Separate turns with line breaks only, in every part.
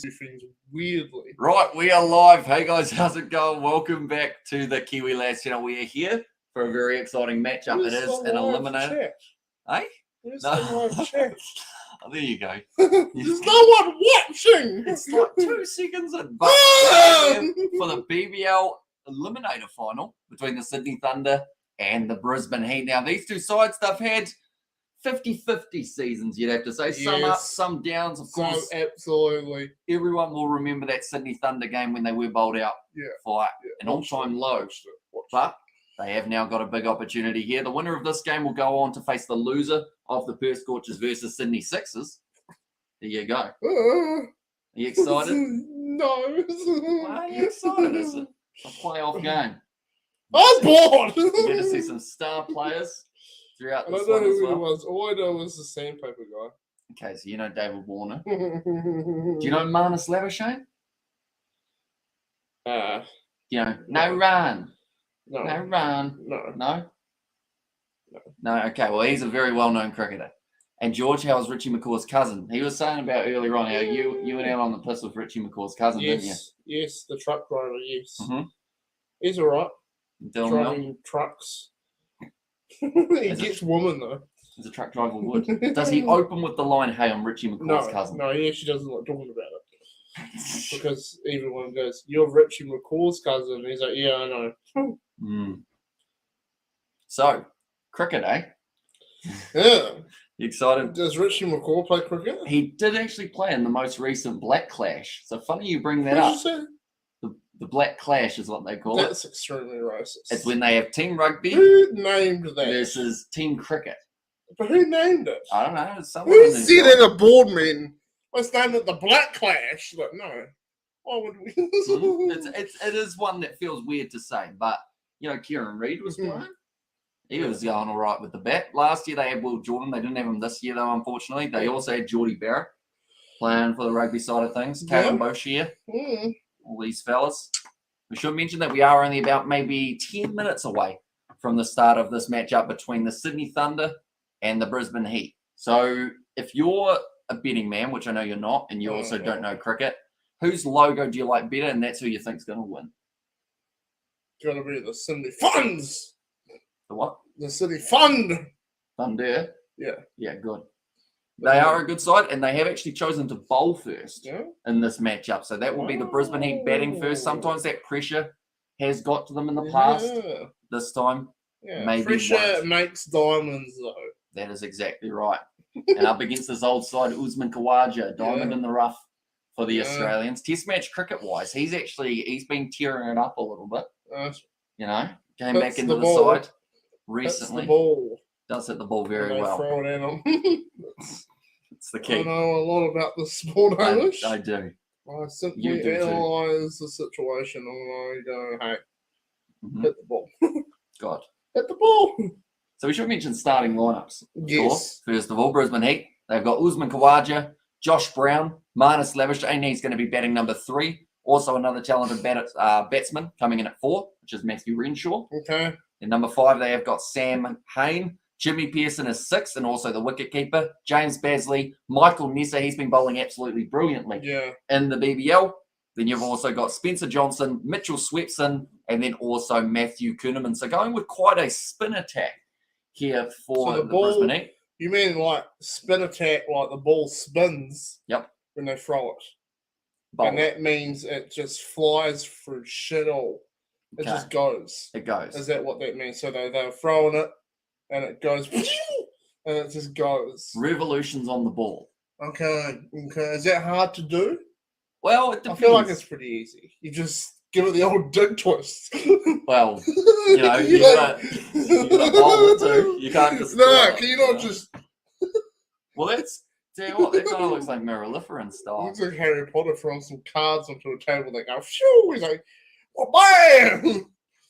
things weirdly.
Right, we are live. Hey guys, how's it going? Welcome back to the Kiwi Lads channel. We are here for a very exciting matchup. It is an eliminator. Hey?
There's no live chat.
Oh, there you go.
There's no one watching.
It's like 2 seconds in. But for the BBL Eliminator Final between the Sydney Thunder and the Brisbane Heat. Now, these two sides, they've had 50-50 seasons, you'd have to say. Some ups, some downs, of course.
Absolutely.
Everyone will remember that Sydney Thunder game when they were bowled out for an all-time low. But they have now got a big opportunity here. The winner of this game will go on to face the loser of the Perth Scorchers versus Sydney Sixers. There you go. Are you excited?
No.
Why are you excited? It's a playoff game.
I'm bored.
You're going to see some star players throughout this one as
who
well.
it was. All I know was the sandpaper guy.
Okay, so you know David Warner. Do you know Marnus Labuschagne? You know, no run.
No.
No run.
No.
No? No, okay. Well, he's a very well-known cricketer. And George Howe's Richie McCaw's cousin. He was saying about earlier on how you went out on the piss with Richie McCaw's cousin, didn't you?
Yes, the truck driver, yes.
Mm-hmm.
He's all right.
Driving
trucks. He gets women, though.
As a truck driver would. Does he open with the line, hey, I'm Richie McCaw's cousin?
No, he actually doesn't like talking about it. Because everyone goes, you're Richie McCaw's cousin. And he's like, yeah, I know.
So, cricket, eh?
Yeah.
You excited?
Does Richie McCaw play cricket?
He did actually play in the most recent Black Clash. So funny you bring that
What
up.
did you say?
The Black Clash is what they call it.
That's extremely racist.
It's when they have team rugby
Who named that?
versus team cricket.
But who named it?
I don't know. Someone
Who
in the
said at a board meeting, let's name it the Black Clash? Like, no. Why would we?
It is one that feels weird to say, but, you know, Kieran Reid was playing. He was going all right with the bat. Last year they had Will Jordan. They didn't have him this year, though, unfortunately. They also had Geordie Barrett playing for the rugby side of things. Kevin Boshier. All these fellas. We should mention that we are only about maybe 10 minutes away from the start of this matchup between the Sydney Thunder and the Brisbane Heat. So if you're a betting man, which I know you're not, and you also don't know cricket, whose logo do you like better, and that's who you think's going to win?
It's going to be the Sydney Funds.
The what?
The Sydney Fund.
Thunder?
Yeah.
Yeah, good. They are a good side, and they have actually chosen to bowl first in this matchup. So that will be the Brisbane Heat batting first. Sometimes that pressure has got to them in the past. This time, maybe
pressure makes diamonds, though.
That is exactly right. And up against this old side, Usman Khawaja, diamond in the rough for the Australians. Test match cricket-wise, he's been tearing it up a little bit. You know, came back into the side recently.
The ball.
Does hit the ball very well.
Throw it at him.
It's the key.
I know a lot about the sport, Hamish.
I do.
I simply analyse the situation and I go, hey, hit the ball.
God.
Hit the ball.
So we should mention starting lineups.
Yes.
First of all, Brisbane Heat. They've got Usman Khawaja, Josh Brown, Marnus Labuschagne. He's going to be batting number 3. Also another talented batsman coming in at 4, which is Matthew Renshaw.
Okay.
In number 5, they have got Sam Hain. Jimmy Pearson is 6, and also the wicketkeeper. James Basley, Michael Nessa. He's been bowling absolutely brilliantly in the BBL. Then you've also got Spencer Johnson, Mitchell Swepson, and then also Matthew Kuhneman. So going with quite a spin attack here for the Brisbane Heat.
You mean like spin attack, like the ball spins when they throw it? And that means it just flies through shit all. It just goes.
It goes.
Is that what that means? So they're throwing it, and it goes, and it just goes.
Revolutions on the ball.
Okay. Is that hard to do?
Well, it depends.
I feel like it's pretty easy. You just give it the old dick twist.
Well, you know, you gotta bowl it too. You can't just...
can you not just...
Well, tell you what, that kind of looks like Mariliferan style.
It looks like Harry Potter throwing some cards onto a table. They go, phew! He's like, oh, bam!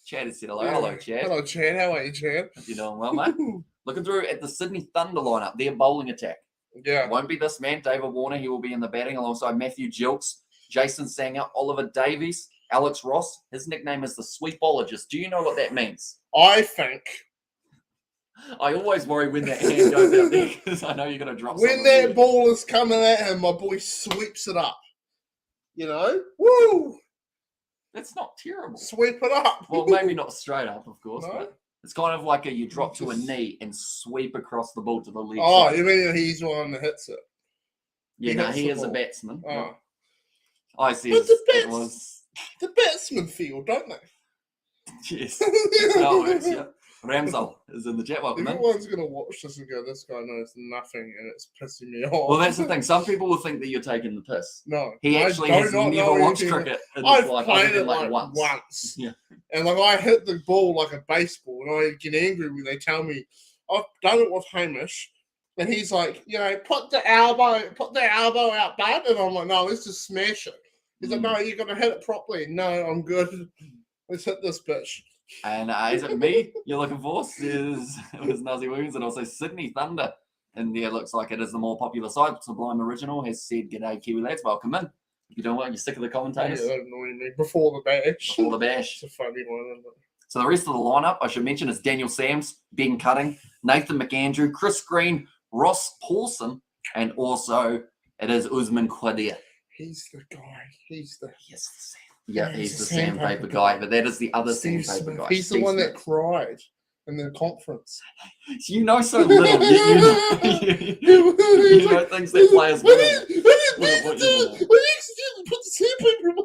Chad has said hello. Hello, Chad.
Hello, Chad. How are you, Chad?
You doing well, mate? Looking through at the Sydney Thunder lineup, their bowling attack.
Yeah.
It won't be this man, David Warner. He will be in the batting alongside Matthew Gilkes, Jason Sanger, Oliver Davies, Alex Ross. His nickname is the Sweepologist. Do you know what that means?
I think
I always worry when that hand goes out there because I know you're going to drop
when that ball is coming at him, my boy sweeps it up. You know, woo!
That's not terrible.
Sweep it up.
Well, maybe not straight up, of course,
No?
but it's kind of like you drop to a knee and sweep across the ball to the leg
Oh,
side.
you mean he's the one that hits it?
Yeah, he is a batsman.
Oh.
I see.
But
It was
the batsmen field, don't they?
yes. That's how it works, yeah. Ramsel is in the chat. Welcome in.
Everyone's going to watch this and go, this guy knows nothing and it's pissing me off.
Well, that's the thing. Some people will think that you're taking the piss.
No.
He actually has never watched cricket in his life.
I've played it
like once.
Yeah. And like I hit the ball like a baseball and I get angry when they tell me, I've done it with Hamish. And he's like, you know, put the elbow out, bud. And I'm like, no, let's just smash it. He's like, no, you're going to hit it properly. No, I'm good. Let's hit this bitch.
And is it me you're looking for? It was Nazi Williams and also Sydney Thunder. And there looks like it is the more popular side. Sublime Original has said, g'day, Kiwi lads. Welcome in. You doing well? You're sick of the commentators?
Yeah, that annoyed me. Before the bash.
Before the bash.
It's a funny one, isn't it?
So the rest of the lineup, I should mention, is Daniel Sams, Ben Cutting, Nathan McAndrew, Chris Green, Ross Paulson, and also it is Usman Khawaja.
He's the guy. He's the
Sam. Yeah, he's the sandpaper guy, but that is the other sandpaper guy.
He's the one that cried in the conference.
You know so little. You know things that players
do. We accidentally put the sandpaper in the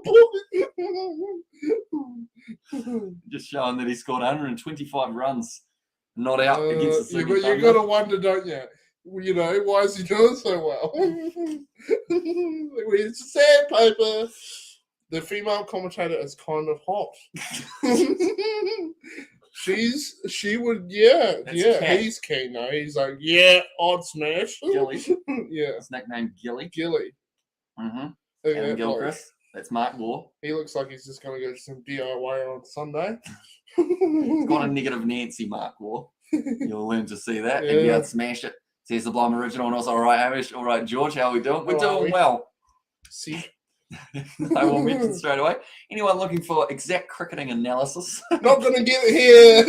ball.
Just showing that he scored 125 runs, not out against the
Sydney Thunder. You got to wonder, don't you? You know, why is he doing so well? It's sandpaper. The female commentator is kind of hot. She would, he's keen though. He's like, yeah, I'd smash.
Gilly.
Yeah.
His nickname Gilly.
Gilly.
Mm-hmm. And Gilchrist. That's Mark Moore.
He looks like he's just going to go to some DIY on Sunday.
He's got a negative Nancy, Mark Moore. You'll learn to see that. And yeah, smash it. Says the Sublime Original. And also, all right, Hamish. All right, George, how are we doing? We're doing well.
See?
I will mention straight away. Anyone looking for exact cricketing analysis?
Not going to get it here.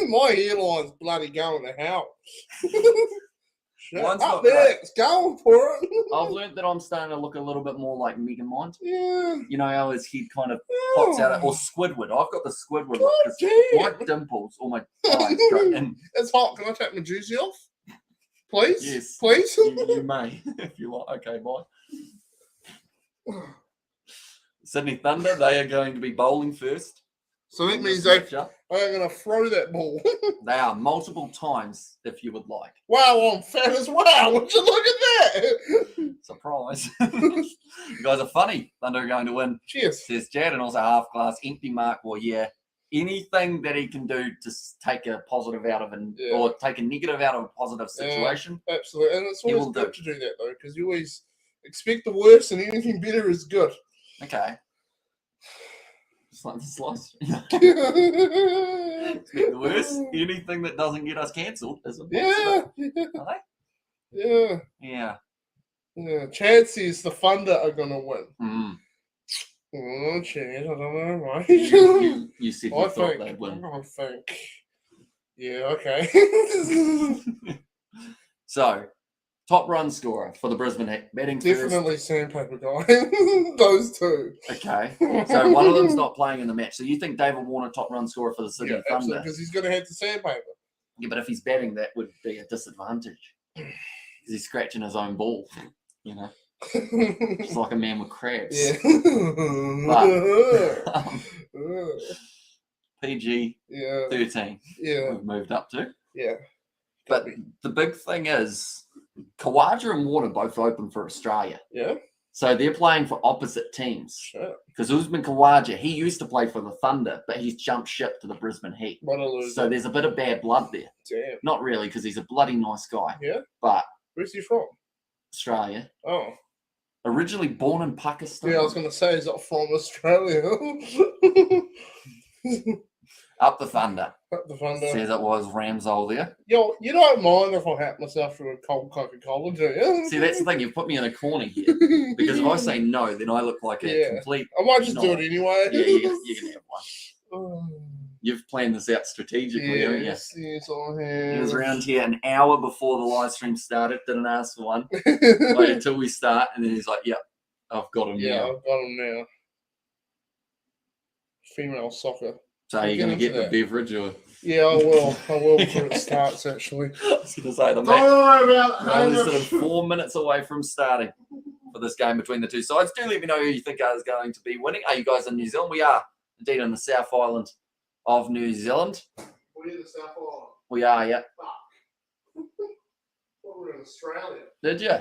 My hairline's bloody going to hell.
Mine's
up there,
right.
It's going for it.
I've learned that I'm starting to look a little bit more like Megan Mind.
Yeah.
You know how his head kind of pops out, or Squidward. I've got the Squidward look. My dimples or my eyes go in.
It's hot. Can I take my jersey off? Please?
Yes.
Please?
You may, if you like. Okay, bye. Sydney Thunder, they are going to be bowling first.
So that means they're going to throw that ball.
They are multiple times, if you would like.
Wow, I'm fat as well. Would you look at that?
Surprise. You guys are funny. Thunder are going to win.
Cheers.
Says Jad, and also half glass, empty Mark. Well, yeah. Anything that he can do to take a positive out of it, or take a negative out of a positive situation.
Absolutely. And it's always good to do that, though, because you always expect the worst and anything better is good.
Okay. Just like the slice. Expect the worst. Anything that doesn't get us cancelled is a positive.
Yeah. Yeah. Chad says the Thunder are going to win.
Mm.
Oh, Chad, I don't know why.
You said you thought they'd win.
I think. Yeah, okay.
So, top run scorer for the Brisbane Heat. Batting
definitely first. Sandpaper guy. Those two.
Okay. So one of them's not playing in the match. So you think David Warner top run scorer for the Sydney Thunder?
Because he's going to have the sandpaper.
Yeah, but if he's batting, that would be a disadvantage. Because he's scratching his own ball. You know? Just like a man with crabs.
Yeah.
But, PG 13.
Yeah.
We've moved up to.
Yeah.
But the big thing is, Khawaja and Warner both open for Australia.
Yeah.
So they're playing for opposite teams.
Sure.
Because Usman Khawaja, he used to play for the Thunder, but he's jumped ship to the Brisbane Heat.
What a loser.
So there's a bit of bad blood there.
Damn.
Not really, because he's a bloody nice guy.
Yeah.
But
where's he from?
Australia.
Oh.
Originally born in Pakistan.
Yeah, I was going to say he's not from Australia.
Up the Thunder.
Up the Thunder.
Says it was Ramsol there.
Yo, you don't mind if I hat myself through a cold Coca-Cola, do you?
See, that's the thing. You've put me in a corner here. Because if I say no, then I look like a complete...
I might just do it anyway.
Yeah, you can have one. You've planned this out strategically, haven't you?
Yes, I have.
He was around here an hour before the live stream started. Didn't ask for one. Waited until we start. And then he's like, yep. I've got him
Yeah,
now.
I've got them now. Female soccer.
So are you going to get the beverage or?
Yeah, I will. I will before it starts, actually.
I was going to say the match.
Don't worry about
We're only sort of 4 minutes away from starting for this game between the two sides. Do let me know who you think is going to be winning. Are you guys in New Zealand? We are indeed in the South Island of New Zealand.
We're in the South Island.
We are, yeah.
Fuck. Well, we're in Australia.
Did you?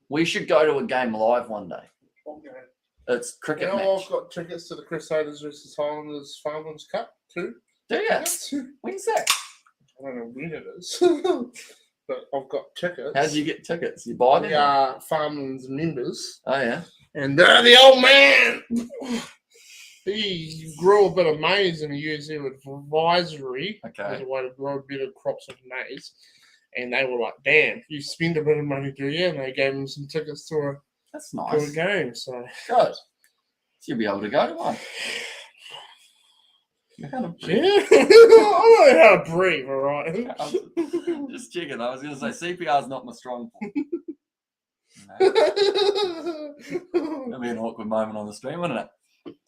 We should go to a game live one day.
Okay.
It's cricket match.
I've got tickets to the Crusaders vs Highlanders Farmers Cup too.
Do you? When's that?
I don't know when it is, but I've got tickets.
How do you get tickets? You buy them?
Yeah, Farmers members.
Oh yeah.
And the old man, he grew a bit of maize in a New Zealand advisory.
Okay.
As a way to grow better crops of maize. And they were like, damn, you spend a bit of money, do you? And they gave him some tickets to
That's
a
nice.
game. So
Good. So you'll be able to go to one.
yeah. I don't know how to breathe, all right?
Just checking. I was going to say CPR is not my strong point. It'll be an awkward moment on the stream, wouldn't it?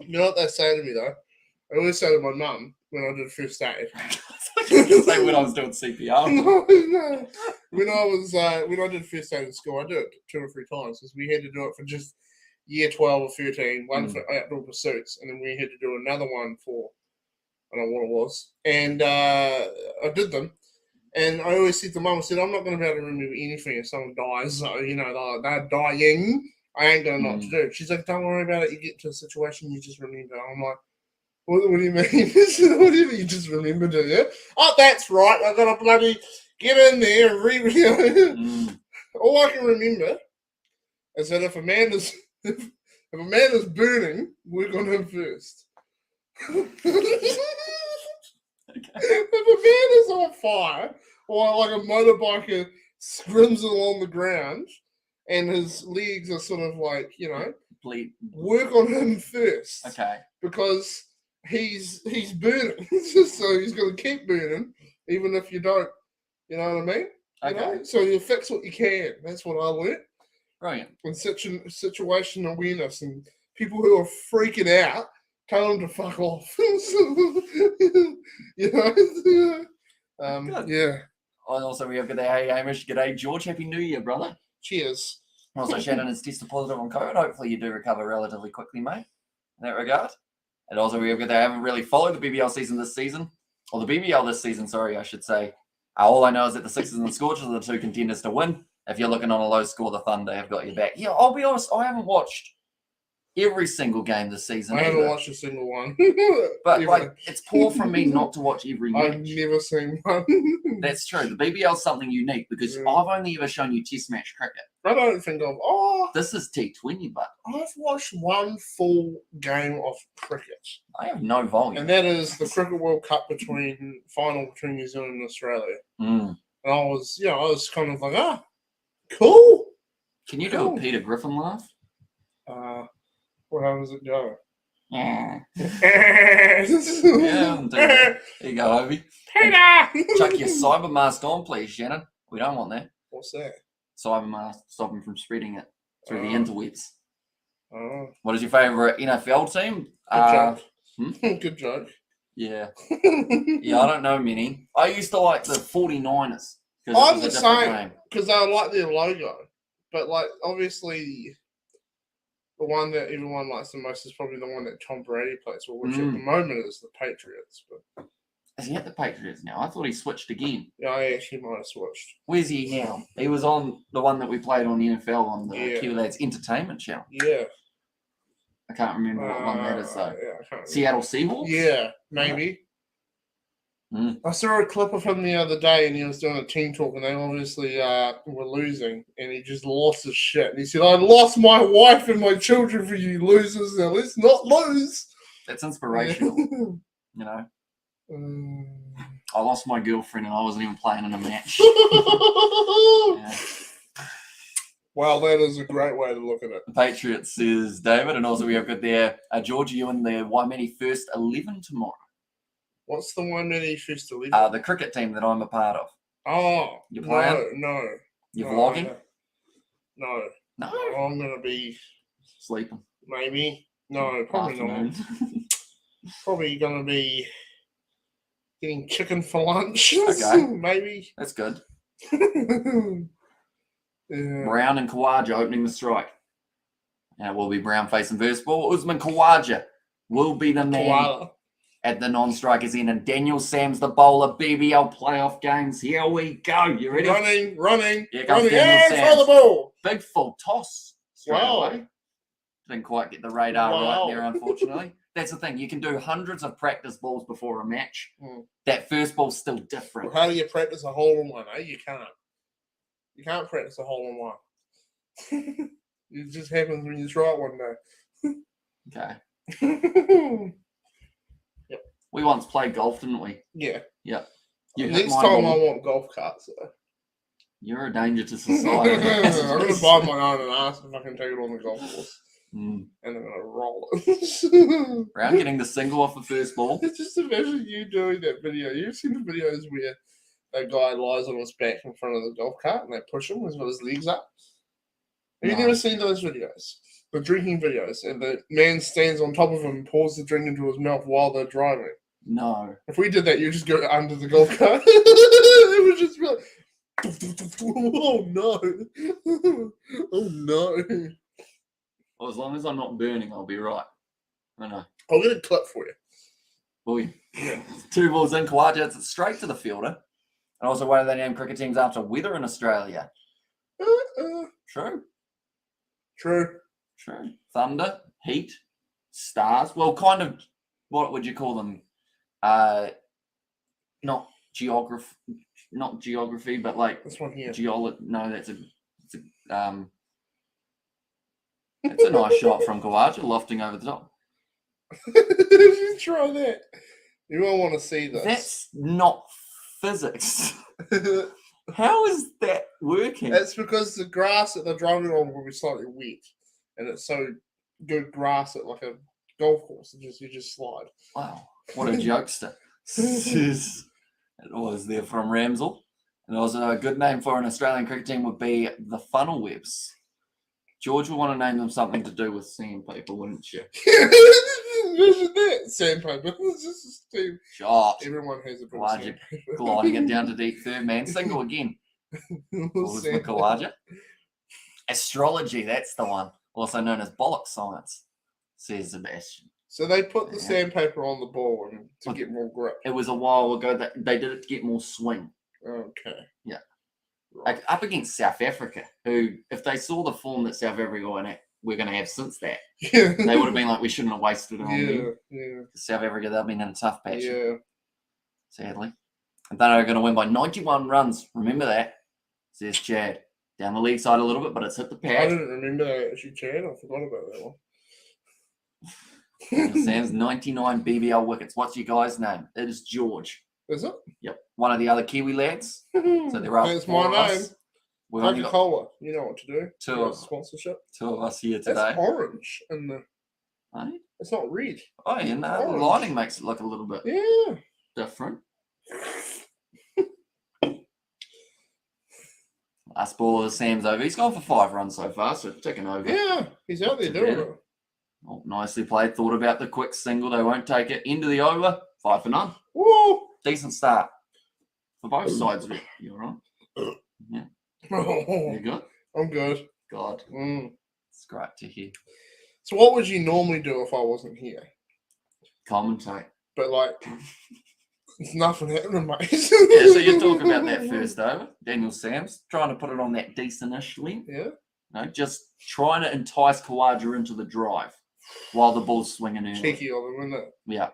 You know what they say to me, though? I always say to my mum when I did first aid.
Say when I was doing CPR.
No. When I did first aid in school, I did it 2 or 3 times because we had to do it for just year 12 or 13, one for outdoor pursuits, and then we had to do another one for, I don't know what it was. And I did them. And I always said to mum, I said, I'm not going to be able to remember anything if someone dies. So, you know, they're dying. I ain't going to know what to do. She's like, don't worry about it. You get to a situation, you just remember. I'm like, what do you mean? What do you mean you just remembered it? Yeah? Oh, that's right. I've got to bloody get in there and read. All I can remember is that if a man is burning, work on him first. If a man is on fire, or like a motorbiker scrims along the ground, and his legs are sort of like, you know, work on him first.
Okay.
Because he's burning, so he's going to keep burning, even if you don't. You know what I mean? You know? So you fix what you can. That's what I learned.
Brilliant.
And situation awareness, and people who are freaking out, tell them to fuck off. You know? Yeah.
And also we have G'day, hey Hamish. G'day, George. Happy New Year, brother.
Cheers.
Also, Shannon has tested positive on COVID. Hopefully you do recover relatively quickly, mate, in that regard. And also we have G'day. I haven't really followed the BBL season this season. Or the BBL this season, sorry, I should say. All I know is that the Sixers and the Scorchers are the 2 contenders to win. If you're looking on a low score, the Thunder have got your back. Yeah, I'll be honest, I haven't watched every single game this season.
I haven't watched a single one.
But like, it's poor from me not to watch every match.
I've never seen one.
That's true. The BBL is something unique because I've only ever shown you test match cricket.
I don't think
this is T20, but
I've watched one full game of cricket.
I have no volume.
And that is the Cricket World Cup final between New Zealand and Australia. And I was kind of like, cool.
Can you do a Peter Griffin laugh?
How does it go?
Yeah. There you go, Obi.
Peter!
Chuck your cyber mask on, please, Shannon. We don't want that.
What's that?
Cyber mask, stop him from spreading it through the interwebs. What is your favourite NFL team?
Good joke. Good joke.
Yeah. Yeah, I don't know many. I used to like the 49ers.
I'm the same, because I like their logo. But, like, obviously, the one that everyone likes the most is probably the one that Tom Brady plays for, which at the moment is the Patriots. But
is he at the Patriots now? I thought he switched again.
Yeah, I actually might have switched.
Where's he now? He was on the one that we played on the NFL on the Q Lads Entertainment channel.
Yeah.
I can't remember what one that is, though.
Yeah,
Seattle Seahawks?
Yeah, maybe. I saw a clip of him the other day, and he was doing a team talk, and they obviously were losing, and he just lost his shit. And he said, I lost my wife and my children for you losers. Now let's not lose.
That's inspirational. You know? I lost my girlfriend, and I wasn't even playing in a match. Yeah.
Well, that is a great way to look at it.
The Patriots is David, and also we have got there, Georgia, you in the Waimini First 11 tomorrow.
What's the Waimini First 11?
The cricket team that I'm a part of.
Oh,
you playing?
No.
You're vlogging?
No. I'm going to be
Sleeping.
Maybe. No, probably
Afternoon.
not. Probably going to be getting chicken for lunch.
Okay.
Maybe.
That's good.
Yeah.
Brown and Kawaja opening the strike. And it will be Brown facing first ball. Usman Kawaja will be the man
Koala.
at the non-strikers end. And Daniel Sam's the bowler. BBL playoff games. Here we go. You ready?
Running.
Here comes
Running.
Daniel
And
Sams.
throw the ball.
Big full toss. Straight
Wow.
away. Didn't quite get the radar
Wow.
right there, unfortunately. That's the thing. You can do hundreds of practice balls before a match.
Hmm.
That first ball's still different.
Well, how do you practice a hole in one? You can't. You can't practice a hole in one. It just happens when you try it one
Okay.
day. Yep.
We once played golf, didn't we?
Yeah.
Yeah. You hit
Next
my
time
ball.
I want golf carts.
You're a danger to
I'm
society.
going to buy my own and ask if I can take it on the golf course.
Mm.
And I'm going to roll it.
Brown getting the single off the first ball.
Just imagine you doing that video. You've seen the videos where that guy lies on his back in front of the golf cart and they push him. He's got his legs up. Have you
No.
never seen those videos? The drinking videos. And the man stands on top of him and pours the drink into his mouth while they're driving.
No.
If we did that, you just go under the golf cart. It would just be like, oh no. Oh no.
Well, as long as I'm not burning, I'll be right. I know.
I'll get a clip for you.
Boy.
Yeah.
2 balls in. Kawaja, it's straight to the fielder. And also, why do they name cricket teams after weather in Australia? True. True. Thunder, heat, stars. Well, kind of, what would you call them? Not geography, but like
This one here.
No, that's it's a nice shot from Kawaja, lofting over the top.
You try that. You won't want to see this.
That's not physics. How is that working?
That's because the grass that they're driving on will be slightly wet. And it's so good grass at like a golf course. You just slide.
Wow, what a jokester. It was there from Ramsell. And also a good name for an Australian cricket team would be the Funnel Webs. George would want to name them something to do with sandpaper, wouldn't you?
Imagine that. Sandpaper. It's just a team.
Shot.
Everyone has a bit of
Kawaja
sandpaper.
gliding it down to deep third man. Single again. Was the Kawaja. Astrology, that's the one. Also known as bollock science, says Sebastian.
So they put the
Yeah.
sandpaper on the ball to get more grip.
It was a while ago that they did it to get more swing.
Okay.
Yeah.
Right.
Like up against South Africa, who, if they saw the form that South Africa we're going to have since that,
Yeah.
they would have been like, we shouldn't have wasted it on them.
Yeah.
South Africa, they've been in a tough patch,
Yeah.
sadly. And they're going to win by 91 runs. Remember that, says Chad. Down the leg side a little bit, but it's hit the
I
pad.
didn't remember that actually, Chad. I forgot about that one.
Sam's 99 BBL wickets. What's your guy's name? It is George.
Is it?
Yep. One of the other Kiwi lads. So there are
That's
four
my
of
name.
us. We've only got
Coca-Cola. You know what to do.
Two
You got
of-
sponsorship.
2 of us here
That's
today.
orange. And
Eh?
it's not red.
Oh, yeah, no, the
Orange.
lighting makes it look a little bit
Yeah.
different. Last ball is Sam's over. He's gone for 5 runs so far, so ticking over.
Yeah. He's out there doing it.
Oh, nicely played. Thought about the quick single. They won't take it. End of the over. 5 for none.
Woo!
Decent start for both sides of it. You're right. Yeah. You good?
I'm good.
God,
Mm.
it's great to hear.
So what would you normally do if I wasn't here?
Commentate.
But like, it's nothing happening, mate.
Yeah, so you're talking about that first over. Daniel Sams trying to put it on that decentish length.
Yeah.
No, just trying to entice Kawaja into the drive while the ball's swinging in.
Cheeky of him, isn't it?
Yeah.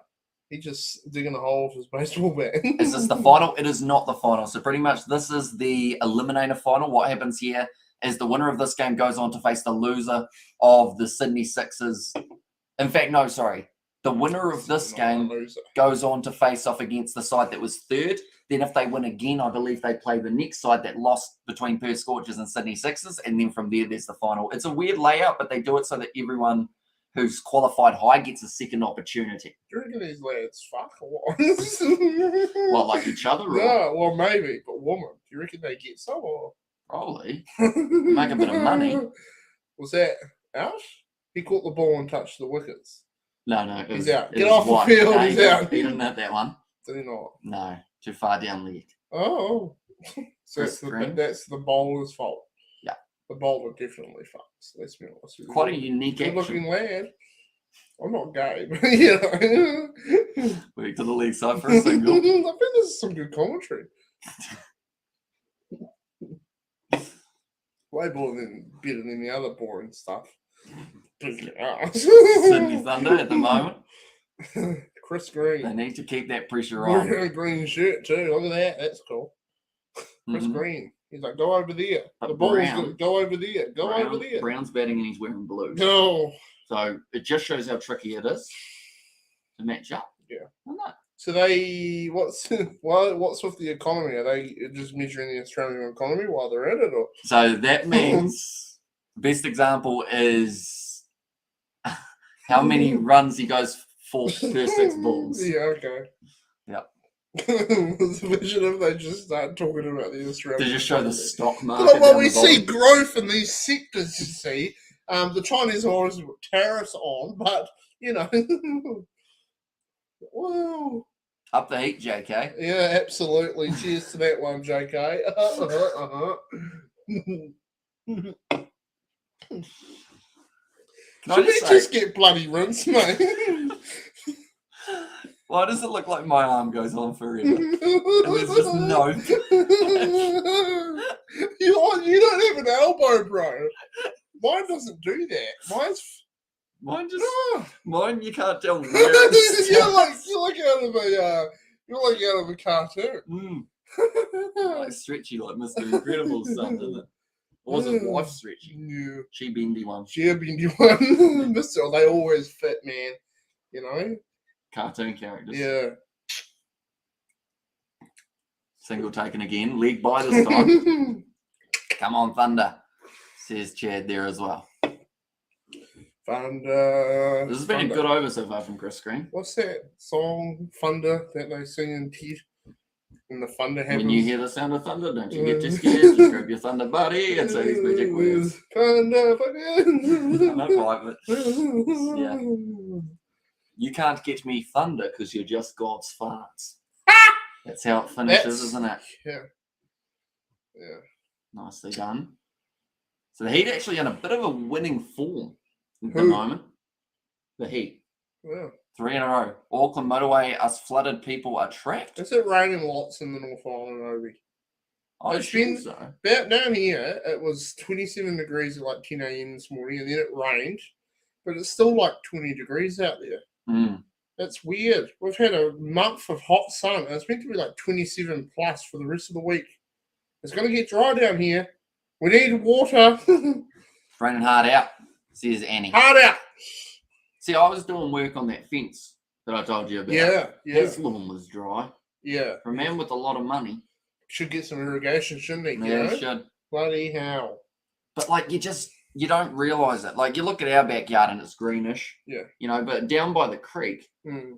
He just digging a hole with his baseball bat.
Is this the final? It is not the final. So pretty much this is the Eliminator Final. What happens here is the winner of this game goes on to face the loser of the Sydney Sixers. In fact, no, sorry. The winner of this game goes on to face off against the side that was third. Then if they win again, I believe they play the next side that lost between Perth Scorchers and Sydney Sixers. And then from there, there's the final. It's a weird layout, but they do it so that everyone who's qualified high gets a second opportunity.
Do you reckon these lads fuck or what?
Well, like each other? Or?
No, well, maybe, but woman. Do you reckon they get some or?
Probably. Make a bit of money.
Was that out? He caught the ball and touched the wickets.
No.
He's out. Get off the field. He's out.
He didn't hit that one.
Did he not?
No, too far down leg.
Oh. So that's the bowler's fault.
Yeah.
The bowler definitely fucks. Let's be honest with you.
Quite a unique
Good
action.
looking lad. I'm not gay, but you know.
Weak to the leg side for a single.
I think this is some good commentary. Way better than the other boring stuff.
Sydney Thunder at the moment.
Chris Green.
They need to keep that pressure on.
Wearing a green shirt too. Look at that. That's cool. Chris Green. He's like, go over there.
But
the ball's going to go over there. Go over there.
Brown's batting and he's wearing blue.
No.
So it just shows how tricky it is to match up.
Yeah.
I know.
So what's with the economy? Are they just measuring the Australian economy while they're at it, or?
So that means best example is how many runs he goes for per 6 balls.
Yeah. Okay.
Yep.
Imagine if they just start talking about the Australian.
To just show the stock market.
Well, we see growth in these sectors. You see, the Chinese always put tariffs on, but you know. Whoa.
Up the heat, JK.
Yeah, absolutely. Cheers to that one, JK. Should we just get bloody rinsed, mate?
Why does it look like my arm goes on forever? And there's just no...
You don't have an elbow, bro. Mine doesn't do that.
Mine just... Mine, you can't tell where it's
you're like out of a cartoon.
Like stretchy, like Mr. Incredible stuff, isn't it? Or was his wife stretchy?
Yeah.
She bendy one.
She a bendy one. Mr. They always fit, man. You know?
Cartoon characters.
Yeah.
Single taken again. Leg by this time. Come on, Thunder. Says Chad there as well.
Thunder.
This has been a good over so far from Chris Green.
What's that song, Thunder, that they sing in TED? And the thunder happens.
When you hear the sound of thunder, don't you get too scared. Just grab your thunder buddy and say these magic words.
Thunder,
Not quite, but yeah. You can't get me thunder because you're just God's farts. That's how it finishes, isn't it?
Yeah.
Nicely done. So the Heat actually in a bit of a winning form at the moment. The Heat.
Yeah.
3 in a row. Auckland motorway, us flooded people are trapped.
Is it raining lots in the North Island, Obi?
I assume so.
About down here, it was 27 degrees at like 10 a.m. this morning, and then it rained. But it's still like 20 degrees out there. That's weird. We've had a month of hot sun, and it's meant to be like 27 plus for the rest of the week. It's going to get dry down here. We need water.
It's raining hard out, says Annie.
Hard out.
See, I was doing work on that fence that I told you about.
Yeah.
His lawn was dry.
Yeah.
For a man with a lot of money.
Should get some irrigation, shouldn't he?
Yeah, he should.
Bloody hell.
But, like, you don't realise it. Like, you look at our backyard and it's greenish.
Yeah.
You know, but down by the creek,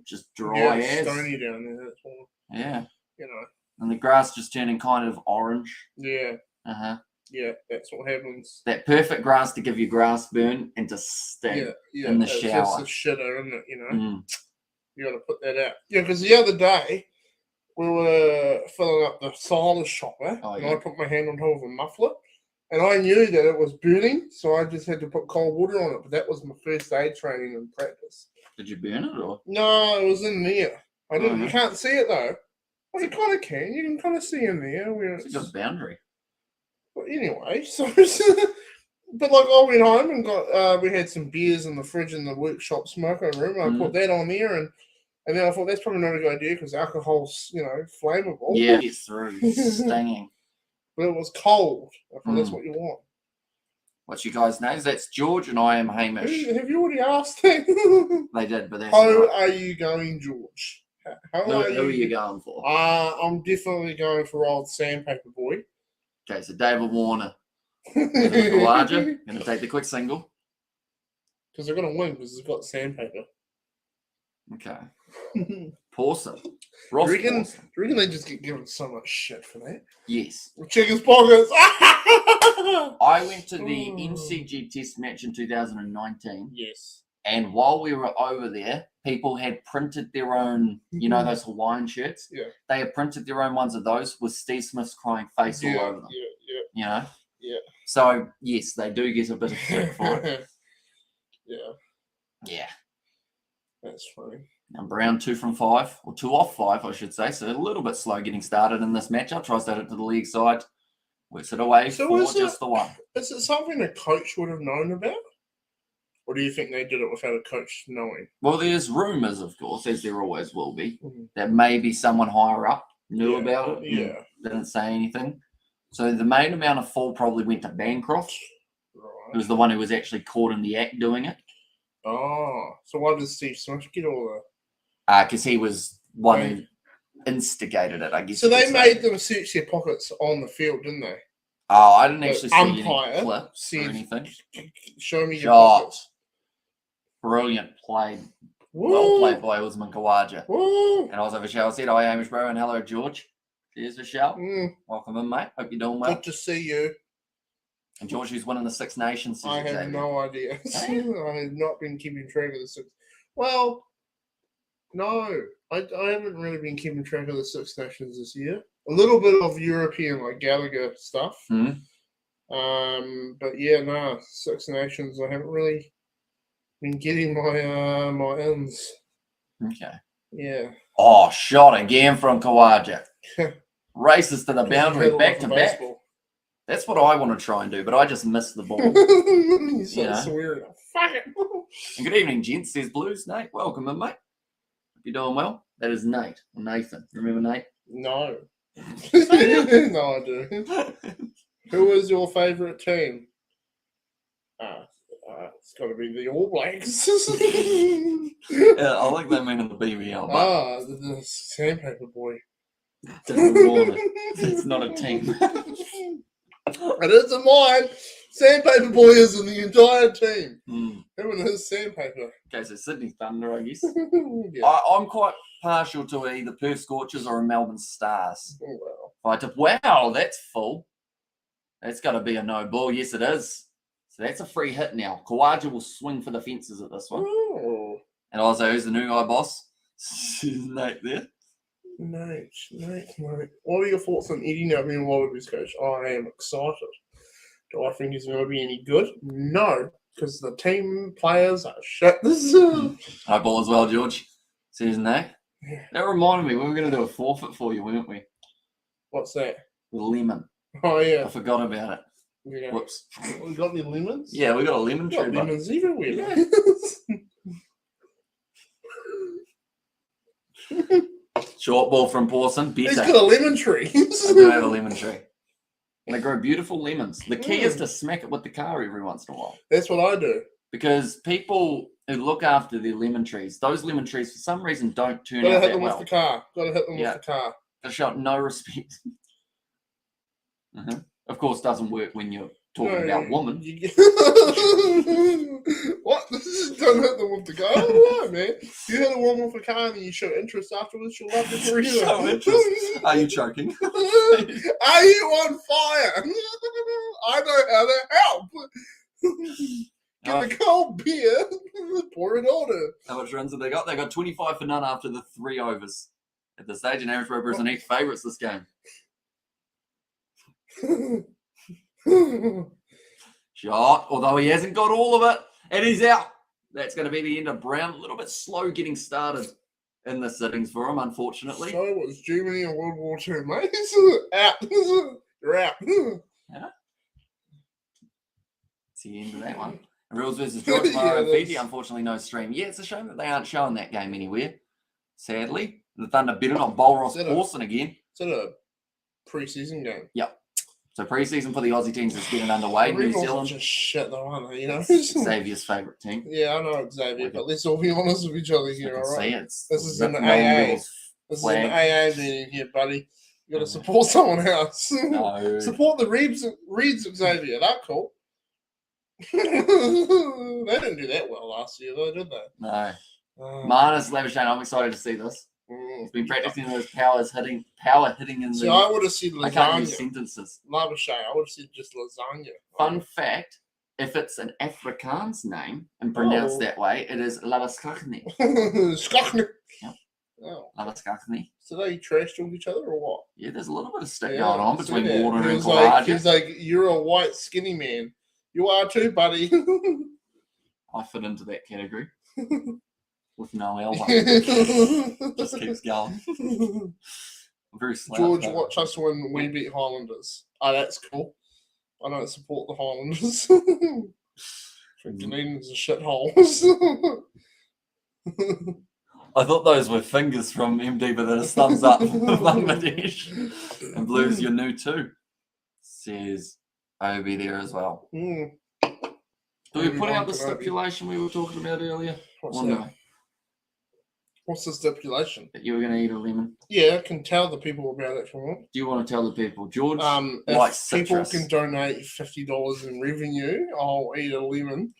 just dry as.
Stony down there. That's all.
Yeah.
You know.
And the grass just turning kind of orange.
Yeah.
Uh-huh.
Yeah, that's what happens.
That perfect grass to give you grass burn and to stay in the shower.
It's just a shitter, isn't it? You know, you got to put that out. Yeah, because the other day we were filling up the silage chopper, and I put my hand on top of a muffler, and I knew that it was burning, so I just had to put cold water on it. But that was my first aid training and practice.
Did you burn it or?
No, it was in there. I didn't. You can't see it though. Well, you kind of can. You can kind of see in there where
it's a good boundary.
But anyway, but like I went home and got, we had some beers in the fridge in the workshop smoker room. I put that on there, and then I thought that's probably not a good idea because alcohol's, flammable.
Yeah, it's through, stinging.
But it was cold. I thought that's what you want.
What's you guys' names? That's George, and I am Hamish.
Have you already asked that?
They did, but that's
How are you going, George?
Who are you going for?
I'm definitely going for old Sandpaper Boy.
Okay, so David Warner. The larger. Going to take the quick single.
Because they're going to win because they've got Sandpaper.
Okay.
Do
Pawson. Ross
you reckon
Pawson.
they just get given so much shit for that?
Yes.
Check his pockets.
I went to the NCG test match in 2019.
Yes.
And while we were over there, people had printed their own, you know, those Hawaiian shirts?
Yeah.
They had printed their own ones of those with Steve Smith's crying face all over them.
Yeah.
You know?
Yeah.
So, yes, they do get a bit of flack for it.
Yeah.
Yeah.
That's funny.
And Brown 2 from 5, or 2 off 5, I should say. So a little bit slow getting started in this matchup. Tries to hit it to the leg side. Works it away for just the one.
Is it something a coach would have known about? Or do you think they did it without a coach knowing?
Well, there's rumours, of course, as there always will be, that maybe someone higher up knew about it.
Yeah.
Didn't say anything. So the main amount of fall probably went to Bancroft, who was the one who was actually caught in the act doing it.
Oh, so why did Steve Smith get all the...
Because he was one who instigated it, I guess.
So they made them search their pockets on the field, didn't they?
Oh, I didn't actually see
umpire
any clips or anything.
Show me your pockets.
Brilliant play.
Woo.
Well played by Usman Khawaja.
Woo.
And I was over Shell said, hi, Hamish bro, and hello, George. Cheers, Michelle. Welcome in, mate. Hope you're doing well.
Good to see you.
And George, who's winning the Six Nations.
I have no idea. I have not been keeping track of the Six. Well, no. I haven't really been keeping track of the Six Nations this year. A little bit of European, like Gallagher stuff. But yeah, no. Six Nations, I haven't really been getting my my ins.
Okay.
Yeah.
Oh, shot again from Khawaja. Races to the boundary, back to back. That's what I want to try and do, but I just missed the ball.
He's so swearing. Fuck it.
And good evening, gents. There's Blues. Nate, welcome in, mate. Hope you're doing well. That is Nate, or Nathan. Remember Nate?
No. No, I do. Who is your favourite team? It's got to be the All Blacks. Yeah,
I like that man in the BBL.
The Sandpaper Boy.
Doesn't want it. It's not a team.
It isn't mine. Sandpaper Boy is in the entire team. Him and his sandpaper.
Okay, so Sydney Thunder, I guess.
Yeah.
I'm quite partial to either Perth Scorchers or a Melbourne Stars.
Oh,
Wow, that's full. That's got to be a no ball. Yes, it is. So that's a free hit now. Khawaja will swing for the fences at this one.
Oh.
And also, who's the new guy boss? Nate there.
Nate. What are your thoughts on Eddie now being Wallabies coach? I am excited. Do I think he's going to be any good? No, because the team players are shit.
High ball as well, George. Says Nate. Yeah. That reminded me, we were going to do a forfeit for you, weren't we?
What's that?
The lemon.
Oh, yeah.
I forgot about it.
Yeah.
Whoops.
We got any lemons?
Yeah, we got a lemon tree.
Lemons everywhere.
Yeah. Short ball from Pawson.
He's got a lemon tree.
I do have a lemon tree. And they grow beautiful lemons. The key is to smack it with the car every once in a while.
That's what I do.
Because people who look after their lemon trees, those lemon trees for some reason don't turn out that well. Gotta hit them with
the car. Gotta hit them with the car.
They show no respect. Of course, doesn't work when you're talking about women.
What? Don't hit them with the car. Right, man. You hit a woman with a car and then you show interest afterwards. She'll love you for you.
Show interest. Are you choking?
Are you on fire? I know how to help. Get a cold beer. Pour it on her.
How much runs have they got? They got 25 for none after the 3 overs. At the stage, and Hamish Roper is an Heat favourites this game. Shot, although he hasn't got all of it, and he's out. That's going to be the end of Brown. A little bit slow getting started in the sittings for him, unfortunately.
So it was Germany in World War II, mate. Out. You're out.
Yeah. It's the end of that one. Reals versus George Morrow Fiji, unfortunately no stream. Yeah, it's a shame that they aren't showing that game anywhere, sadly. The Thunder better not bowl Ross Pawson again.
Is it a pre-season game?
Yep. So pre-season for the Aussie teams is getting underway. New Zealand.
Just shit though, aren't they? You know?
Xavier's favourite team.
Yeah, I know Xavier, but let's all be honest with each other here, all right?
This
is an AA. This is an AA meeting here, buddy. You got to support someone else.
No.
Support the Reeds Xavier. That's cool. They didn't do that well last year, though, did they?
No. Marnus Labuschagne, I'm excited to see this. He's been practicing those power hitting in
See,
the.
I would have said
I can't use
lasagna.
sentences.
Labuschagne, I would have said just lasagna.
Fun fact: if it's an Afrikaans name and pronounced that way, it is Labuschagne.
Skachnik.
Yep.
Oh.
Labuschagne.
So they trash talk each other or what?
Yeah, there's a little bit of stick going on between
that.
Warner and
Like,
Karaja.
he's like, you're a white skinny man. You are too, buddy.
I fit into that category with no elbow. Just keeps going. I'm very slow.
George, watch us when we beat Highlanders. Oh, that's cool. I don't support the Highlanders. Dunedin's a shithole.
I thought those were fingers from MD, but then a thumbs up from Bangladesh. And Blues, you're new too. Says Obi there as well. Do we put out the stipulation we were talking about earlier?
What's that? What's the stipulation?
That you were going to eat a lemon?
Yeah, I can tell the people about it if you want.
Do you want to tell the people? George
if people can donate $50 in revenue, I'll eat a lemon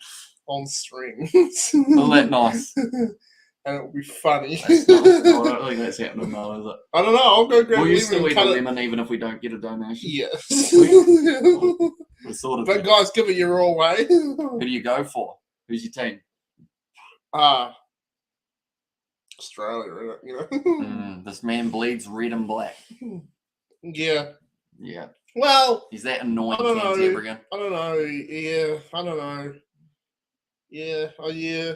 on stream.
Isn't that nice?
And it'll be funny.
That's nice. I don't think that's happening though, is it?
I don't know. I'll go grab a lemon.
Will you still eat a
cut
lemon even if we don't get a donation?
Yes.
We're sort of
but guys, give it your all way.
Who do you go for? Who's your team?
Australia, you know.
This man bleeds red and black.
Yeah.
Yeah.
Well,
he's that annoying.
I don't know.
Again.
I don't know. Yeah. I don't know. Yeah. Oh, yeah.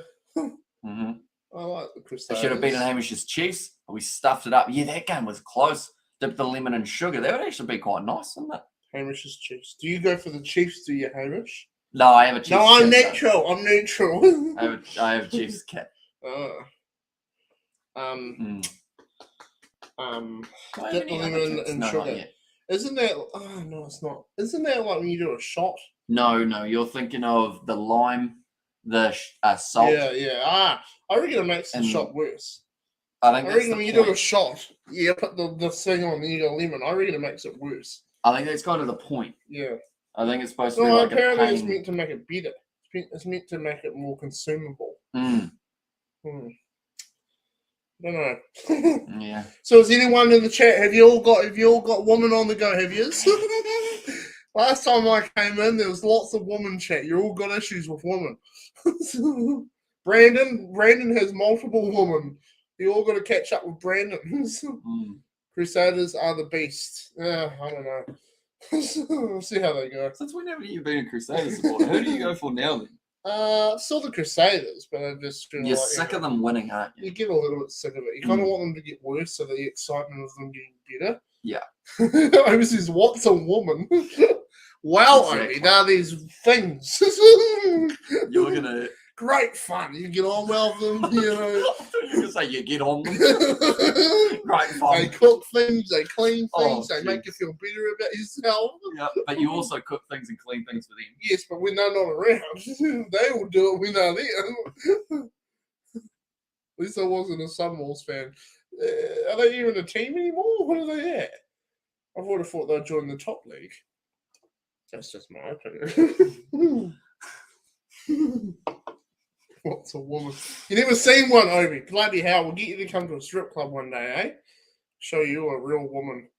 I like the Crusaders.
They should have beaten Hamish's Chiefs. We stuffed it up. Yeah, that game was close. Dipped the lemon in sugar. That would actually be quite nice, wouldn't it?
Hamish's Chiefs. Do you go for the Chiefs? Do you, Hamish?
No, I have a Chiefs.
No, I'm
kit,
neutral.
though.
I'm neutral.
I have a Chiefs kit.
Dip the lemon in sugar. Isn't that? Oh no, it's not. Isn't that like when you do a shot?
No. You're thinking of the lime, the salt.
Yeah. I reckon it makes the shot worse.
I
reckon when you do a shot, you put the thing on, then you got lemon. I reckon it makes it worse.
I think that's kind of the point.
Yeah.
I think it's supposed to be like
apparently it's meant to make it better. It's meant to make it more consumable. I don't know.
Yeah.
So is anyone in the chat? Have you all got women on the go? Have you? Last time I came in, there was lots of woman chat. You all got issues with women. Brandon has multiple women. You all got to catch up with Brandon. Crusaders are the beast. Yeah, I don't know. We'll see how they go.
Since whenever you've been a Crusaders supporter, who do you go for now then?
Still the Crusaders, but I just feel
you're
like,
sick of them winning, aren't you?
You get a little bit sick of it. You kind of want them to get worse, so the excitement of them getting better.
Yeah.
Obi says, "What's a woman?" Wow,
exactly.
Obi, now these things.
You're gonna
great fun. You get on well with them, you know.
You're gonna say you get on them. Great fun.
They cook things, they clean things, they make you feel better about yourself.
Yeah, but you also cook things and clean things for them.
Yes, but when they're not around, they will do it when they're there. At least I wasn't a Sunwolves fan. Are they even a team anymore? What are they at? I would have thought they'd join the top league. That's just my opinion. What's a woman? You never seen one, Obi. Bloody hell. We'll get you to come to a strip club one day, eh? Show you a real woman.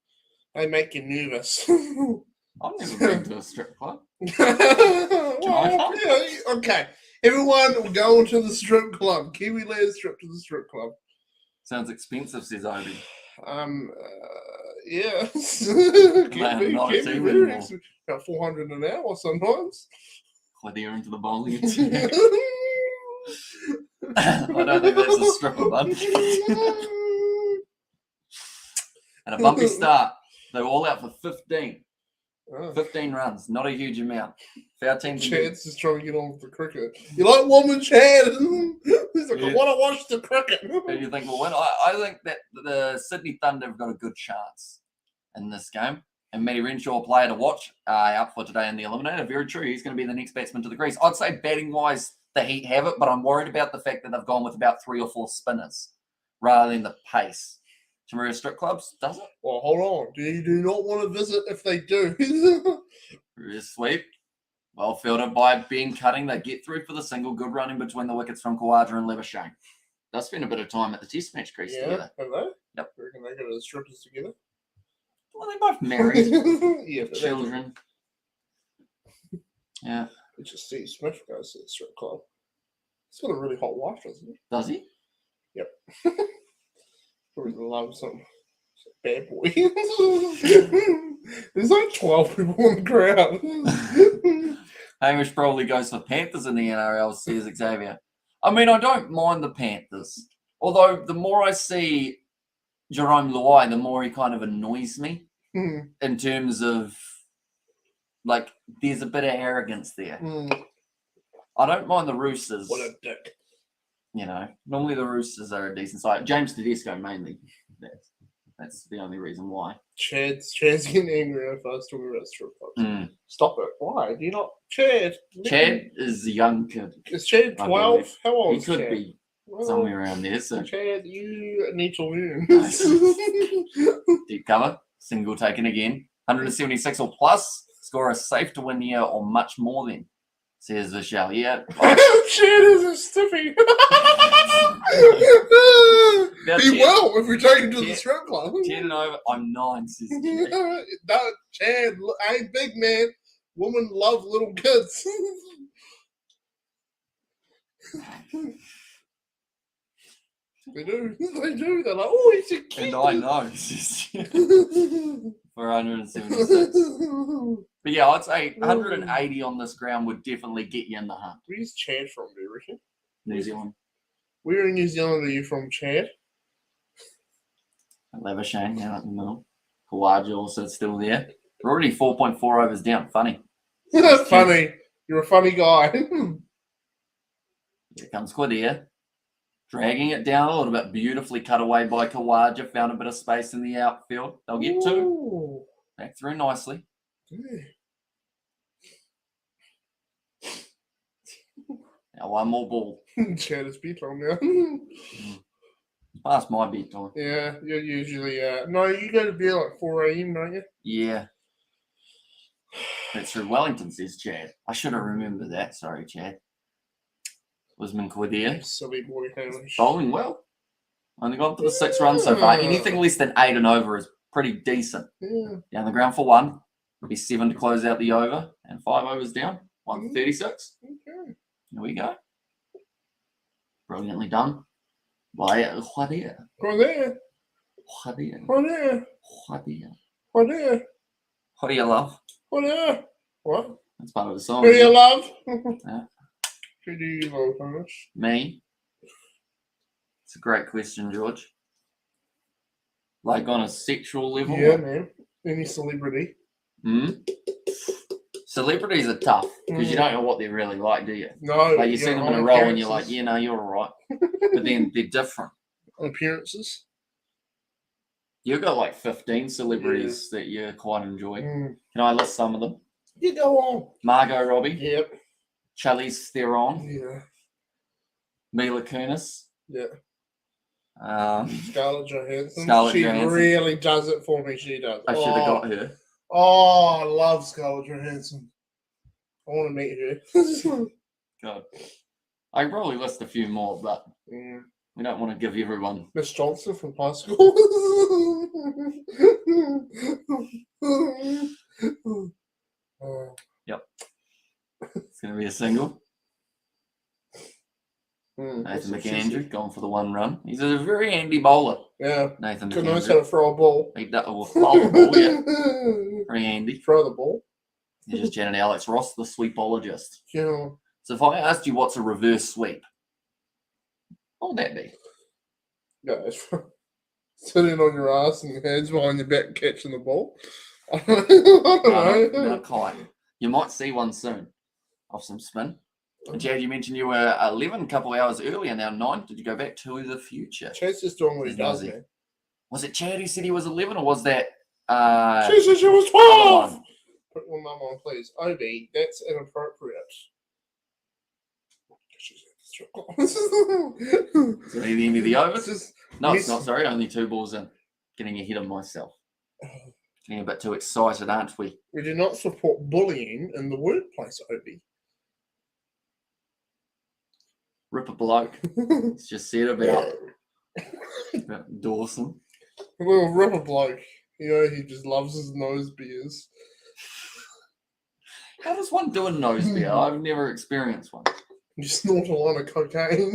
They make you nervous.
I've never been to a strip club.
Well, yeah, okay. Everyone will go into the strip club. Kiwi Lads trip to the strip club.
Sounds expensive, says Obi.
Yeah. About 400 an hour sometimes.
Clear into the bowling attack. I don't think that's a stripper, bud. And a bumpy start. They were all out for 15. 15 runs, not a huge amount. For our team,
Chad's just trying to get on with the cricket. You like woman, Chad? He's like, I want to watch the cricket.
And you think, well, when I think that the Sydney Thunder have got a good chance in this game. And Matty Renshaw, a player to watch, up for today in the Eliminator. Very true. He's going to be the next batsman to the crease. I'd say batting-wise, the Heat have it, but I'm worried about the fact that they've gone with about 3 or 4 spinners rather than the pace. Chamorro strip clubs, does it?
Well, hold on. You do not want to visit if they do.
Reverse sweep. Well fielded by Ben Cutting. They get through for the single. Good running between the wickets from Khawaja and Labuschagne. They spend a bit of time at the test match crease together.
Have they?
Yep.
I reckon they go to the strippers together.
Well, they're both married.
Yeah, but
Children. Yeah.
We just see Smith goes to the strip club. He's got a really hot wife, doesn't he?
Does he?
Yep. Probably loves him. Bad boy. There's like 12 people in the crowd.
Hamish probably goes for Panthers in the NRL, says Xavier. I mean, I don't mind the Panthers. Although, the more I see Jerome Luai, the more he kind of annoys me in terms of, like, there's a bit of arrogance there. I don't mind the Roosters.
What a dick.
You know, normally the Roosters are a decent side. James Tedesco mainly. That's the only reason why.
Chad's getting angry if I was talking about strip clubs. Stop it. Why? Do you not? Chad
is a young kid.
Is Chad 12? How old is Chad?
He could be somewhere around there. So.
Chad, you need to learn.
Nice. Deep cover. Single taken again. 176 or plus. Scorer safe to win here or much more than. Says Vishal. Yeah.
Chad is a stiffy. He will if we take him to the strip club.
10 and over. I'm 9, says Chad.
No, Chad, hey, big man. Women love little kids. They do. They do. They're like, oh, he's a kid.
And I know. For 176. But yeah, I'd say 180 on this ground would definitely get you in the hunt.
Where's Chad from, do you reckon?
New Zealand.
Where in New Zealand are you from, Chad?
Labuschagne down at the middle. Kawaja also still there. We're already 4.4 overs down. Funny.
Funny. You're a funny guy.
Here comes Quadia. Dragging it down a little bit. Beautifully cut away by Kawaja. Found a bit of space in the outfield. They'll get 2. Back through nicely. Now one more ball.
Chad is bedtime now.
Past my bedtime.
Yeah, you're usually... no, you go to bed like 4 a.m, don't you?
Yeah. That's through Wellington, says Chad. I should have remembered that. Sorry, Chad. Usman Quadia.
Silly boy, Hamish.
Bowling well. Only gone for the 6 runs so far. Anything less than 8 and over is pretty decent.
Yeah.
Down the ground for 1. It'll be 7 to close out the over. And 5 overs down. 136.
Okay.
Here we go. Brilliantly done by Quadia.
Go there.
Quadia.
Go there.
Quadia.
Go there.
What do you love?
Go there. What?
That's part of the song.
Who do you love?
Yeah.
Who do you love, Hamish?
Me? It's a great question, George. Like on a sexual level?
Yeah, man. Any celebrity?
Celebrities are tough because you don't know what they're really like, do you?
No.
Like you see them in a role and you're like, yeah, no, you're all right. But then they're different.
On appearances?
You've got like 15 celebrities that you quite enjoy. Can I list some of them?
You go on.
Margot Robbie.
Yep.
Charlize Theron.
Yeah.
Mila Kunis.
Yeah.
Scarlett
Johansson.
Johansson.
She really does it for me. She does.
I should have got her.
Oh, I love Scarlett Johansson. I want to meet her.
God. I can probably list a few more, but we don't want to give everyone.
Miss Johnson from high school.
Yep. It's going to be a single. Nathan McAndrew going for the 1 run. He's a very handy bowler.
Yeah.
Nathan
Good
McAndrew.
knows how to throw a ball.
He does bowl the ball, yeah. Very handy.
Throw the ball.
He's just Janet Alex Ross, the sweepologist.
Yeah.
So if I asked you what's a reverse sweep, what would that be?
Guys, sitting on your ass and your hands behind your back catching the ball. I don't know.
Not quite. You might see one soon off some spin. And Chad, you mentioned you were 11 a couple of hours earlier, now 9. Did you go back to the future?
Chad's just doing what he does, man.
Was it Chad who said he was 11 or was that...
She said she was 12! Put your mum on, please. Obi, that's inappropriate.
Is it the end of the over? No,
Yes.
it's not. Sorry, only 2 balls in. Getting ahead of myself. Getting a bit too excited, aren't we?
We do not support bullying in the workplace, Obi.
Ripper bloke. It's just said about Dawson.
A little ripper bloke. You know, he just loves his nose beers.
How does one do a nose beer? I've never experienced one.
You snort a lot of cocaine.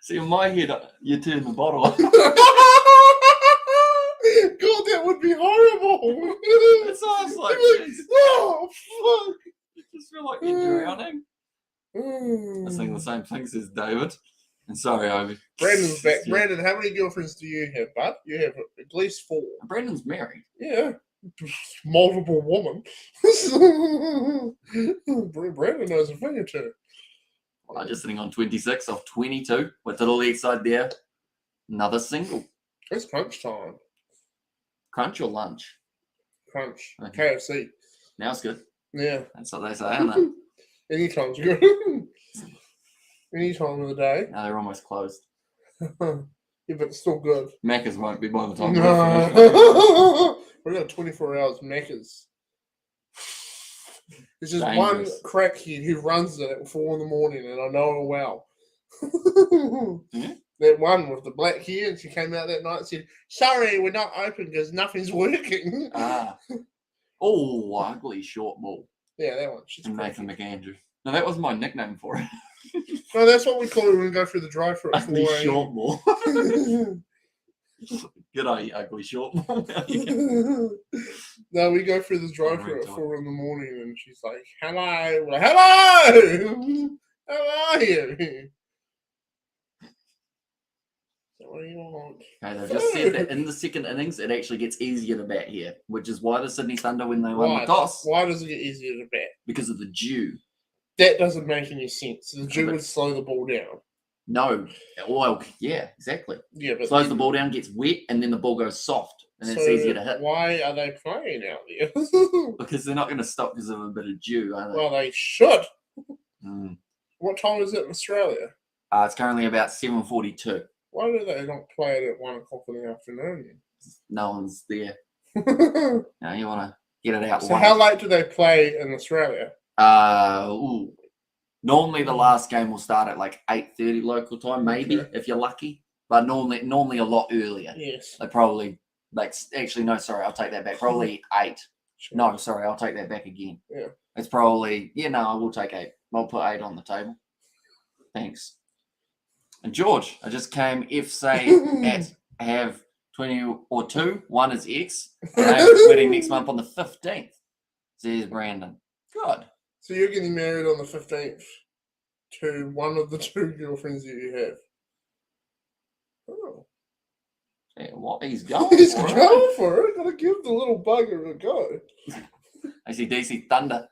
See, in my head, you turn the bottle off.
God, that would be horrible.
It sounds like,
oh, fuck.
you just feel like you're drowning. I think the same thing, says David. And sorry, Obi.
Brandon's back. Brandon, how many girlfriends do you have, bud? You have at least 4.
Brandon's married.
Yeah. Multiple woman. Brandon knows a thing or two.
Well, I'm just sitting on 26 off 22. With the little leg side there. Another single.
It's crunch time.
Crunch or lunch?
Crunch.
Okay.
KFC.
Now it's good.
Yeah.
That's what they say, aren't they?
Anytime's good. Any time of the day.
No, they're almost closed.
Yeah, but it's still good.
Macca's won't be by the time.
We've got 24 hours Macca's. There's just
Dangerous.
one crackhead who runs it at 4 in the morning, and I know her well.
Yeah?
That one with the black hair, and she came out that night and said, "Sorry, we're not open because nothing's working."
Oh, ugly short ball.
Yeah, that one. She's
And
crazy.
Nathan McAndrew. No, that was my nickname for it.
No, that's what we call it when we go through the drive-thru at 4
Ugly
a.m.
short ball. G'day, ugly short ball.
No, we go through the drive-thru at
Right,
4 in the morning, and she's like, "Hello, we're like, hello, how are you?" So what do you want?
Okay, they've just said that in the second innings, it actually gets easier to bat here, which is why the Sydney Thunder, when they won the toss,
Why does it get easier to bat?
because of the dew.
That doesn't make any sense. The dew would slow the ball down.
No, well, yeah, exactly.
Yeah, but
Slows the ball down, gets wet, and then the ball goes soft, and it's easier to hit.
Why are they playing out there?
Because they're not going to stop because of a bit of dew, are they?
Well, they should.
Mm.
What time is it in Australia?
It's currently about 7:42.
Why do they not play it at 1 o'clock in the afternoon?
No one's there.
So
Now you want to get it out.
how late do they play in Australia?
Normally the last game will start at like 8:30 local time, maybe if you're lucky. But normally a lot earlier.
Yes.
They probably actually no, sorry, I'll take that back. Probably 8.
Sure.
No, sorry, I'll take that back again.
Yeah.
It's probably I will take 8. I'll put 8 on the table. Thanks. And George, I just came if say at have 20 or 2. One is X. And I'm wedding next month on the 15th. Says Brandon. Good.
So you're getting married on the 15th to one of the 2 girlfriends that you have. Oh.
Yeah, what he's going
He's
for.
going for it. Gotta give the little bugger a go.
I see DC Thunder.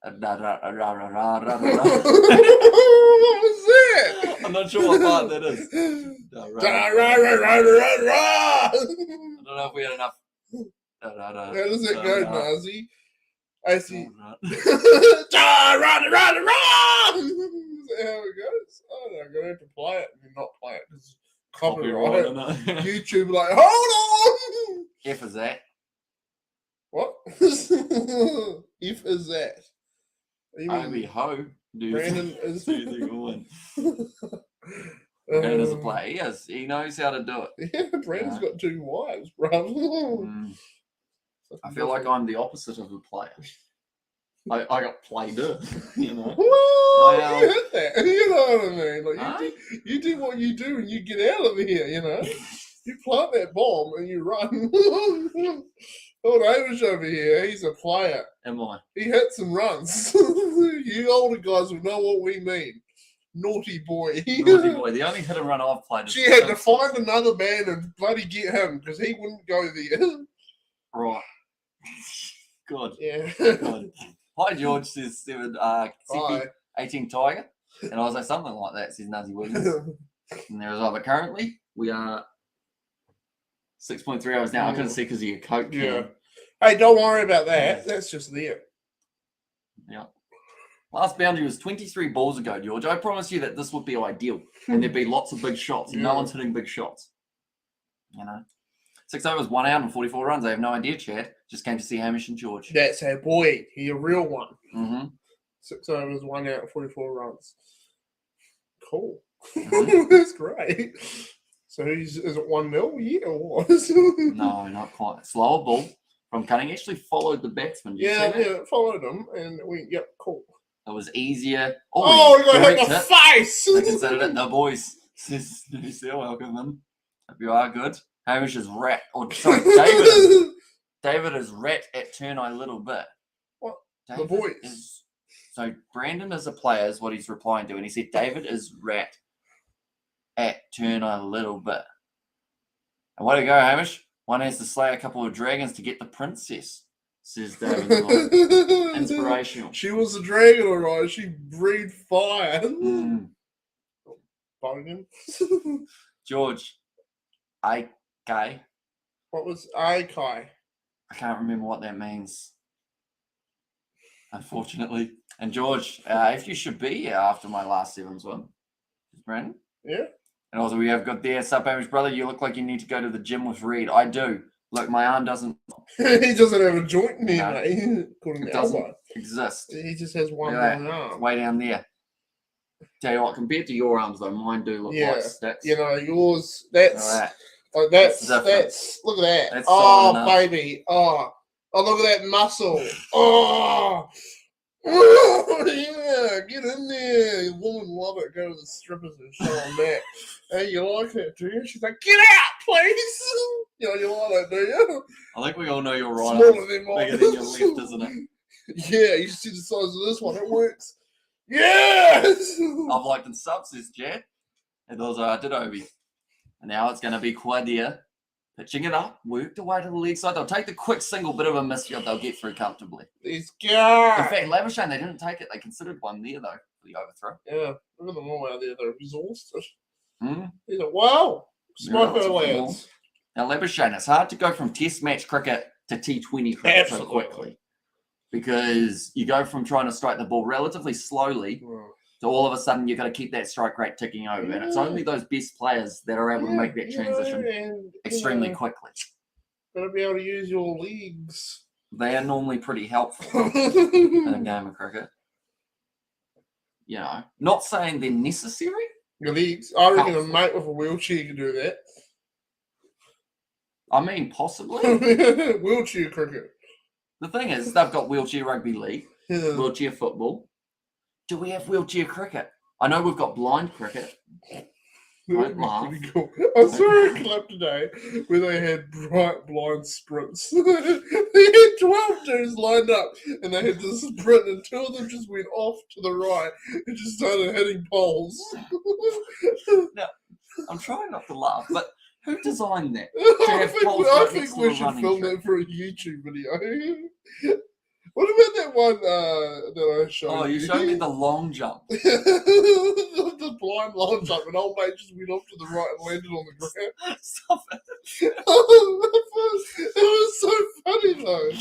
What was that?
I'm not sure what part that is. I don't know if we had enough.
How does it go, Nazi? I see.
Right.
Is that how it goes? Oh no, I'm gonna have to play it and not play it because copyright. YouTube like, hold on.
F is that?
What? If is that?
Obi ho, dude.
Brandon is.
Brandon is a player. He knows how to do it.
Yeah, Brandon's got 2 wives, bro.
I feel like I'm the opposite of a player. I got played, you know.
Well, you hit that. You know what I mean? Like you do what you do and you get out of here, you know. You plant that bomb and you run. Old Amish over here, he's a player.
Am I?
He hits and runs. You older guys will know what we mean. Naughty boy.
Naughty boy. The only hit and run I've played is
She had to find another man and bloody get him because he wouldn't go there.
Right. Good.
Yeah.
Good. Hi, George, says 7,
Hi.
18 Tiger. And I was like, something like that, says Nazi Williams. And there as well. But currently, we are 6.3 hours now. I couldn't see because of your coat.
Yeah. Hey, don't worry about that. That's just there.
Yeah. Last boundary was 23 balls ago, George. I promise you that this would be ideal. And there'd be lots of big shots. And no one's hitting big shots. You know? 6 overs, 1 out and 44 runs. I have no idea, Chad. Just came to see Hamish and George.
That's our boy. He a real one.
Mm-hmm.
6 overs, 1 out, 44 runs. Cool.
Mhm.
That's great. So is it 1-0? Yeah, or what?
No, not quite. Slower ball from Cunning. Actually followed the batsman. Did you see that?
Yeah, followed him, and yep, cool.
It was easier.
Oh, we got hit in the
direct
face!
They considered it. No, boys. Still welcome in. Hope you are good. Hamish is rat. Or sorry, David is rat at turn a little bit.
What?
David
The boys.
So Brandon is a player, is what he's replying to, and he said David is rat at turn a little bit. And way to go, Hamish. One has to slay a couple of dragons to get the princess, says David. Inspirational.
She was a dragon, alright. She breathed fire. Bogan.
George, Kai.
What was Kai?
I can't remember what that means, unfortunately. And George, if you should be here after my last sevens one, Brandon.
Yeah.
And also we have got there, Sup Hamish brother, you look like you need to go to the gym with Reed. I do. Look, my arm doesn't.
He doesn't have a joint in here,
No,
mate. Called an
it doesn't
elbow.
exist.
He just has one
Look at
long
that.
arm.
It's way down there. Tell you what, compared to your arms though, mine do look like sticks.
You know, yours, that's
Right.
like
That's
look at that.
That's
oh,
solid enough.
baby. Oh, look at that muscle. Oh. Oh, yeah, get in there. Women love it. Go to the strippers and show them that. Hey, you like that, do you? She's like, get out, please. You know, you like that, do you?
I think we all know your right
Smaller
arm's
than mine.
bigger than your left, isn't it?
Yeah, you see the size of this one. It works. Yes!
I've liked and subs, says Jed. And those are Adobe. And now it's going to be Quadia pitching it up, worked away to the leg side. They'll take the quick single bit of a misfield. They'll get through comfortably.
These
In
guys.
fact, Labuschagne, they didn't take it. They considered one there, though, for the overthrow.
Yeah, look at them all out there. They're exhausted.
Mm.
He's like, wow. Smoke her,
Beautiful.
lads.
Now, Labuschagne, it's hard to go from test match cricket to T20 cricket so
Absolutely.
quickly. Because you go from trying to strike the ball relatively slowly to all of a sudden you've got to keep that strike rate ticking over. And it's only those best players that are able to make that transition extremely quickly.
Got to be able to use your legs.
They are normally pretty helpful in a game of cricket. You know, not saying they're necessary.
Your legs. I reckon
Helpful.
a mate with a wheelchair can do that.
I mean, possibly.
Wheelchair cricket.
The thing is, they've got wheelchair rugby league,
Yeah.
wheelchair football. Do we have wheelchair cricket? I know we've got blind cricket. Don't laugh.
Pretty cool. I saw a clip today where they had bright blind sprints. They had 12 dudes lined up and they had to sprint and 2 of them just went off to the right and just started hitting poles.
I'm trying not to laugh, but who designed that?
I
have
think,
poles
I
right
think
next to
we
a
should
running
film
track.
that for a YouTube video. What about that one that I showed
Oh, you showed me the long jump.
the blind long jump, and old mate just went off to the right and landed on the ground.
Stop it.
It was so funny though.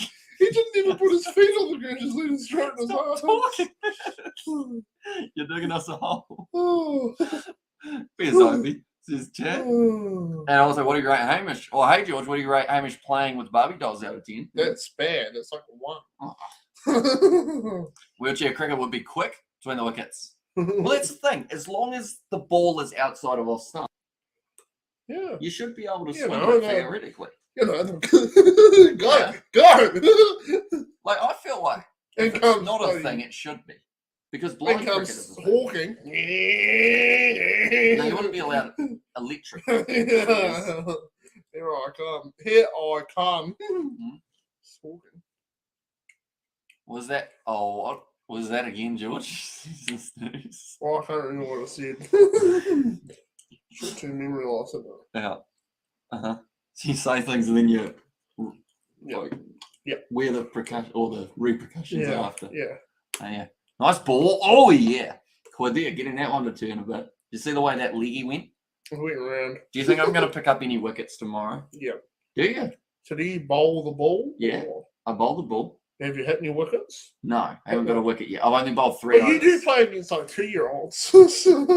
He didn't even put his feet on the ground, just let it straight in his
Stop
arms.
talking. You're digging us a hole.
Oh.
Where's Obi? Says Chad.
Oh.
And also, what do you rate Hamish? Or hey, George, what do you rate Hamish playing with Barbie dolls out of 10?
That's bad. That's like a 1.
Oh. Wheelchair cricket would be quick between the wickets. Well, that's the thing. As long as the ball is outside of off stump,
Yeah.
you should be able to
You
swing
know,
it
no.
theoretically.
You know, go,
Yeah.
go.
Like, I feel like
In
if it's
comes
not a
bloody-
thing, it should be. Because
In
blind cricket
comes
is a thing.
Hawking.
No, you wouldn't be allowed electric.
Yeah. Here I come. Here I come.
Mhm.
Hawking.
Was that? Oh, what was that again, George?
Oh, I can't remember what I said. Short-term memory loss, isn't it?
Yeah. Uh-huh. So you say things and then you like, where the percussion or the repercussions are after.
Yeah.
Oh, yeah. Nice ball. Oh yeah. Quadia getting that one to turn a bit. You see the way that leggy went?
It went around.
Do you think I'm going to pick up any wickets tomorrow?
Yeah.
Do you?
So do you bowl the ball?
Yeah.
Or
I bowled the ball.
have you hit any wickets?
No, I haven't got a wicket yet. I've only bowled 3
Well, you
overs.
do play against like 2-year-olds.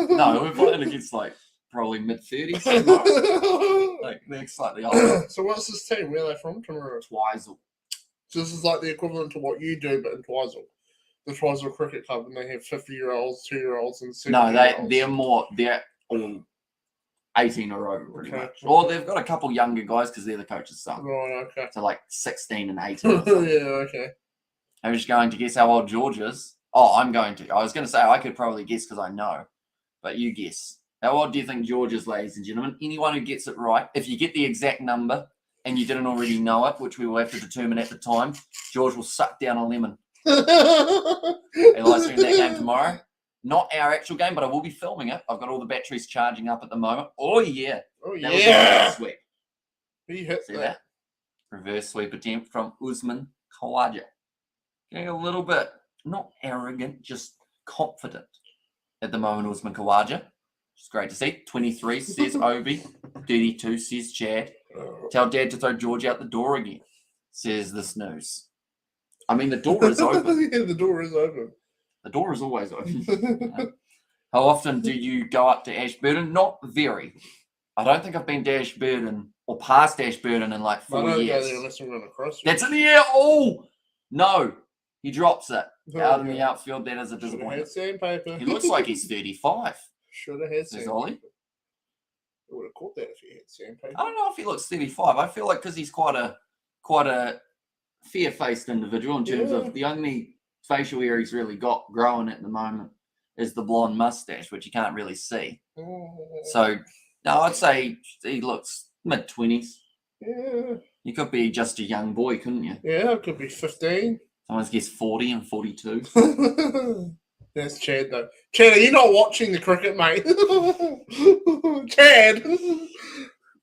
No, we're playing against like probably mid-30s tomorrow. Like they're slightly older.
So what's this team? Where are they from tomorrow?
Twizel.
So this is like the equivalent to what you do, but in Twizel. the Twizel Cricket Club and they have 50-year-olds, 2-year-olds, and 7
No, they're all 18 or over, pretty
Okay.
much. Or they've got a couple younger guys because they're the coach's son.
Right, okay.
So like 16 and 18 or something.
Yeah, okay.
I'm just going to guess how old George is. Oh, I'm going to. I was going to say I could probably guess because I know. But you guess. How old do you think George is, ladies and gentlemen? Anyone who gets it right, if you get the exact number and you didn't already know it, which we will have to determine at the time, George will suck down a lemon. Hey, live stream that game tomorrow. Not our actual game, but I will be filming it. I've got all the batteries charging up at the moment. Oh, yeah.
Oh,
That was a
yeah.
reverse sweep.
He hit
See that? Reverse sweep attempt from Usman Khawaja. Getting a little bit, not arrogant, just confident at the moment, Usman Khawaja. It's great to see. 23 says Obi. 32 says Chad. Tell Dad to throw George out the door again, says the snooze. I mean, the door is open.
Yeah, the door is open.
The door is always open. How often do you go up to Ashburton? Not very. I don't think I've been to Ashburton or past Ashburton in like 4 years.
Go there unless I'm going across.
That's in the air. Oh, no. He drops it out in
yeah.
the outfield. That is a
Should have
disappointment.
had sandpaper.
He looks like he's 35.
Should have had
Says
sandpaper.
Ollie.
I would have caught that if he had sandpaper.
I don't know if he looks 35. I feel like because he's quite a fair-faced individual in terms of the only facial hair he's really got growing at the moment is the blonde mustache, which you can't really see. So, no, I'd say he looks mid-20s.
Yeah.
You could be just a young boy, couldn't you?
Yeah, it could be 15.
Someone's guessed 40 and 42.
That's Chad, though. Chad, are you not watching the cricket, mate? Chad,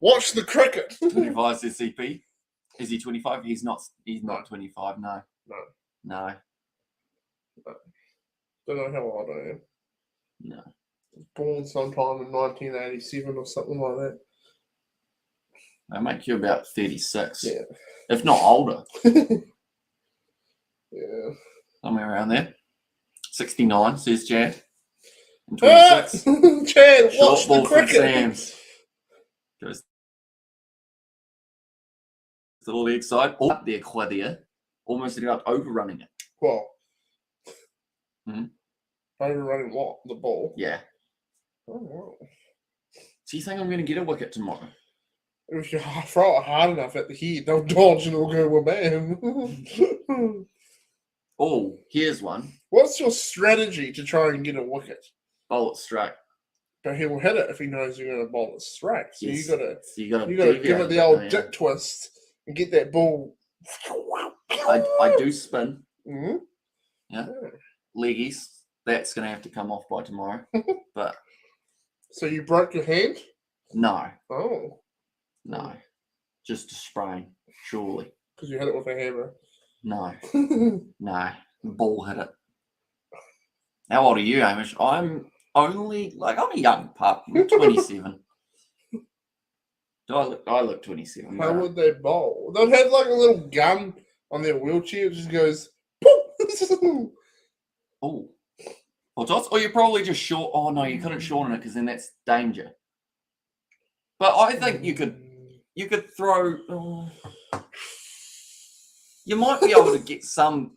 watch the cricket.
25 says CP. Is he 25? He's not 25, no. No.
Don't know how old I am.
No.
Born sometime in 1987 or something like that.
They make you about 36.
Yeah.
If not older.
Yeah.
Somewhere around there. 69, says Chad. And 26.
Chad,
Short
watch the
ball from
cricket.
Sam's. Goes to the leg side. Up there, Claudia. Almost ended up overrunning it.
Well.
Hmm?
Overrunning what? The ball?
Yeah.
Oh, wow.
So you think I'm going to get a wicket tomorrow?
If you throw it hard enough at the heat, they'll dodge and it'll go well, bam.
Oh, here's one.
What's your strategy to try and get a wicket?
Bowl it straight.
But he will hit it if he knows you're going to bowl it straight. So
Yes.
you got
You got
to give it the old dick twist and get that ball.
I do spin.
Mm-hmm.
Yeah. Leggies. That's going to have to come off by tomorrow. But
So you broke your hand?
no.
Oh,
No. Just a sprain, surely.
because you hit it with a hammer.
No. No. The ball hit it. How old are you, Hamish? I'm a young pup. I'm 27. I look 27.
How
don't I?
would they bowl? They'd have like a little gun on their wheelchair. It just goes, poof.
Oh. Or toss? Or you're probably just short. Oh, no, you couldn't shorten it because then that's danger. But I think you could throw. You might be able to get some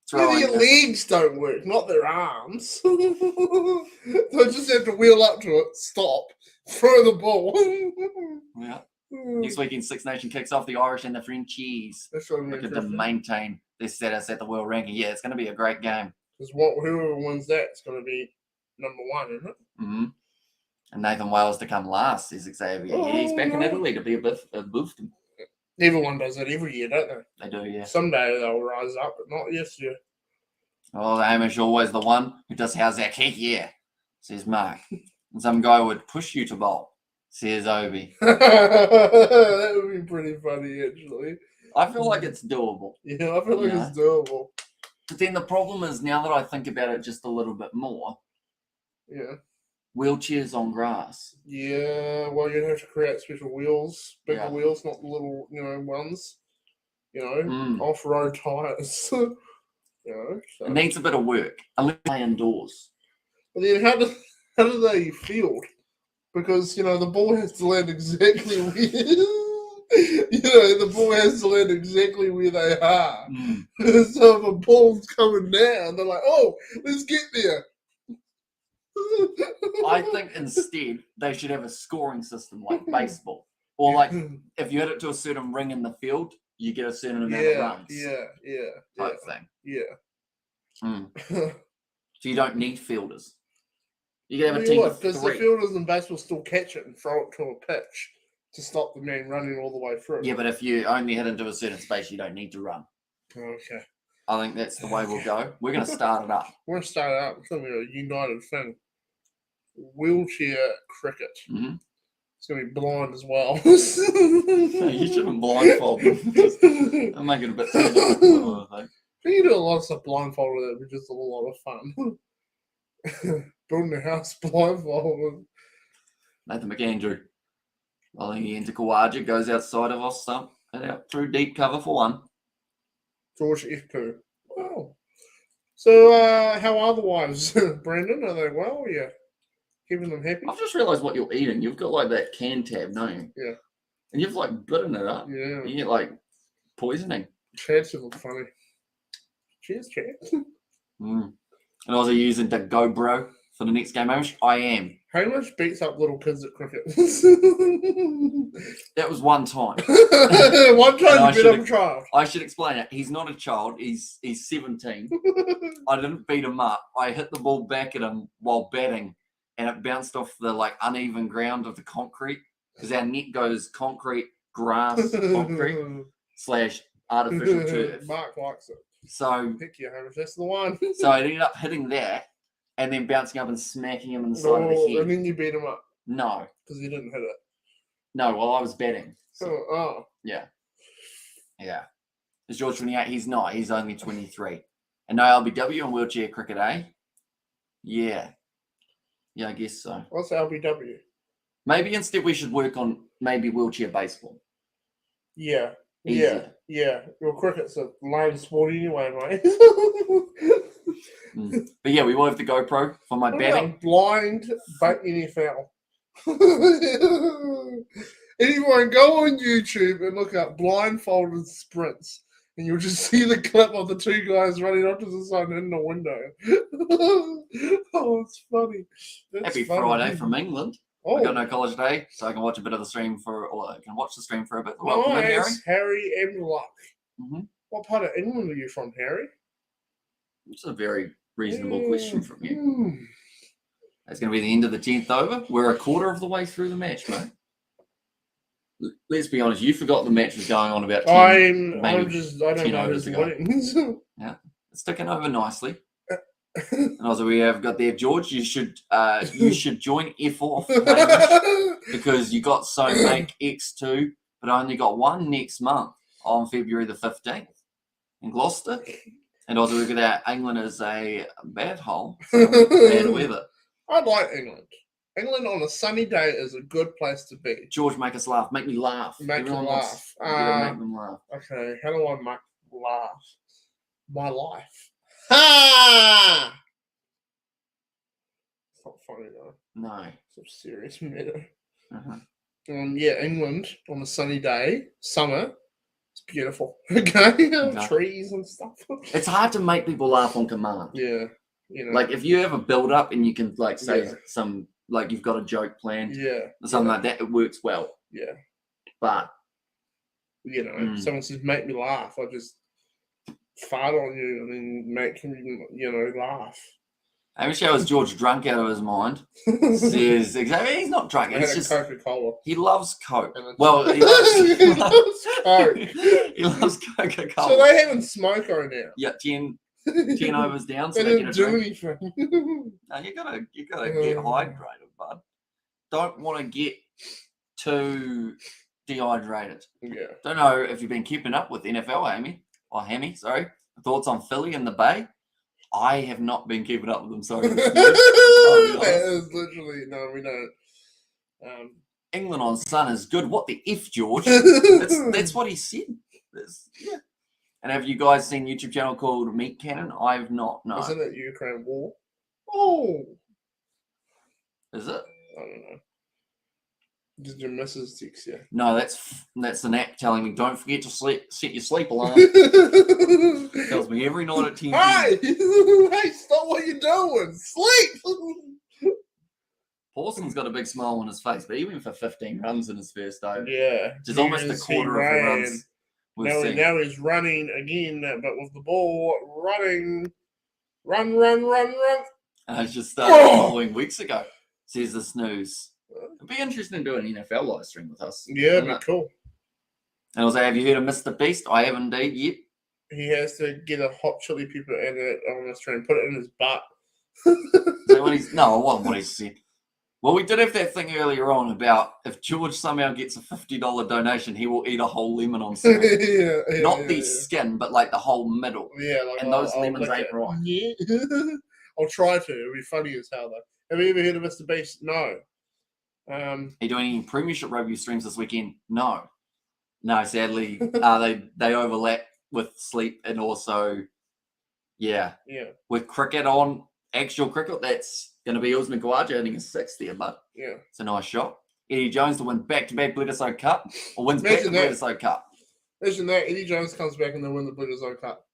throwing.
Their legs don't work, not their arms. They just have to wheel up to it, stop, throw the ball.
Yeah. Next weekend, Six Nation kicks off. The Irish and the Frenchies
That's what I'm
looking to maintain their status at the world ranking. Yeah, it's going to be a great game.
Because whoever wins that is going to be number one, isn't it?
Mm-hmm. And Nathan Wales to come last, says Xavier. Yeah, he's back in Italy to be a boost.
Everyone does that every year, don't they?
They do, yeah.
Someday they'll rise up, but not this year.
Oh, the Hamish always the one who does how's that kick? Yeah, says Mark. And some guy would push you to bowl, says Obi.
That would be pretty funny, actually.
I feel like it's doable.
Yeah, I feel like it's doable.
But then the problem is, now that I think about it just a little bit more,
Yeah.
wheelchairs on grass.
Yeah, well, you'd have to create special wheels, bigger
Yeah.
wheels, not the little, ones. Off-road tires. So.
It needs a bit of work, unless you play indoors.
But then how do they field? Because, the ball has to land exactly where. The ball has to land exactly where they are. So if a ball's coming down, they're like, oh, let's get there.
I think instead they should have a scoring system like baseball. Or like if you hit it to a certain ring in the field, you get a certain amount of runs. Type thing.
Yeah.
So you don't need fielders. You can have a team of
because the fielders in baseball still catch it and throw it to a pitch to stop the man running all the way through.
Yeah, but if you only hit into a certain space, you don't need to run.
Okay.
I think that's the way we'll go. We're going to start it up.
We're going to start it up. It's going to be a united thing. Wheelchair cricket.
Mm-hmm.
It's going to be blind as well.
No, you shouldn't blindfold them. I'll make it a bit too difficult, I think.
You do a lot of stuff blindfolded. That would be just a lot of fun. Building a house blindfolded.
Nathan McAndrew. I think he into Kawaja, goes outside of off stump and out through deep cover for one.
George F2. Wow. So, how are the wives, Brandon? Are they well? Yeah. Keeping them happy?
I've just realised what you're eating. You've got like that can tab, don't you?
Yeah.
And you've like bitten it up.
Yeah.
You get like poisoning.
Chats look funny. Cheers, Chats.
And also using the GoPro for the next game, Hamish. I am.
Hamish beats up little kids at cricket.
That was one time.
One time you beat up a child.
I should explain it. He's not a child. He's 17. I didn't beat him up. I hit the ball back at him while batting, and it bounced off the like uneven ground of the concrete because our net goes concrete, grass, concrete / artificial turf.
Mark likes it.
So
pick you, Hamish. That's the one.
So I ended up hitting that and then bouncing up and smacking him in the side of the head.
And then you beat him up.
No.
Because you didn't hit it.
No, well, I was batting.
So,
Yeah. Yeah. Is George 28? He's not. He's only 23. And no LBW and wheelchair cricket, eh? Yeah. Yeah, I guess so.
What's LBW?
Maybe instead we should work on maybe wheelchair baseball.
Yeah.
Easier.
Yeah. Well, cricket's a lame sport anyway, mate.
But yeah, we will have the GoPro for my batting.
Blind but NFL. Anyone go on YouTube and look up blindfolded sprints, and you'll just see the clip of the two guys running onto the side in the window. Oh, it's funny.
Happy Friday from England. I got no college day, so I can watch a bit of the stream or I can watch the stream for a bit. Welcome in, Harry.
Harry and Luck. What part of England are you from, Harry?
It's a very reasonable question from you. That's going to be the end of the 10th over. We're a quarter of the way through the match, mate. Let's be honest, you forgot the match was going on about 10
I don't know who's winning.
Yeah, it's ticking over nicely. And also we have got there, George. You should join F4 because you got So Make X2, but I only got one next month on February the 15th in Gloucester. And also we've got our England as a bad hole, so bad weather.
I like England. England on a sunny day is a good place to be.
George, make us laugh. Make me laugh.
Make them laugh.
Make them laugh.
Okay, how do I make laugh? My life. Ha! It's not funny though.
No.
It's a serious matter. Yeah, England on a sunny day, summer. It's beautiful. Okay, trees and stuff.
It's hard to make people laugh on command.
Yeah, you know.
Like if you have a build up and you can like say some like you've got a joke planned, or something like that, it works well.
Yeah,
but
you know, someone says make me laugh, I just fart on you and then make him, laugh.
I wish I was George drunk out of his mind. Says exactly, he's not drunk. It's just
Coca-Cola.
He loves Coke. Well, he loves
Coke.
He loves Coca-Cola.
So they haven't smoke right now.
Yeah, 10 overs down. So
they didn't do anything.
No, you gotta get hydrated, bud. Don't want to get too dehydrated.
Yeah.
Don't know if you've been keeping up with NFL, Hammy. Sorry. Thoughts on Philly and the Bay? I have not been keeping up with them, sorry.
That is literally, no, we don't.
England on Sun is good. What the F, George? That's what he said. Yeah. And have you guys seen a YouTube channel called Meat Cannon? I have not, no.
Isn't it Ukraine war? Oh.
Is it?
I don't know. Did your missus text you?
No, that's an app telling me don't forget to set your sleep alarm. Tells me every night at 10 p.m.
Hey, stop what you're doing. Sleep.
Paulson's got a big smile on his face, but he went for 15 runs in his first over.
Yeah.
Which is almost a quarter of the runs we've seen.
Now he's running again, but with the ball running. Run.
And it just started following weeks ago, says the snooze. It'd be interesting to do an NFL live stream with us.
Yeah, it'd be cool.
And I was like, have you heard of Mr. Beast? I haven't indeed yet.
He has to get a hot chili pepper in it on the stream, put it in his butt.
So when no, it wasn't what he said. Well, we did have that thing earlier on about if George somehow gets a $50 donation, he will eat a whole lemon on stream. Not the skin, but like the whole middle.
Yeah, like
and those lemons ain't right.
Yeah. I'll try to. It'll be funny as hell though. Have you ever heard of Mr. Beast? No. Are
you doing any Premiership rugby streams this weekend? No, sadly, they overlap with sleep and also, with cricket on, actual cricket. That's going to be Usman Khawaja hitting a 6 there, but it's a nice shot. Eddie Jones to win back-to-back Bledisloe Cup, or wins back to Bledisloe Cup.
Imagine that Eddie Jones comes back and they win the Bledisloe Cup.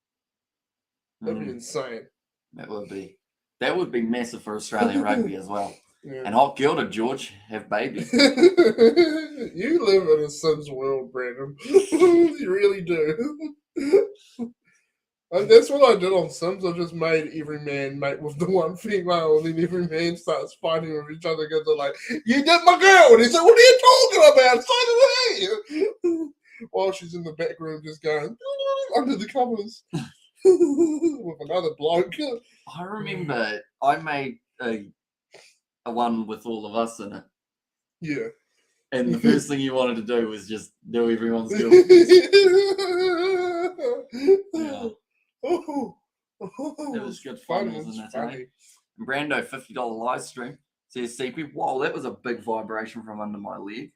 That'd be insane.
That would be massive for Australian rugby as well.
Yeah.
And hot gilded, George, have babies.
You live in a Sims world, Brandon. You really do. And that's what I did on Sims. I just made every man mate with the one female, and then every man starts fighting with each other because they're like, "You did my girl!" And he said, "What are you talking about? So did I." While she's in the back room just going under the covers with another bloke.
I remember I made a one with all of us in it.
Yeah.
And the first thing you wanted to do was just do everyone's girl. Yeah. It was good fun, wasn't it? Funny. And Brando, $50 live stream, says CP, whoa, that was a big vibration from under my leg.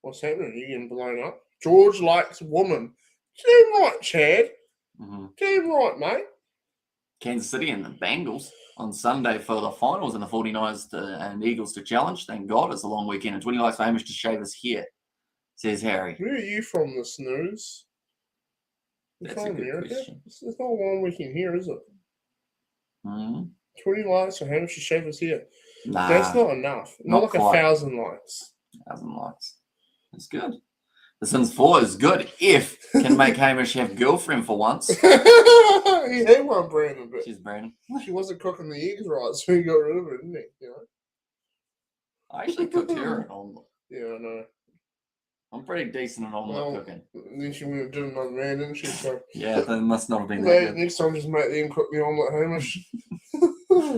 What's happening? Are you getting blown up? George likes woman. Damn right, Chad. Damn right, mate.
Kansas City and the Bengals on Sunday for the finals, and the 49ers and Eagles to challenge. Thank God it's a long weekend. And 20 likes for Hamish to shave his hair, says Harry.
Where are you from, the snooze?
That's a good question.
It's not a long weekend here, is it?
20
likes for Hamish to shave his hair.
Nah,
that's not enough. Not like quite. 1,000 likes.
1,000 likes. That's good. The Sims 4 is good if can make Hamish have girlfriend for once.
He had one, Brandon. But
she's Brandon.
She wasn't cooking the eggs right, so he got rid of it, didn't he? You know?
I actually cooked her an omelette.
Yeah, I know.
I'm pretty decent at omelette cooking.
Then she went and did another man, didn't she? So,
yeah, that must not have been that good.
Next time, just make them cook the omelette, Hamish.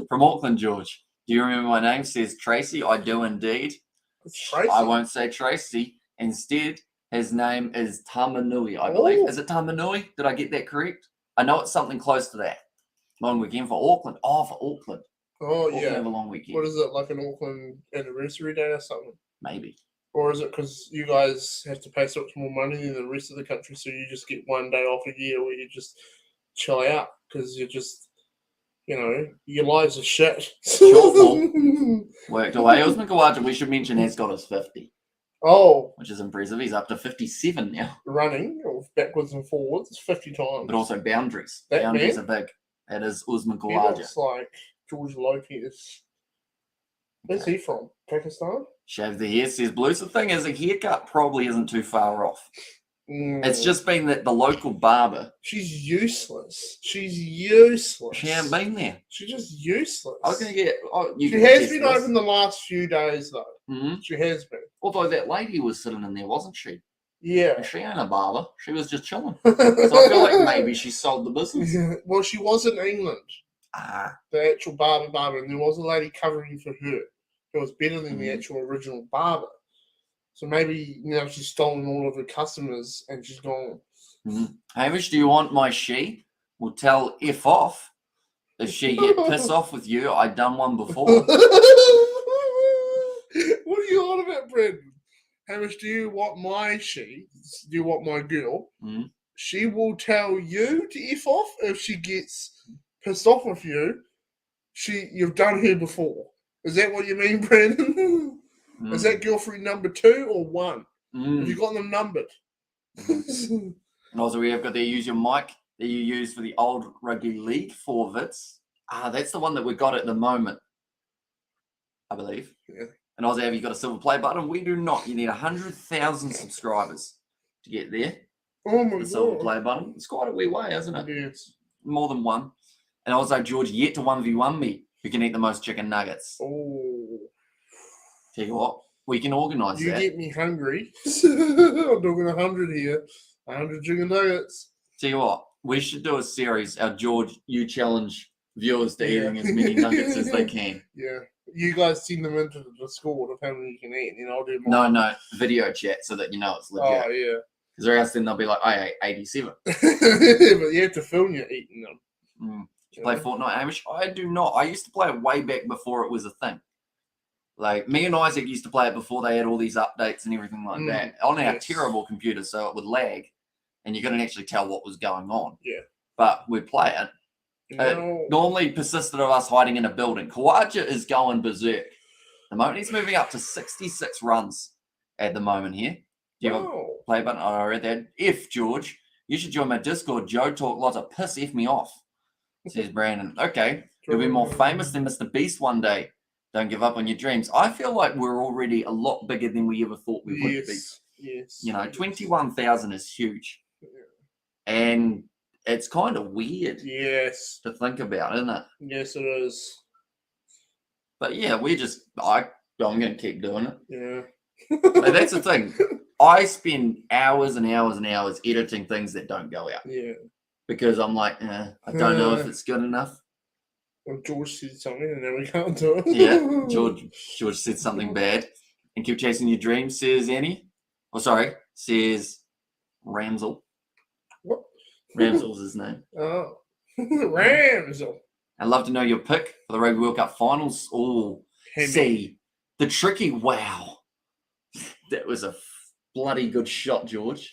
From Auckland, George. Do you remember my name? Says Tracy. I do indeed.
It's Tracy.
I won't say Tracy. Instead, his name is Tamanui, I believe. Is it Tamanui? Did I get that correct? I know it's something close to that. Long weekend for Auckland. Oh, for Auckland.
Oh,
Auckland
yeah.
Have a long weekend.
What is it, like an Auckland anniversary day or something?
Maybe.
Or is it because you guys have to pay so much more money than the rest of the country, so you just get one day off a year where you just chill out because you're just, your lives are shit.
Worked away. Usman Khawaja, we should mention, has got his 50.
Oh.
Which is impressive. He's up to 57 now.
Running, backwards and forwards, 50 times.
But also boundaries.
That
boundaries
man,
are big. That is Usman
He
Khawaja.
looks like George Lopez. Where's he from? Pakistan?
Shave the hair, says Blues. The thing is, a haircut probably isn't too far off. It's just been that the local barber.
She's useless. She
hasn't been there.
She's just useless.
I was going to get.
She has been open the last few days, though.
Mm-hmm.
She has been.
Although that lady was sitting in there, wasn't she?
Yeah.
And she ain't a barber. She was just chilling. So I feel like maybe she sold the business.
Well, she was in England. The actual barber, and there was a lady covering for her. It was better than the actual original barber. So maybe, she's stolen all of her customers and she's gone.
Hamish, do you want my she? Will tell F off. If she get pissed off with you, I done one before.
What are you on about, Brendan? Hamish, do you want my she? Do you want my girl? She will tell you to F off if she gets pissed off with you. You've done her before. Is that what you mean, Brandon? Is that girlfriend number 2 or 1? Have you got them numbered?
And also, we have got the use your mic that you use for the old rugby league forwards. That's the one that we got at the moment, I believe.
Yeah.
And also, have you got a silver play button? We do not. You need 100,000 subscribers to get there.
Oh my
The silver
God.
play button. It's quite a wee way, isn't it?
Yes.
More than one. And also, George yet to 1v1 me who can eat the most chicken nuggets.
Oh.
Tell you what, we can organise
You
that.
get me hungry. I'm talking 100 here. 100 chicken nuggets.
Tell you what, we should do a series, our George, you challenge viewers to eating as many nuggets as they can.
Yeah. You guys send them into the Discord of how many you can eat, and then I'll do mine.
No, video chat so that you know it's legit.
Oh, yeah.
Because or else then they'll be like, I ate 87.
But you have to film you eating them.
Do you play Fortnite, Hamish? I do not. I used to play it way back before it was a thing. Like, me and Isaac used to play it before they had all these updates and everything like that on our terrible computers, so it would lag, and you couldn't actually tell what was going on.
Yeah.
But we'd play it. It normally persisted of us hiding in a building. Kawaja is going berserk. The moment he's moving up to 66 runs at the moment here. Do you have a play button? Oh, I read that. If, George, you should join my Discord. Joe talk lots of piss. F me off, says Brandon. Okay. You'll be more famous than Mr. Beast one day. Don't give up on your dreams. I feel like we're already a lot bigger than we ever thought we would be.
Yes.
You know, 21,000 is huge. And it's kind of weird to think about, isn't it?
Yes, it is.
But yeah, I'm going to keep doing it.
Yeah.
Like, that's the thing. I spend hours and hours and hours editing things that don't go out.
Yeah.
Because I'm like, I don't know if it's good enough.
Well, George said something and then we can't do it.
Yeah, George said something bad. And keep chasing your dreams, says Annie. Oh, sorry, says Ramsel.
What?
Ramsel's his name.
Oh. Ramsel.
I'd love to know your pick for the Rugby World Cup finals. Oh, see, the tricky, wow. That was a bloody good shot, George.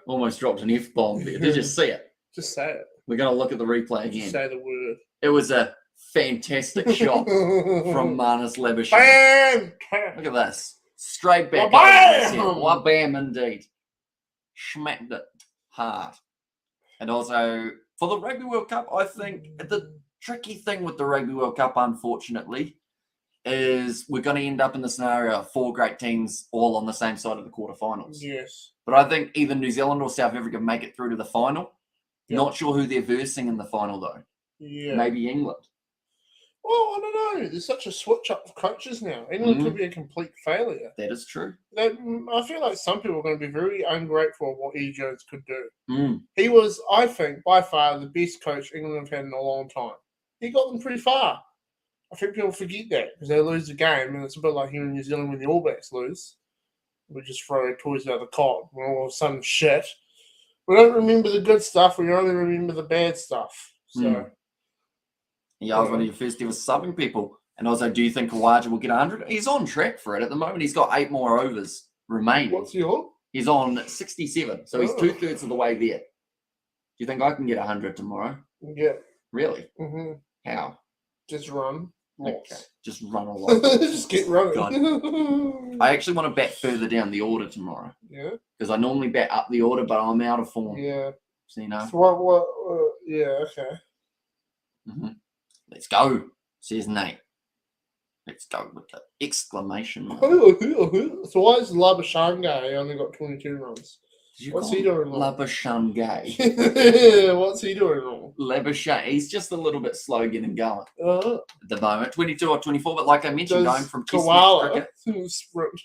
Almost dropped an F-bomb there. Did you see it?
Just say it.
We're going to look at the replay again.
Just say the word.
It was a fantastic shot from Marnus Labuschagne. Look at this. Straight back. What bam indeed. Smacked it hard. And also, for the Rugby World Cup, I think the tricky thing with the Rugby World Cup, unfortunately, is we're going to end up in the scenario of 4 great teams all on the same side of the quarterfinals.
Yes.
But I think either New Zealand or South Africa make it through to the final. Yep. Not sure who they're versing in the final, though.
Yeah.
Maybe England.
Well, I don't know. There's such a switch up of coaches now. England could be a complete failure.
That is true.
I feel like some people are going to be very ungrateful of what E. Jones could do. He was, I think, by far the best coach England have had in a long time. He got them pretty far. I think people forget that because they lose the game, and it's a bit like here in New Zealand when the All Blacks lose. We just throw our toys out of the cot. We're all of a sudden shit. We don't remember the good stuff. We only remember the bad stuff. So,
yeah, I was one of your first ever subbing people. And also, do you think Kawaja will get 100? He's on track for it at the moment. He's got 8 more overs remaining.
What's he on?
He's on 67. So he's 2/3 of the way there. Do you think I can get 100 tomorrow?
Yeah.
Really?
Mm-hmm.
How?
Just run.
Okay. Just run a lot.
Just get running.
God. I actually want to bat further down the order tomorrow.
Yeah.
Because I normally bat up the order, but I'm out of form.
Yeah.
So, you know.
So what? Yeah. Okay.
Let's go, says Nate. Let's go with the exclamation mark.
So why is Labuschagne only got 22 runs? What's he doing wrong?
Labuschagne.
What's he doing wrong?
Labuschagne. He's just a little bit slow getting going at the moment. 22 or 24, but like I mentioned, going from Test match cricket.
Sprint.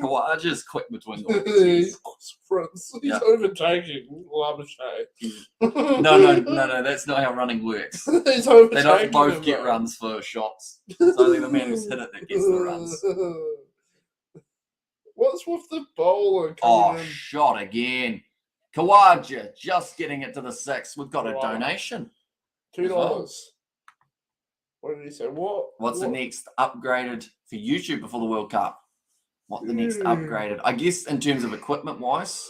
Kawaja's quick between the
legs. He sprints. He's overtaking Labuschagne.
No, that's not how running works.
He's overtaking
they don't both get runs for shots. It's only the man who's hit it that gets the runs.
What's with the bowler
coming
in?
Shot again. Kawaja just getting it to the 6. We've got a donation.
$2. What did he say?
What's the next upgraded for YouTube before the World Cup? What the next upgraded? I guess in terms of equipment wise.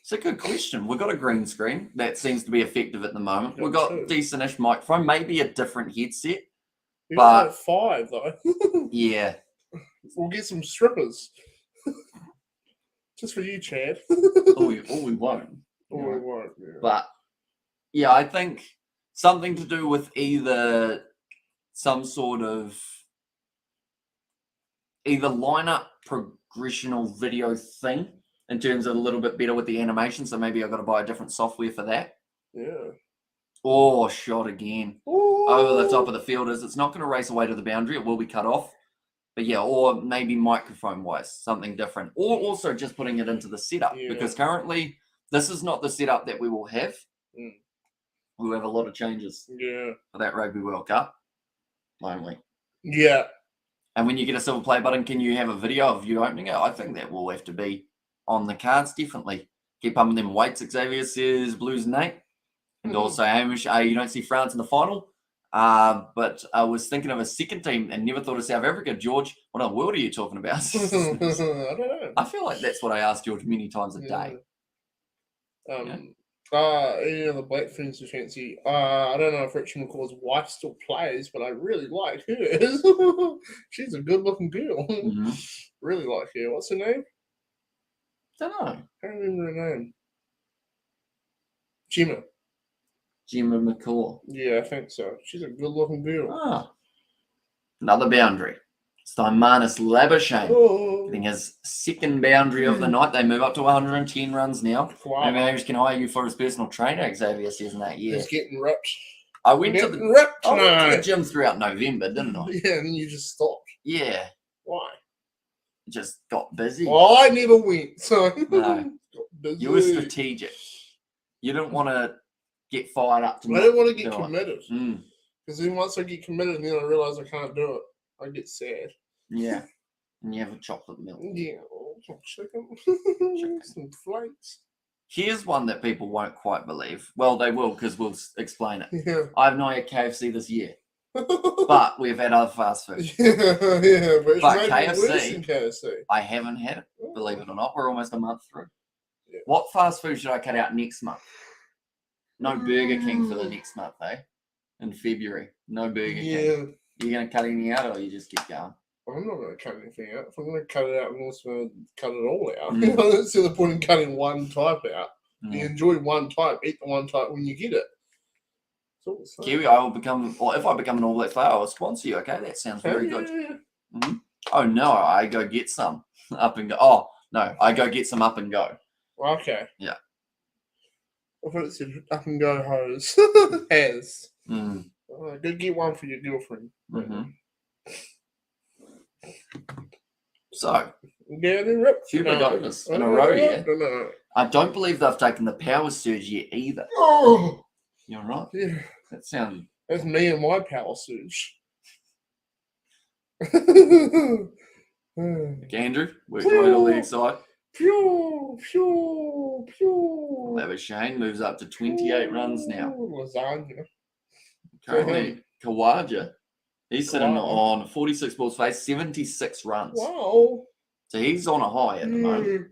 It's a good question. We've got a green screen that seems to be effective at the moment. We've got decent-ish microphone, maybe a different headset.
You
But-
got 5 though.
Yeah.
We'll get some strippers. Just for you, Chad.
Or we won't.
Or we won't. Yeah.
But yeah, I think something to do with either some sort of lineup progressional video thing in terms of a little bit better with the animation. So maybe I've got to buy a different software for that.
Yeah.
Oh, shot again.
Ooh.
Over the top of the fielders. It's not going to race away to the boundary. It will be cut off. But yeah, or maybe microphone-wise, something different. Or also just putting it into the setup.
Yeah.
Because currently, this is not the setup that we will have.
Mm.
We'll have a lot of changes
Yeah.
for that Rugby World Cup. Only.
Yeah.
And when you get a silver play button, can you have a video of you opening it? I think that will have to be on the cards, definitely. Keep pumping them weights, Xavier says, Blues Nate. And also, Hamish, you don't see France in the final. But I was thinking of a second team and never thought of South Africa. George, what in the world are you talking about?
I don't know.
I feel like that's what I ask George many times a day.
Any of the black friends you fancy? I don't know if Richard McCaw's wife still plays, but I really like her. She's a good-looking girl.
Mm-hmm.
Really like her. What's her name?
Don't know.
I can't remember her name. Gemma.
Gemma McCaw.
Yeah, I think so. She's a good-looking girl.
Ah. Another boundary. Steinmanis Labuschagne.
Oh,
Getting his second boundary of the night. They move up to 110 runs now.
wow.
Maybe Hamish can hire you for his personal trainer, Xavier says in that year.
He's getting ripped.
I went to
Getting
the
ripped
I went to the
tonight.
gym throughout November, didn't I?
Yeah, and then you just stopped.
Yeah.
Why?
Just got busy.
Well, I never went, so
No.
got busy.
You were strategic. You didn't want to get fired up to
I didn't want to get
do it.
committed.
Mm,
Because then once I get committed, then I realize I can't do it. I get sad.
yeah. And you have a chocolate milk.
Yeah, some chicken. Some flakes.
Here's one that people won't quite believe. Well, they will because we'll explain it.
Yeah.
I have not had KFC this year, but we've had other fast food.
yeah, but
But
it's maybe worse
KFC
than KFC.
I haven't had it, believe it or not. We're almost a month through.
Yeah.
What fast food should I cut out next month? No Burger King for the next month, eh? In February. No Burger King.
Yeah.
You going to cut anything out or you just keep going?
I'm not going to cut anything out. If I'm going to cut it out, I'm also going to cut it all out.
Mm.
I don't see the point in cutting one type out.
Mm.
You enjoy one type, eat the one type when you get it. It's all the same.
Kiwi, I will become, or if I become an All Black player, I will sponsor you, okay? That sounds very good.
Yeah.
Oh, no, I go get some up and go. Oh, no, I go get some up and go.
Okay.
Yeah.
I thought it said up and go hose. Has.
Mm.
Go get one for your girlfriend.
Mm-hmm. So,
Yeah, they're ripped.
few big overs in a
No,
row here.
No.
I don't believe they've taken the power surge yet either.
Oh,
You're right.
yeah.
That sounds.
That's me and my power surge.
Okay, Andrew, work your way to the league side.
Pew, pew, pew.
Labuschagne moves up to 28 runs now.
Lasagna.
Currently, Kawaja, he's sitting
Wow.
on 46 balls faced, 76 runs.
Wow.
So he's on a high at the moment.
Mm.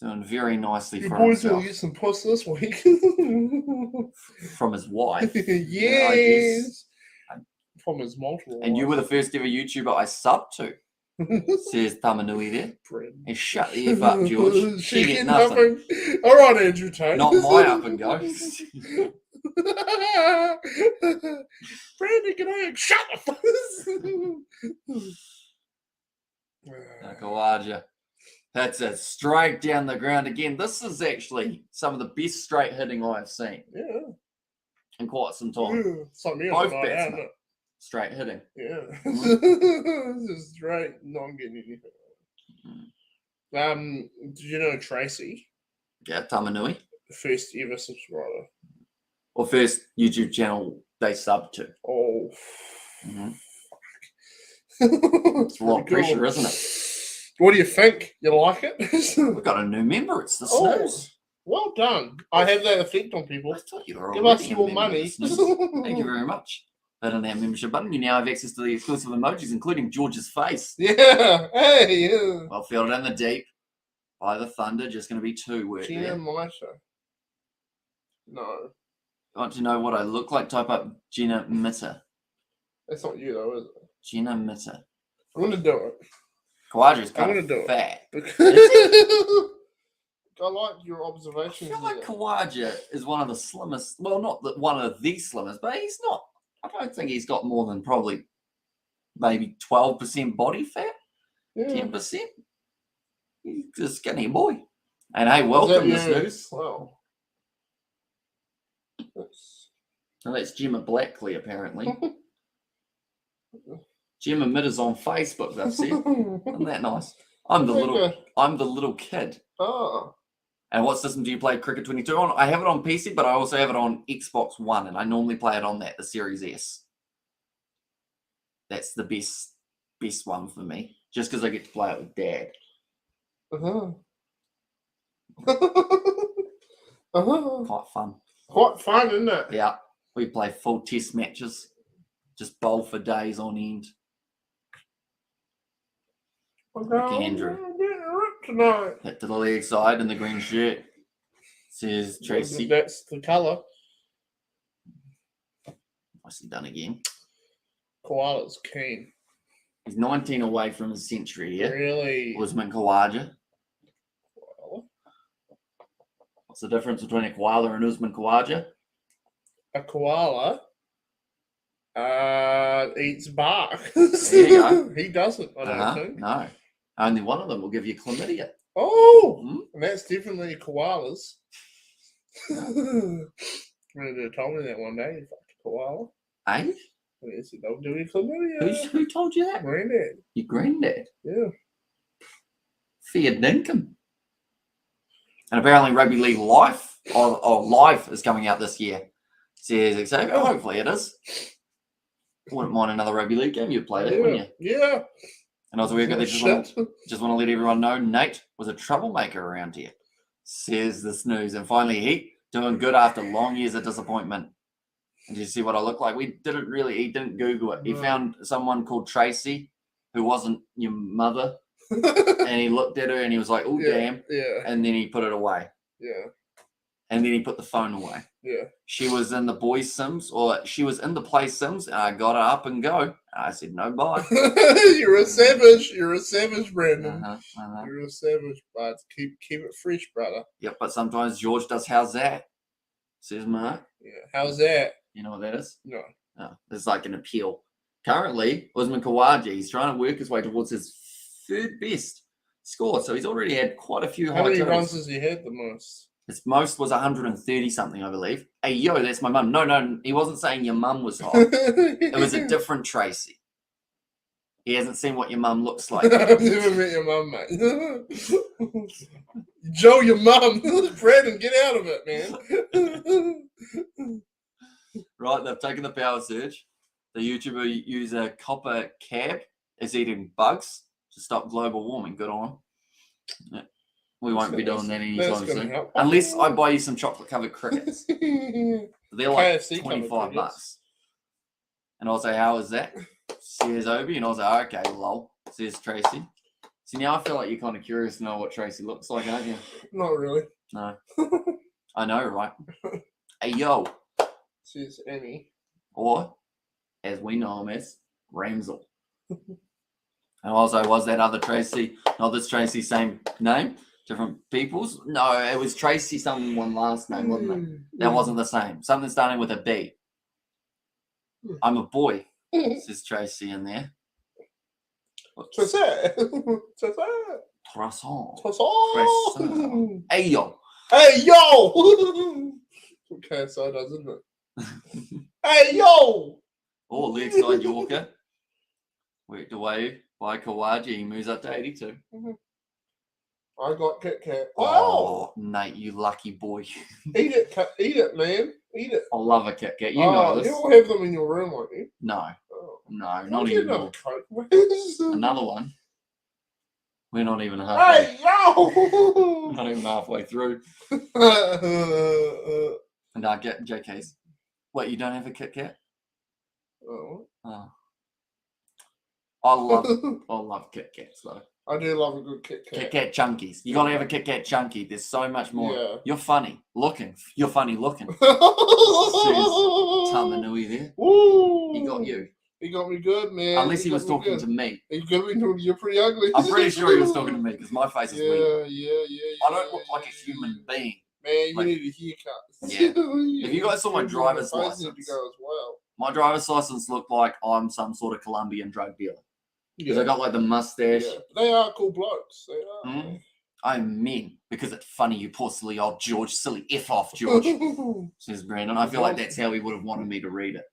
Doing very nicely
Your
for
boys will
himself.
get some puss this week.
From his wife.
Yes. From his multiple.
And you were the first ever YouTuber I subbed to, says Tamanui there.
Friend.
Hey, shut the F up, George. She get
get
nothing.
All right, Andrew Tate.
Not my up and go.
Brandon, can I shut up?
Kawaja. That's it. Straight down the ground again. This is actually some of the best straight hitting I've seen
Yeah.
in quite some time.
Yeah. Something
Both
else.
batsmen. Straight hitting.
Yeah.
Mm-hmm.
Just straight, not getting anything. Did you know Tracy,
Yeah, Tamanui.
the first ever subscriber?
Or first YouTube channel they subbed to.
Oh.
Mhm.
It's
It's a lot of
pretty
pressure,
cool.
isn't it?
What do you think? You like it?
We've got a new member. It's the
Oh.
Snooze.
Well done. I have that effect on people.
I thought you were
Give
already
us
a
your
member of
money.
the Snooze. Thank you very much. Hit on that membership button. You now have access to the exclusive emojis, including George's face.
Yeah. Hey. Yeah.
Well fielded in the deep by the Thunder. Just going to be 2 work
Gina
there.
Mita. No.
Want to know what I look like? Type up Gina Mitter.
That's not you though, is it?
Jenna Mitter.
I'm gonna do it.
Kawaji's
I'm
kind
gonna
of
do
fat.
it. I like your
I
observations.
feel like Kawaja is one of the slimmest. Well, not one of the slimmest, but he's not. I don't think he's got more than probably maybe 12% body fat, 10%. He's a skinny boy. And hey, welcome to Snooze.
Wow.
Now that's Gemma Blackley, apparently. Gemma Mitter's on Facebook, they've said. Isn't that nice? I'm the little kid.
Oh.
And what system do you play Cricket 22 on? I have it on PC, but I also have it on Xbox One, and I normally play it on that, the Series S. That's the best one for me, just because I get to play it with Dad. Quite fun.
Quite fun, isn't it?
Yeah, we play full test matches, just bowl for days on end. Andrew.
Tonight.
Hit to the leg side in the green shirt, says Tracy.
That's the colour.
Nicely done again.
Koala's keen.
He's 19 away from his century here.
Really?
Usman Khawaja. What's the difference between a koala and Usman Khawaja?
A koala eats bark.
There you go.
He doesn't, I don't think.
No. Only one of them will give you chlamydia.
Oh! And that's definitely koalas. Really told me that one day, you fucked a koala.
Eh?
He said, don't do any chlamydia.
Who told you that?
Granddad.
Your granddad?
Yeah.
Fair dinkum. And apparently Rugby League Live, Live is coming out this year. Says Xavier. Hopefully it is. Wouldn't mind another Rugby League game. You'd play that, wouldn't you?
Yeah.
And also, they just want to let everyone know Nate was a troublemaker around here, says the Snooze. And finally, Heat doing good after long years of disappointment. And you see what I look like? He didn't Google it. He found someone called Tracy, who wasn't your mother. And he looked at her and he was like, oh, damn.
Yeah.
And then he put it away.
Yeah.
And then he put the phone away.
Yeah.
She was in the boys' Sims, or she was in the play Sims, and I got her up and go. And I said, no, bye.
You're a savage. You're a savage, Brandon. You're a savage, but keep it fresh, brother.
Yep, but sometimes George does, how's that? Says Mark.
Yeah, how's that?
You know what that is?
No.
Oh, it's like an appeal. Currently, Usman Khawaja, he's trying to work his way towards his third best score. So he's already had quite a few
How many runs has he had the most?
His most was 130 something, I believe. Hey, yo, that's my mum. No, he wasn't saying your mum was hot. It was a different Tracy. He hasn't seen what your mum looks like.
I've never met your mum, mate. Joe, your mum. Brandon, get out of it, man.
Right, they've taken the power surge. The YouTuber user Copper Cab is eating bugs to stop global warming. Good on him. Yeah. We won't be doing that anytime soon. Unless I buy you some chocolate-covered crickets. They're like
KFC
$25. And I'll say, how is that? Says Obi, and I was like, okay, lol. Says Tracy. See, now I feel like you're kind of curious to know what Tracy looks like, aren't you?
Not really.
No. I know, right? Hey, yo.
Says Annie.
Or, as we know him as, Ramsel. And also, was that other Tracy, not this Tracy, same name? Different people's? No, it was Tracy someone last name, wasn't it? That wasn't the same. Something starting with a B. I'm a boy, says Tracy in there. Croissant. Hey, yo.
Hey, yo. Okay, so it does, isn't it? Hey, yo.
Oh, leg side Yorker. Worked away by Khawaja. He moves up to 82.
I got Kit Kat.
Oh, Nate, you lucky boy.
Eat it, man. Eat it.
I love a Kit Kat. You know this.
You'll have them in your room, won't you?
No.
Oh.
No, not even. Another one. We're not even halfway.
Hey, yo!
Not even halfway through. And I get JK's. What, you don't have a Kit Kat?
Oh.
I love Kit Kats though.
I do love a good Kit Kat.
Kit Kat Chunkies. You gotta have a Kit Kat Chunky. There's so much more.
Yeah.
You're funny looking. You're funny looking. Tamanui there.
Ooh.
He got you.
He got me good, man.
Unless he was talking to me.
He got me talking. You're pretty ugly.
I'm pretty sure he was talking to me because my face is weird.
Yeah.
I don't look like a human being.
Man, you
Like,
need a haircut.
Yeah. If you guys saw my driver's license,
need to go as well.
my driver's license looked like I'm some sort of Colombian drug dealer. Because I got like the mustache.
Yeah. They are cool blokes. They are.
Mm. I'm mean because it's funny, you poor silly old George. Silly F off, George, says Brandon. I feel like that's how he would have wanted me to read it.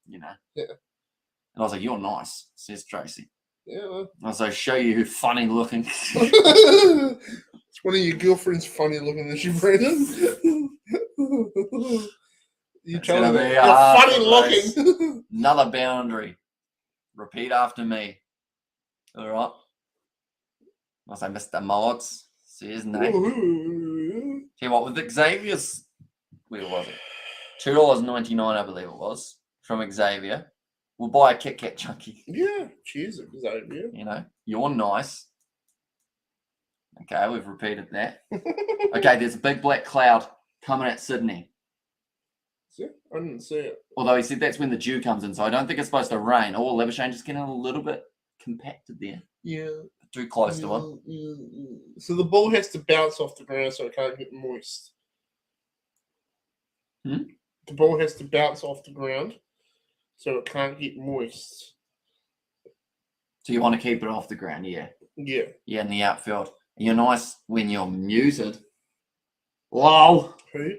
You know?
Yeah.
And I was like, you're nice, says Tracy.
Yeah.
I was like, show you who funny looking.
It's one of your girlfriends funny looking, is she, Brandon? You telling me you're funny looking.
Another boundary. Repeat after me. All right. I was like, Mr. Mods, says no. Tell you what, with Xavier's, where was it? $2.99, I believe it was, from Xavier. We'll buy a Kit Kat Chunky.
Yeah, cheers, Xavier.
You know, you're nice. Okay, we've repeated that. Okay, there's a big black cloud coming at Sydney.
See? I didn't see it.
Although he said that's when the dew comes in, so I don't think it's supposed to rain. Oh, Labuschagne just getting a little bit compacted there.
Yeah.
Too close to him.
So the ball has to bounce off the ground so it can't get moist.
The
ball has to bounce off the ground so it can't get moist.
So you want to keep it off the ground, yeah.
Yeah.
Yeah, in the outfield. And you're nice when you're muted. Lol.
Who?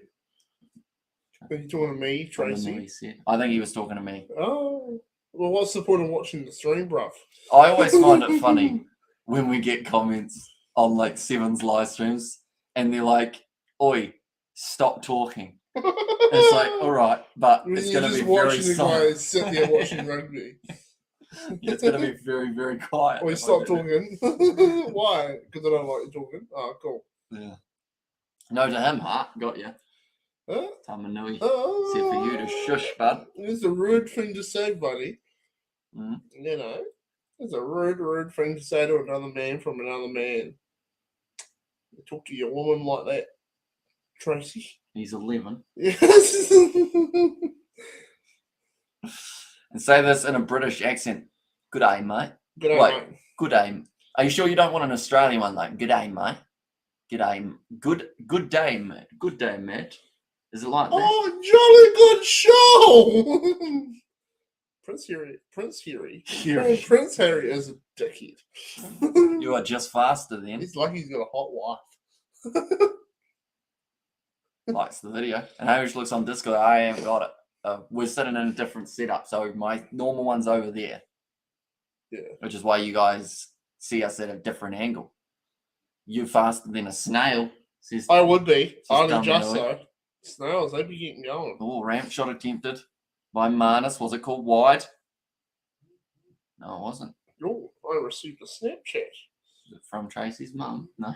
Are you talking to me, Tracy?
I think he was talking to me.
Oh. Well, what's the point of watching the stream, bruv?
I always find it funny when we get comments on like Seven's live streams and they're like, oi, stop talking. It's like, all right, but
when
it's
going
to be
very
silent.
Guys sit there watching rugby.
It's going to be very, very quiet.
Oi, stop talking. Why? Because I don't like you talking. Oh, cool.
Yeah. No to him, huh? Got you.
Huh?
Tamanui. Said for you to shush, bud.
It's a rude thing to say, buddy.
Mm.
You know, it's a rude thing to say to another man from another man. You talk to your woman like that, Tracy.
He's 11.
Yes.
And say this in a British accent. Good day, mate.
Good day,
Wait,
mate.
Good day. Are you sure you don't want an Australian one like good day, mate? Good day. Good day, mate. Good day, mate. Is it like that?
Oh, jolly good show! Prince Harry is a dickhead.
You are just faster then.
He's lucky he's got a hot wife.
Likes the video. And Hamish looks on Discord. I haven't got it. We're sitting in a different setup, so my normal one's over there.
Yeah.
Which is why you guys see us at a different angle. You're faster than a snail. Says,
I would be.
Says
I'd adjust though. Snails, they'd be getting going.
Oh, ramp shot attempted by Manus. Was it called wide? No, it wasn't.
Oh, I received a Snapchat.
From Tracy's mum? No.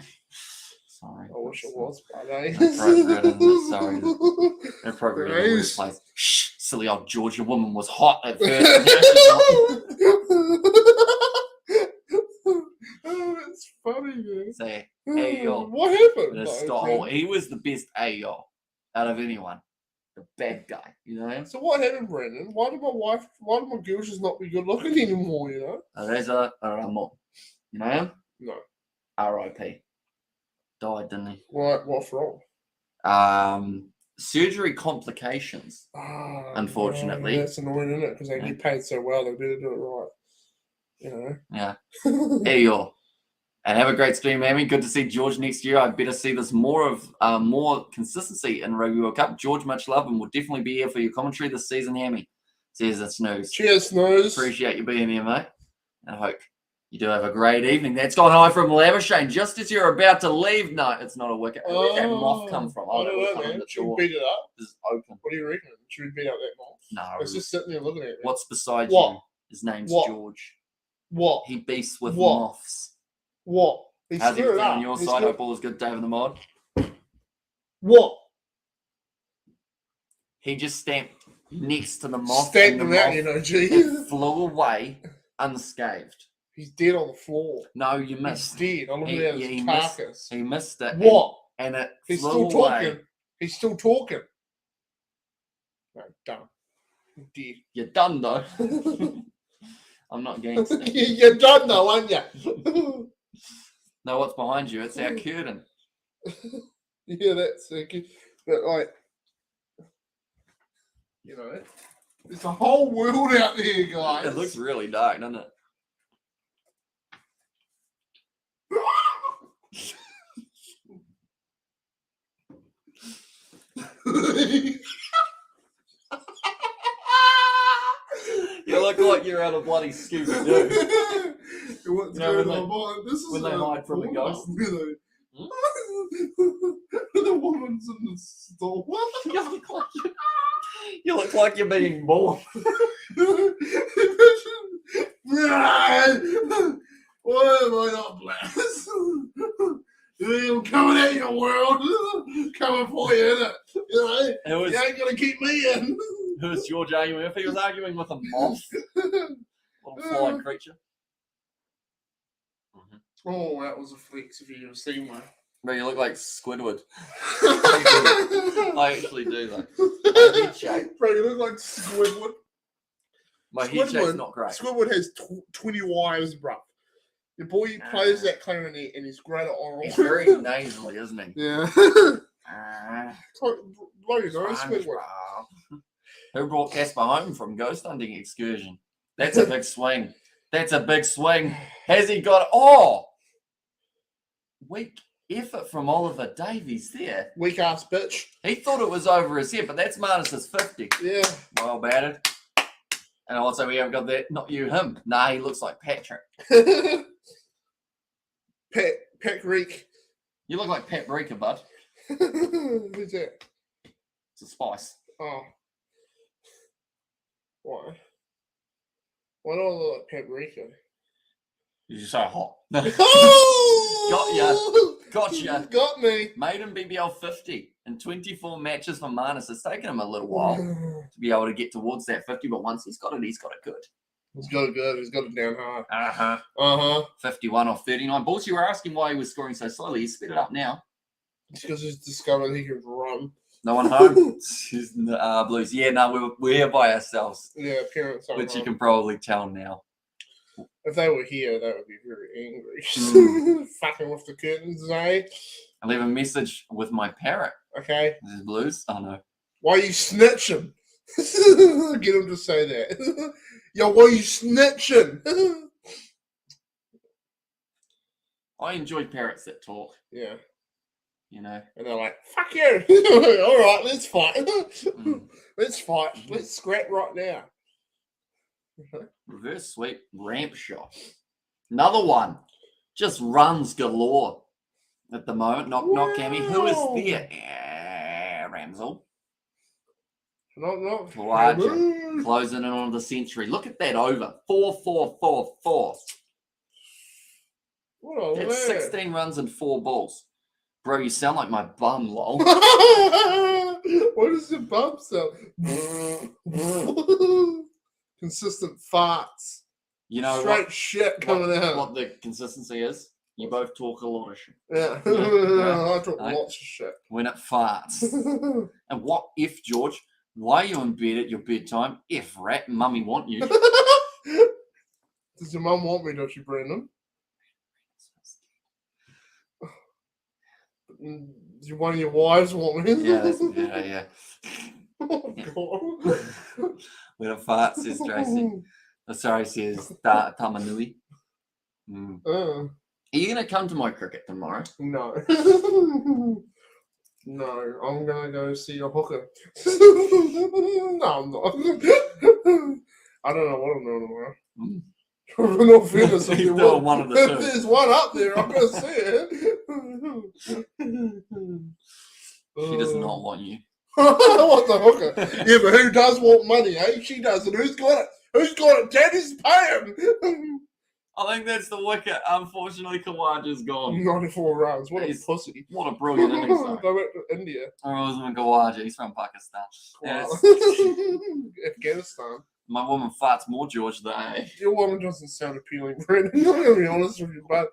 Sorry.
I wish it was, but eh?
Inappropriate, isn't it? Sorry. Inappropriate in the workplace. Shh, silly old George. Your woman was hot at first.
Oh, that's funny, man.
Say, Ayo.
What happened?
He was the best Ayo out of anyone. The bad guy, you know?
So what happened, Brandon? Why did my girl just not be good looking anymore, you know?
Reza Ramon. You know him?
No.
R.I.P. Died, didn't he?
What from?
Surgery complications. Unfortunately.
That's annoying, isn't it? Because they get paid so well, they better do it right. You know?
Yeah. There you are. And have a great stream, Amy. Good to see George next year. I better see this more consistency in Rugby World Cup. George, much love, and we'll definitely be here for your commentary this season, Amy. Says it's Snooze.
Cheers, Snooze.
Appreciate you being here, mate. And I hope you do have a great evening. That's gone high from Labuschagne. Just as you're about to leave. No, it's not a wicket. Where'd that moth come from?
I don't know, man. Should we beat it up?
It's open.
What do you reckon? Should we beat up that moth?
No.
It's just sitting there looking at it.
What's beside you? His name's George.
What?
He beasts with moths.
What?
How's everything on your side? Hope all is good, David the Mod.
What?
He just stamped next to the moth.
Stamped him out, you know, gee.
Flew away unscathed.
He's dead on the floor.
No, you missed.
He's dead. I'm looking at his carcass.
He missed it.
What?
And it
He's
flew
still
away.
talking. He's still talking. No, done. Dead.
You're done, though. I'm not gangster.
You're done though, aren't you?
No, what's behind you? It's our curtain.
Yeah, that's but like, you know, there's a whole world out there, guys.
It looks really dark, doesn't it? You look like you're out of bloody Scooby-Doo.
What's
You know,
going on? This is
when they hide from a ghost.
Really. The woman's in the store.
You look like you're being born.
Why am I not blessed? I'm coming at your world. Coming for you, innit? You know? You ain't gonna keep me in.
Who's George arguing with? He was arguing with a moth. Little flying creature.
Oh, that was a flex if you ever seen one.
Bro, you look like Squidward. I actually do, though. My head shape.
Bro, you look like Squidward.
My head shape's not great.
Squidward has 20 wives, bro. The boy plays that clarinet and he's great at oral.
He's very nasally, isn't he?
Yeah. Bloody nice, Squidward.
Who brought Casper home from ghost hunting excursion? That's a big swing. That's a big swing. Has he got... Oh! Weak effort from Oliver Davies there.
Weak ass bitch.
He thought it was over his head, but that's minus 50.
Yeah.
Well batted. And also we haven't got that. Not you, him. Nah, he looks like Patrick.
Pat Reek.
You look like paprika, bud.
Who's that?
It's a spice.
Oh. Why? Why do I look like paprika?
You're so hot.
Oh!
Gotcha.
Got me.
Made him BBL 50 in 24 matches for minus. It's taken him a little while to be able to get towards that 50, but once he's got it good.
He's got it good. He's got it down hard.
Uh-huh. 51 off 39 balls. You were asking why he was scoring so slowly. He's sped it up now.
It's because he's discovered he can run.
No one home. Blues. Yeah, no, we're here by ourselves.
Yeah, parents aren't
which
home.
You can probably tell now.
If they were here, they would be very angry. Fucking with the curtains, eh?
I leave a message with my parrot.
Okay.
This is Blues? Oh, no.
Why you snitching? Get him to say that. Yo, why you snitching?
I enjoy parrots that talk.
Yeah.
You know.
And they're like, fuck you. All right, let's fight. Let's fight. Let's scrap right now.
Reverse sweep, ramp shot. Another one. Just runs galore at the moment. Not Cammy. Who is there? Ramsel.
Not
Larger. Closing in on the century. Look at that over. 4-4-4-4. That's 16 runs and 4 balls. Bro, you sound like my bum, lol.
What does your bum sound? Consistent farts.
You know
straight shit coming out.
What the consistency is? You both talk a lot of shit.
Yeah. I talk lots of shit.
When it farts. And what if, George, why are you in bed at your bedtime? If rat, mummy want you.
Does your mum want me, don't you, Brendan? Do one of your wives want me?
Yeah.
Oh, God.
When it farts, says Tracy. Sorry, says Tamanui. Are you going to come to my cricket tomorrow?
No. No, I'm going to go see a hooker. No, I'm not. I don't know what I'm doing tomorrow. I'm not famous.
He's doing one of the two.
If there's one up there, I'm going to see it.
She does not want you.
What the hooker? Yeah, but who does want money, eh? She does, and who's got it? Who's got it? Daddy's paying.
I think that's the wicket. Unfortunately, Kawaja's gone.
94 runs. What a pussy.
What a brilliant innings, though.
They went to India.
Rosamund Kawaja. He's from Pakistan.
Wow. Afghanistan.
My woman farts more, George, than
Your woman doesn't sound appealing, Brendan. I'm going to be honest with you, but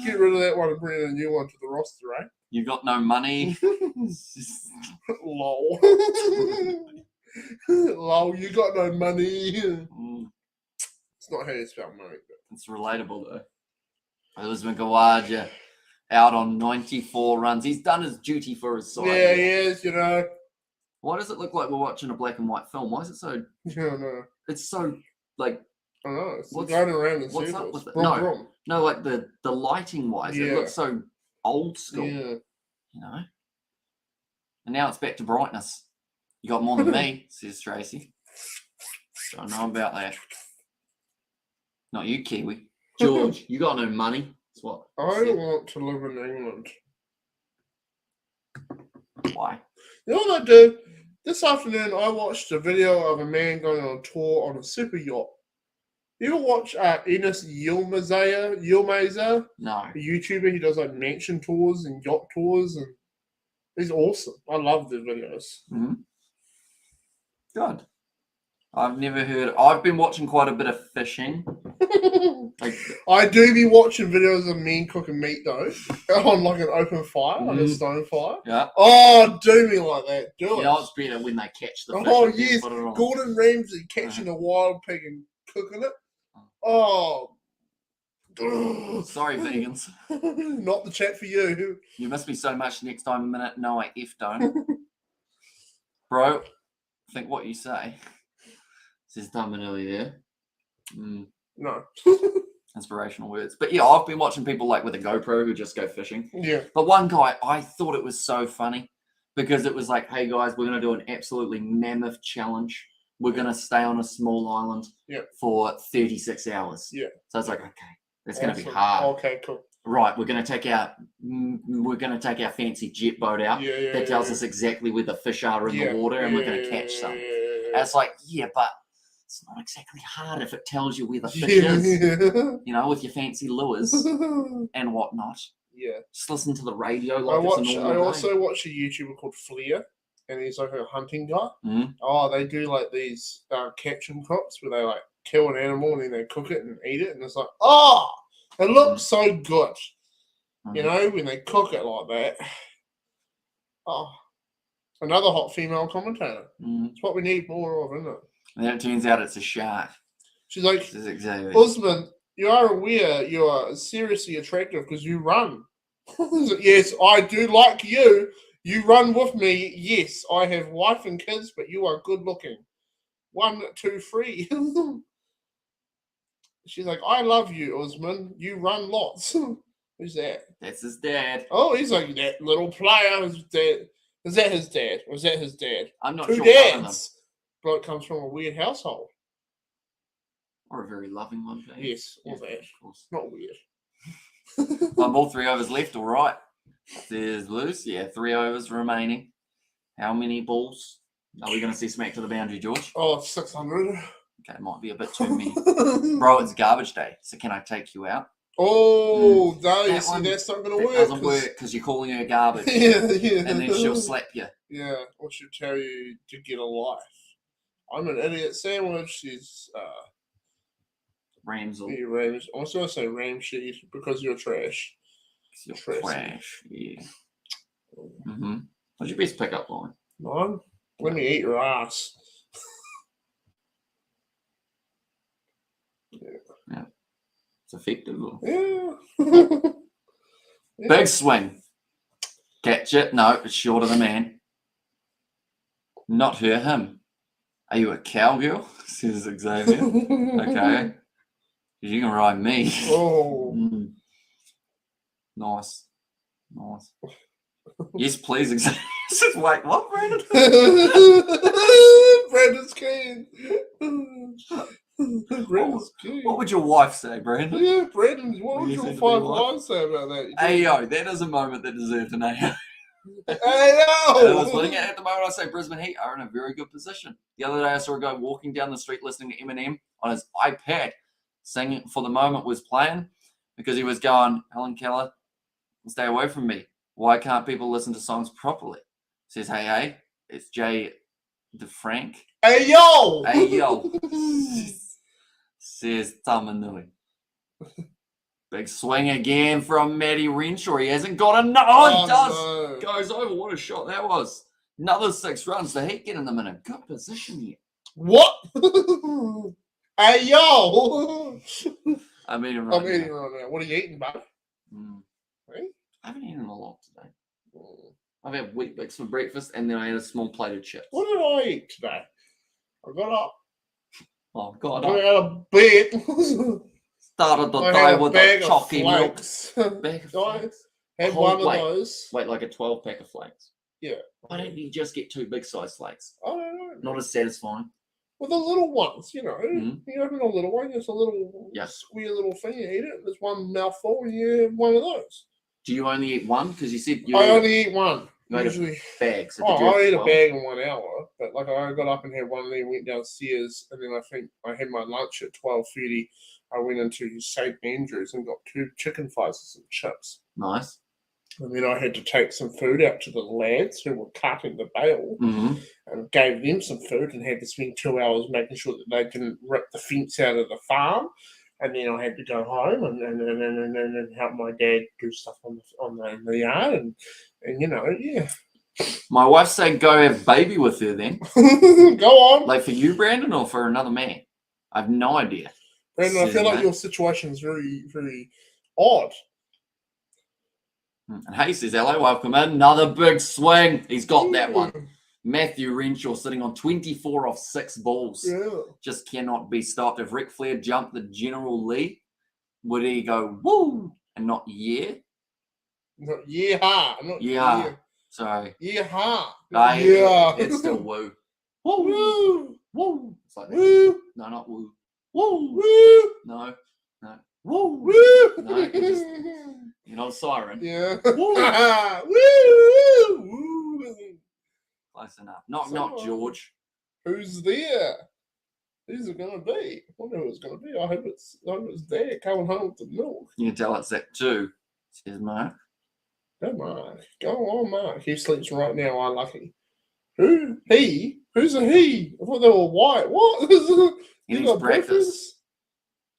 get rid of that one and bring in a new one to the roster, eh?
You got no money.
Lol. Lol, you got no money. It's not how you spell Murray.
It's relatable though. Usman Khawaja out on 94 runs. He's done his duty for his side.
Yeah, he is, you know.
Why does it look like we're watching a black and white film? Why is it so...
Yeah, no.
It's so, like...
I know. It's going around in
what's
circles.
up with it?
Brum, brum.
No, like the lighting-wise, it looks so old school.
Yeah.
You know? And now it's back to brightness. You got more than me, says Tracy. Don't know about that. Not you, Kiwi. George, you got no money. That's what
I want to live in England.
Why?
You know what I do? This afternoon, I watched a video of a man going on a tour on a super yacht. You ever watch Enes Yilmazer?
No.
A YouTuber. He does like mansion tours and yacht tours, and he's awesome. I love the videos.
Mm-hmm. Good. I've never heard. I've been watching quite a bit of fishing.
I do be watching videos of me cooking meat though, on like an open fire, like a stone fire.
Yeah.
Oh, do me like that. Do it.
You know, it's better when they catch the fish.
Oh yes, Gordon Ramsay catching a wild pig and cooking it. Oh.
Sorry, vegans.
Not the chat for you.
You miss me so much. Next time, a minute. No, I don't. Bro, think what you say. Says Tamanui there.
No.
Inspirational words. But yeah, I've been watching people like with a GoPro who just go fishing.
Yeah.
But one guy, I thought it was so funny because it was like, hey guys, we're going to do an absolutely mammoth challenge. We're going to stay on a small island for 36 hours. Yeah. So I was like, okay, that's going to be hard.
Okay, cool.
Right, we're going to take our fancy jet boat out that tells us exactly where the fish are in the water, and we're going to catch some. And it's like, yeah, but it's not exactly hard if it tells you where the fish is. You know, with your fancy lures and whatnot. Yeah. Just listen to the radio like it's a normal
I also watch a YouTuber called Flair, and he's like a hunting guy.
Mm-hmm.
Oh, they do like these caption crops where they like kill an animal and then they cook it and eat it, and it's like, oh, it looks so good. You know, when they cook it like that. Oh, another hot female commentator. It's what we need more of, isn't it?
And then it turns out it's a shark.
She's like,
exactly.
Usman, you are aware you are seriously attractive because you run. Yes, I do like you. You run with me. Yes, I have wife and kids, but you are good looking. 1, 2, 3. She's like, I love you, Usman. You run lots. Who's that?
That's his dad.
Oh, he's like that little player. His dad. Is that his dad? Or is that his dad?
I'm not
Two
sure.
dads. Bloke comes from a weird household.
Or a very loving one. Maybe.
Yes, all that. Of course. Not weird.
Ball 3 overs left, all right. There's loose. Yeah, 3 overs remaining. How many balls are we going to see smack to the boundary, George?
Oh, 600.
Okay, might be a bit too many. Bro, it's garbage day, so can I take you out?
Oh, no, you see, that's not going to work.
It doesn't work because you're calling her garbage.
Yeah.
And then she'll slap you.
Yeah, or she'll tell you to get a life. I'm an idiot sandwich. She's
Ramsel.
Yeah, Rams. I was going to say Ramsheet because you're trash.
You're trash, yeah. Mm-hmm. What's your best pickup line?
Mine? Let me eat your ass.
Yeah. It's effective.
Yeah.
Big swing. Catch it. No, it's short of the man. Not her, him. Are you a cowgirl? Says Xavier. Okay. You can ride me.
Oh.
Nice. Yes, please, Xavier. Wait, what, Brandon?
Brandon's keen.
What would your wife say, Brandon?
Yeah, Brandon, what would your 5 wives say about that?
Ayo, that is a moment that deserved an Ayo.
Ayo!
I was putting it at the moment I say Brisbane Heat are in a very good position. The other day I saw a guy walking down the street listening to Eminem on his iPad, singing For the Moment was playing, because he was going, Helen Keller, stay away from me. Why can't people listen to songs properly? Says, hey, it's Jay DeFrank.
Hey, yo!
Says Tamanui. Big swing again from Matty Renshaw. He hasn't got enough. Oh, he does. No. Goes over. What a shot that was. Another 6 runs. The Heat get in them in a good position here.
What? Hey, yo!
I'm eating right
I'm eating
now.
right now. What are you eating, bud? Hey?
I haven't eaten a lot today.
Mm.
I've had Wheat Bix for breakfast, and then I had a small plate of chips.
What did I eat today? I got up.
Oh, God.
Got out of bed.
Started the
I
day
had a
with
bag
a
of
chalky milk.
flakes.
Bag of
I
flakes?
had
Oh,
one of
wait.
those.
Wait, like a 12-pack of flakes?
Yeah.
Why don't you just get 2 big-sized flakes?
I don't know.
Not as satisfying.
Well, the little ones, you know.
Mhm.
You open a little one, it's a little
Yeah.
square little thing, you eat it, there's one mouthful, and you have one of those.
Do you only eat one? Because you said you
I
ate
only eat one.
you ate
Usually.
a bag. So did you
I
have
ate a
12?
bag in 1 hour, but like I got up and had one, and then went downstairs, and then I think I had my lunch at 12:30. I went into St Andrews and got 2 chicken thighs and some chips.
Nice.
And then I had to take some food out to the lads who were cutting the bale
Mm-hmm.
and gave them some food and had to spend 2 hours making sure that they didn't rip the fence out of the farm. And then I had to go home and help my dad do stuff in the yard and you know, yeah.
My wife said go have a baby with her then.
Go on.
Like for you, Brandon, or for another man? I have no idea.
Brandon, I feel like
Mate.
your situation is very, very odd.
And Hay says, hello, welcome in. Another big swing. He's got that one.
Mm,
Matthew Renshaw sitting on 24 off 6 balls.
Yeah.
Just cannot be stopped. If Ric Flair jumped the General Lee, would he go woo and not yeah?
Not yeehaw. Not
Yeah.
yeah.
Sorry.
Yeehaw.
Yeah. It's still woo. Woo.
Woo.
Woo. It's like that.
Woo.
No, not woo. Woo.
Woo.
No. No. Woo.
Woo.
No, you're not a siren.
Yeah.
Woo.
Woo. Woo.
Close enough. Not George.
Who's there? Who's it gonna be? I wonder who it's gonna be. I hope it's Dad coming home with the milk.
You can tell it's that too, says Mark.
Go Mark. Go on, Mark. He sleeps right now, unlucky. Who? He? Who's a he? I thought they were white. What?
He
You
needs
got
breakfast.
breakfast?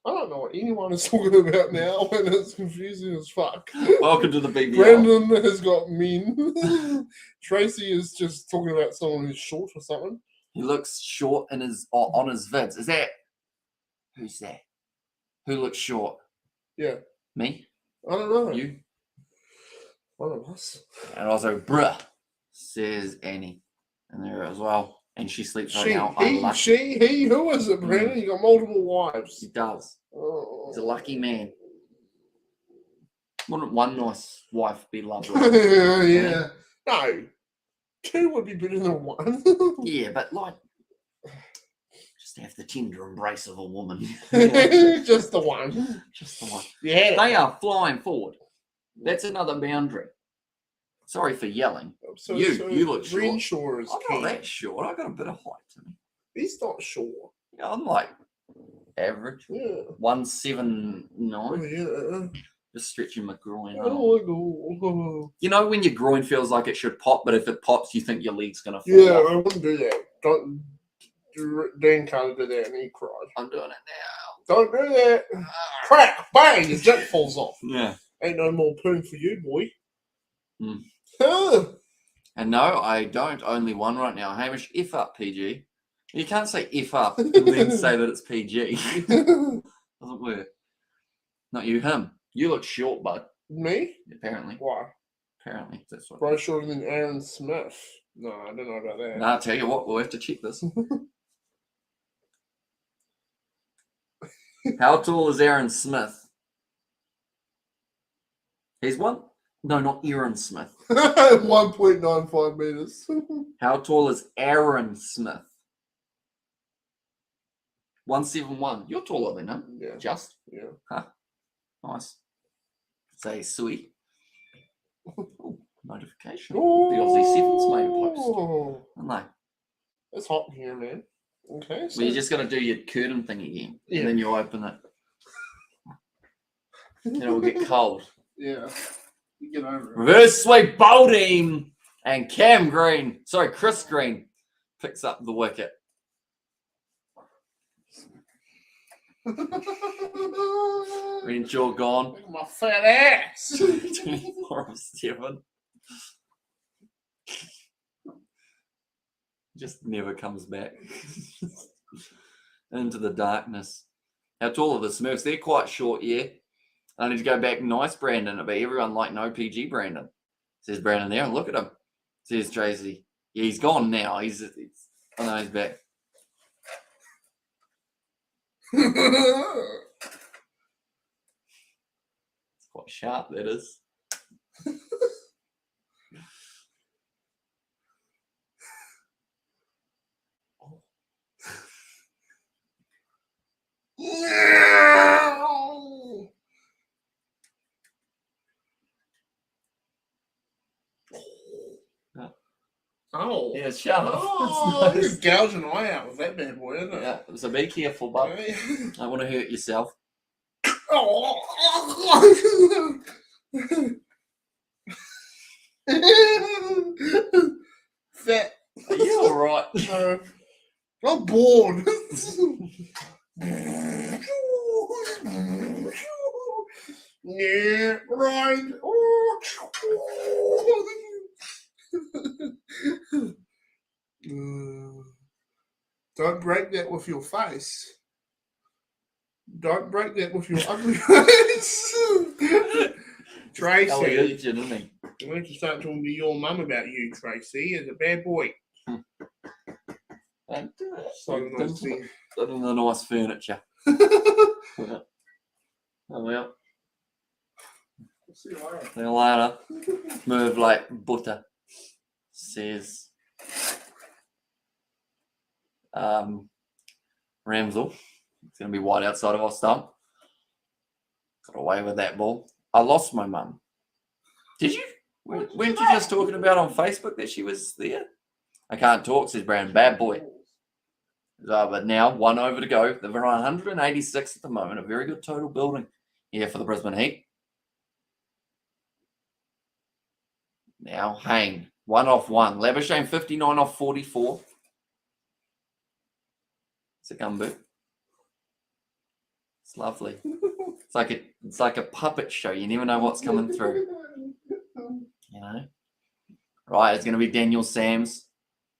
I don't know what anyone is talking about now, and it's confusing as fuck.
Welcome to the BBL.
Brandon has got mean. Tracy is just talking about someone who's short or something.
He looks short in his on his vids. Is that who's that? Who looks short?
Yeah.
Me?
I don't know.
You?
One of us.
And also, bruh, says Annie. And there as well. And she sleeps right now.
He, who is it, Brandon? You got multiple wives.
He does.
Oh.
He's a lucky man. Wouldn't one nice wife be lovely?
Yeah. No. 2 would be better than 1.
Yeah, but like, just have the tender embrace of a woman.
Just the one.
Just the one.
Yeah.
They are flying forward. That's another boundary. Sorry for yelling.
So
you look short.
Renshaw is
I'm
king.
not that short. I got a bit of height to me.
He's not short.
Yeah, I'm like average.
Yeah.
179.
Yeah.
Just stretching my groin.
Oh.
You know when your groin feels like it should pop, but if it pops, you think your leg's gonna fall
Yeah,
off?
I wouldn't do that. Don't. Dan can't do that, and he cried.
I'm doing it now.
Don't do that. Crack, bang, his jump falls off.
Yeah.
Ain't no more poon for you, boy.
Mm.
Huh.
And no, I don't. Only one right now. Hamish, F up, PG. You can't say F up and then say that it's PG. Doesn't work. Not you, him. You look short, bud.
Me?
Apparently.
Why?
Apparently. That's what.
Bro shorter than Aaron Smith. No, I don't know about that.
Nah, I'll tell you what, we'll have to check this. How tall is Aaron Smith? He's one. No, not Aaron Smith.
1.95 meters.
How tall is Aaron Smith? 171. You're taller than him.
Yeah.
Just.
Yeah.
Huh. Nice. Say sweet. Ooh, notification. The Aussie Sevens made a post. Aren't they?
It's hot in here, man. Okay. So
Well, you just got to do your curtain thing again.
Yeah.
And then you open it. And it will get cold.
yeah. You get over it.
Reverse sweep bowling. And Cam Green. Sorry, Chris Green picks up the wicket. Renshaw gone.
Look at my fat ass.
24 of 7. Just never comes back. Into the darkness. How tall are the Smurfs? They're quite short, yeah. I need to go back. Nice, Brandon. But everyone like no PG, Brandon. Says Brandon there. Look at him. Says Tracy. Yeah, he's gone now. He's I know he's back. It's quite sharp, that is.
Oh.
Yeah, sharp.
Oh, you're gouging an eye out with that bad boy, isn't it?
Yeah, so be careful, bud. I don't want to hurt yourself.
Oh. Fat.
Are you alright?
I'm bored. Yeah, right. Don't break that with your face. Don't break that with your ugly face. Tracy.
Oh, he hit you, didn't he?
I need to start talking to your mum about you, Tracy, as a bad boy. So nice thing.
Put in the nice furniture. Oh well.
See you later.
See you later. Move like butter. Says Ramsel. It's going to be wide outside of our stump. Got away with that ball. I lost my mum. Did you? Weren't you just talking about on Facebook that she was there? I can't talk, says Brandon. Bad boy. But now, 1 over to go. They're around 186 at the moment. A very good total building here for the Brisbane Heat. Now, Hayne. 1 off 1. Labuschagne 59 off 44. It's a gumboot. It's lovely. It's like a puppet show. You never know what's coming through. You know? Right, it's going to be Daniel Sams.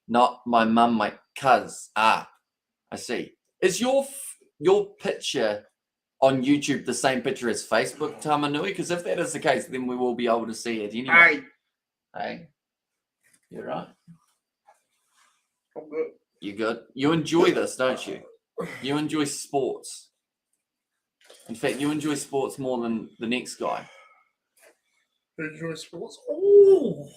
Not my mum, my cuz. Ah, I see. Is your picture on YouTube the same picture as Facebook, Tamanui? Because if that is the case, then we will be able to see it anyway. Hey. You're right.
I'm good.
You good? You enjoy this, don't you? You enjoy sports. In fact, you enjoy sports more than the next guy.
Who enjoys sports? Oh.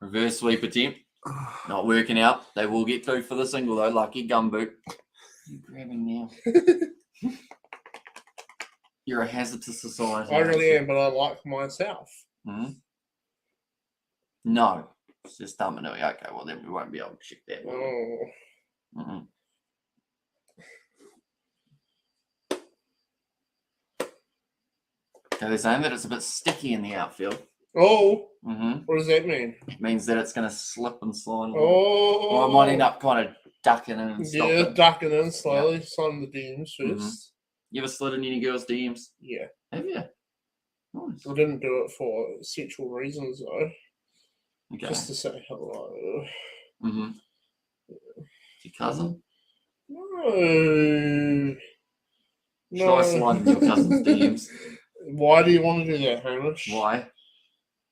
Reverse sweep attempt. Not working out. They will get through for the single though. Lucky gumboot. You're grabbing now. You're a hazard to society.
I really am, but I like myself.
Mm-hmm. No. It's just Tamanui. Okay, well then we won't be able to check that.
Oh.
Mm-hmm. So they're saying that it's a bit sticky in the outfield.
Oh.
Mm-hmm.
What does that mean?
It means that it's going to slip and slide.
Oh.
Or I might end up kind of ducking in and stopping.
Yeah, ducking in slowly. Yeah. Sliding the DMs first.
Mm-hmm. You ever slid in any girls' DMs?
Yeah.
Have you? Nice.
I didn't do it for sexual reasons though.
Okay.
Just to say hello.
Mm-hmm. Your cousin?
No.
Should I slide in your cousin's DMs?
Why do you want to do that, Hamish?
Why?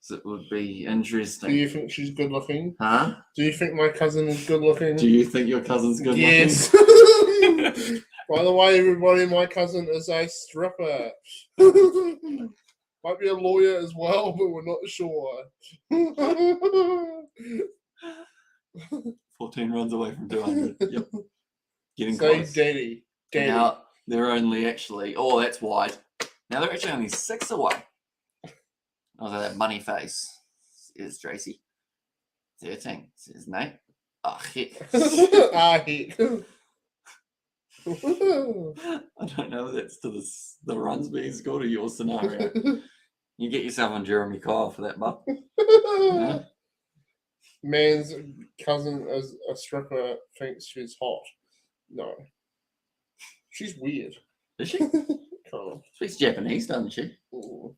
Because it would be interesting.
Do you think she's good looking?
Huh?
Do you think my cousin is good looking?
Do you think your cousin's good looking?
Yes. By the way, everybody, my cousin is a stripper. Might be a lawyer as well, but we're not sure.
14 runs away from 200. Yep. Getting
Say
close.
daddy.
Now, they're only actually... Oh, that's wide. Now, they're actually only 6 away. Oh, that money face. Is Tracy. 13. Says Nate. Ah, heck.
Ah, heck.
I don't know if that's to the runs being scored or your scenario. You get yourself on Jeremy Kyle for that, bud. Yeah.
Man's cousin as a stripper thinks she's hot. No. She's weird.
Is she?
Kind of.
Speaks Japanese, doesn't she?
Ooh.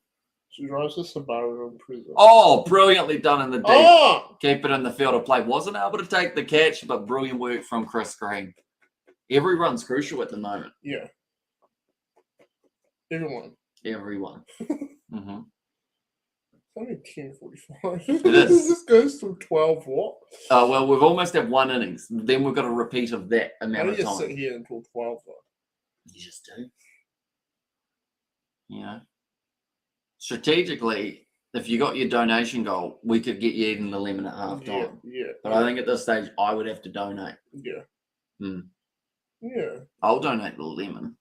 She drives to Subaru in prison.
Oh, brilliantly done in the deep.
Oh!
Keep it in the field of play. Wasn't able to take the catch, but brilliant work from Chris Green. Every run's crucial at the moment.
Yeah. Everyone.
Everyone. Mm-hmm.
It's only 10:45.
It is.
This goes till 12 what?
Well, we've almost had one innings. Then we've got a repeat of that amount of
I just
time.
sit here until 12 though.
You just do. You know, strategically, if you got your donation goal, we could get you even the lemon at half time.
Yeah.
But I think at this stage, I would have to donate.
Yeah.
Hmm.
Yeah.
I'll donate the lemon.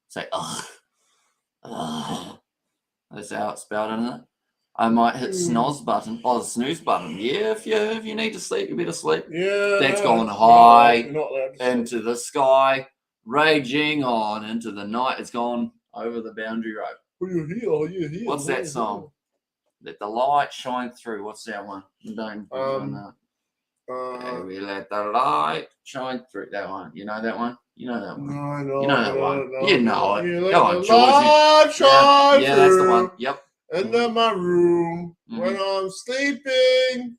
Say, ugh. That's how it's spelled, isn't it? I might hit snoz button. Oh, the snooze button. Yeah, if you need to sleep, you better sleep.
Yeah.
That's gone high
You're not allowed to
into the sky, raging on into the night. It's gone over the boundary rope.
Oh, you're here. Oh, you're here.
What's that song? Let the light shine through. What's that one? Don't we let the light shine through. That one. You know that one? You know that one.
No,
you know that one. You know it.
You
Go
let
on,
the
Georgie.
light shine
Yeah, that's the
through
one. Yep.
Into my room when
Mhm.
I'm sleeping.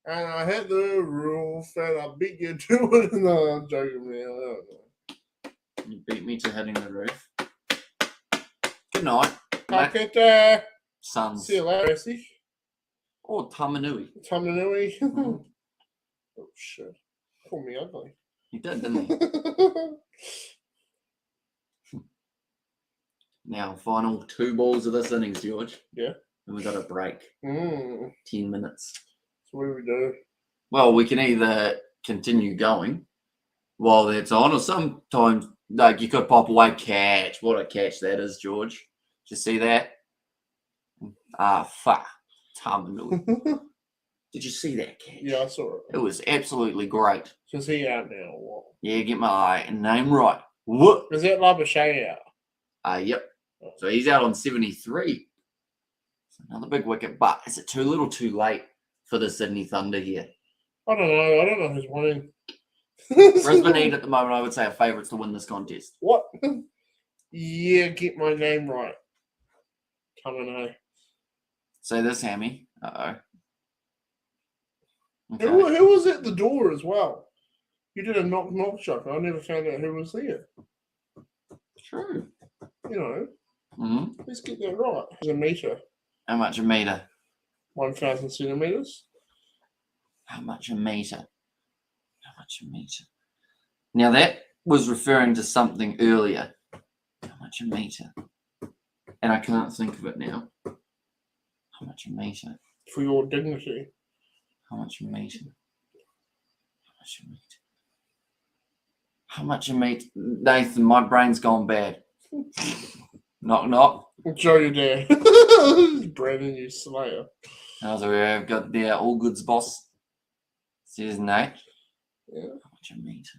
And I hit the roof and I beat you to it. No, I'm joking, man. I don't know.
You beat me to hitting the roof. Good night,
Back
mate.
at
Sons.
see you later, Essie.
Oh, Tamanui.
Tamanui.
Mhm.
Oh, shit. Call me ugly.
He did, didn't he? Now, final 2 balls of this innings, George.
Yeah.
And we got a break.
10
minutes.
So what do we do?
Well, we can either continue going while that's on, or sometimes, like, you could pop away. Catch. What a catch that is, George. Did you see that? Ah, fuck. Tamanui. Did you see that catch?
Yeah, I saw it.
It was absolutely great.
So is he out now or what?
Yeah, get my name right. What?
Is that Labuschagne out?
Yep. So he's out on 73. So another big wicket, but is it too little too late for the Sydney Thunder here?
I don't know. I don't know who's winning.
Brisbane Heat at the moment, I would say, are favourites to win this contest.
What? Yeah, get my name right. Coming out.
Say this, Hammy. Uh-oh. Okay.
Who was at the door as well? You did a knock shot. I never found out who was there.
True.
You know,
Mm-hmm.
let's get that right. It's a meter.
How much a metre?
1,000 centimeters.
How much a metre? How much a metre? Now that was referring to something earlier. How much a metre? And I can't think of it now. How much a metre?
For your dignity.
How much a metre? How much a metre? How much a metre? Nathan, my brain's gone bad. Knock, knock.
Show you there. Brandon, you slayer.
How's we've got the all goods boss. Says Nate.
Yeah.
How much a metre?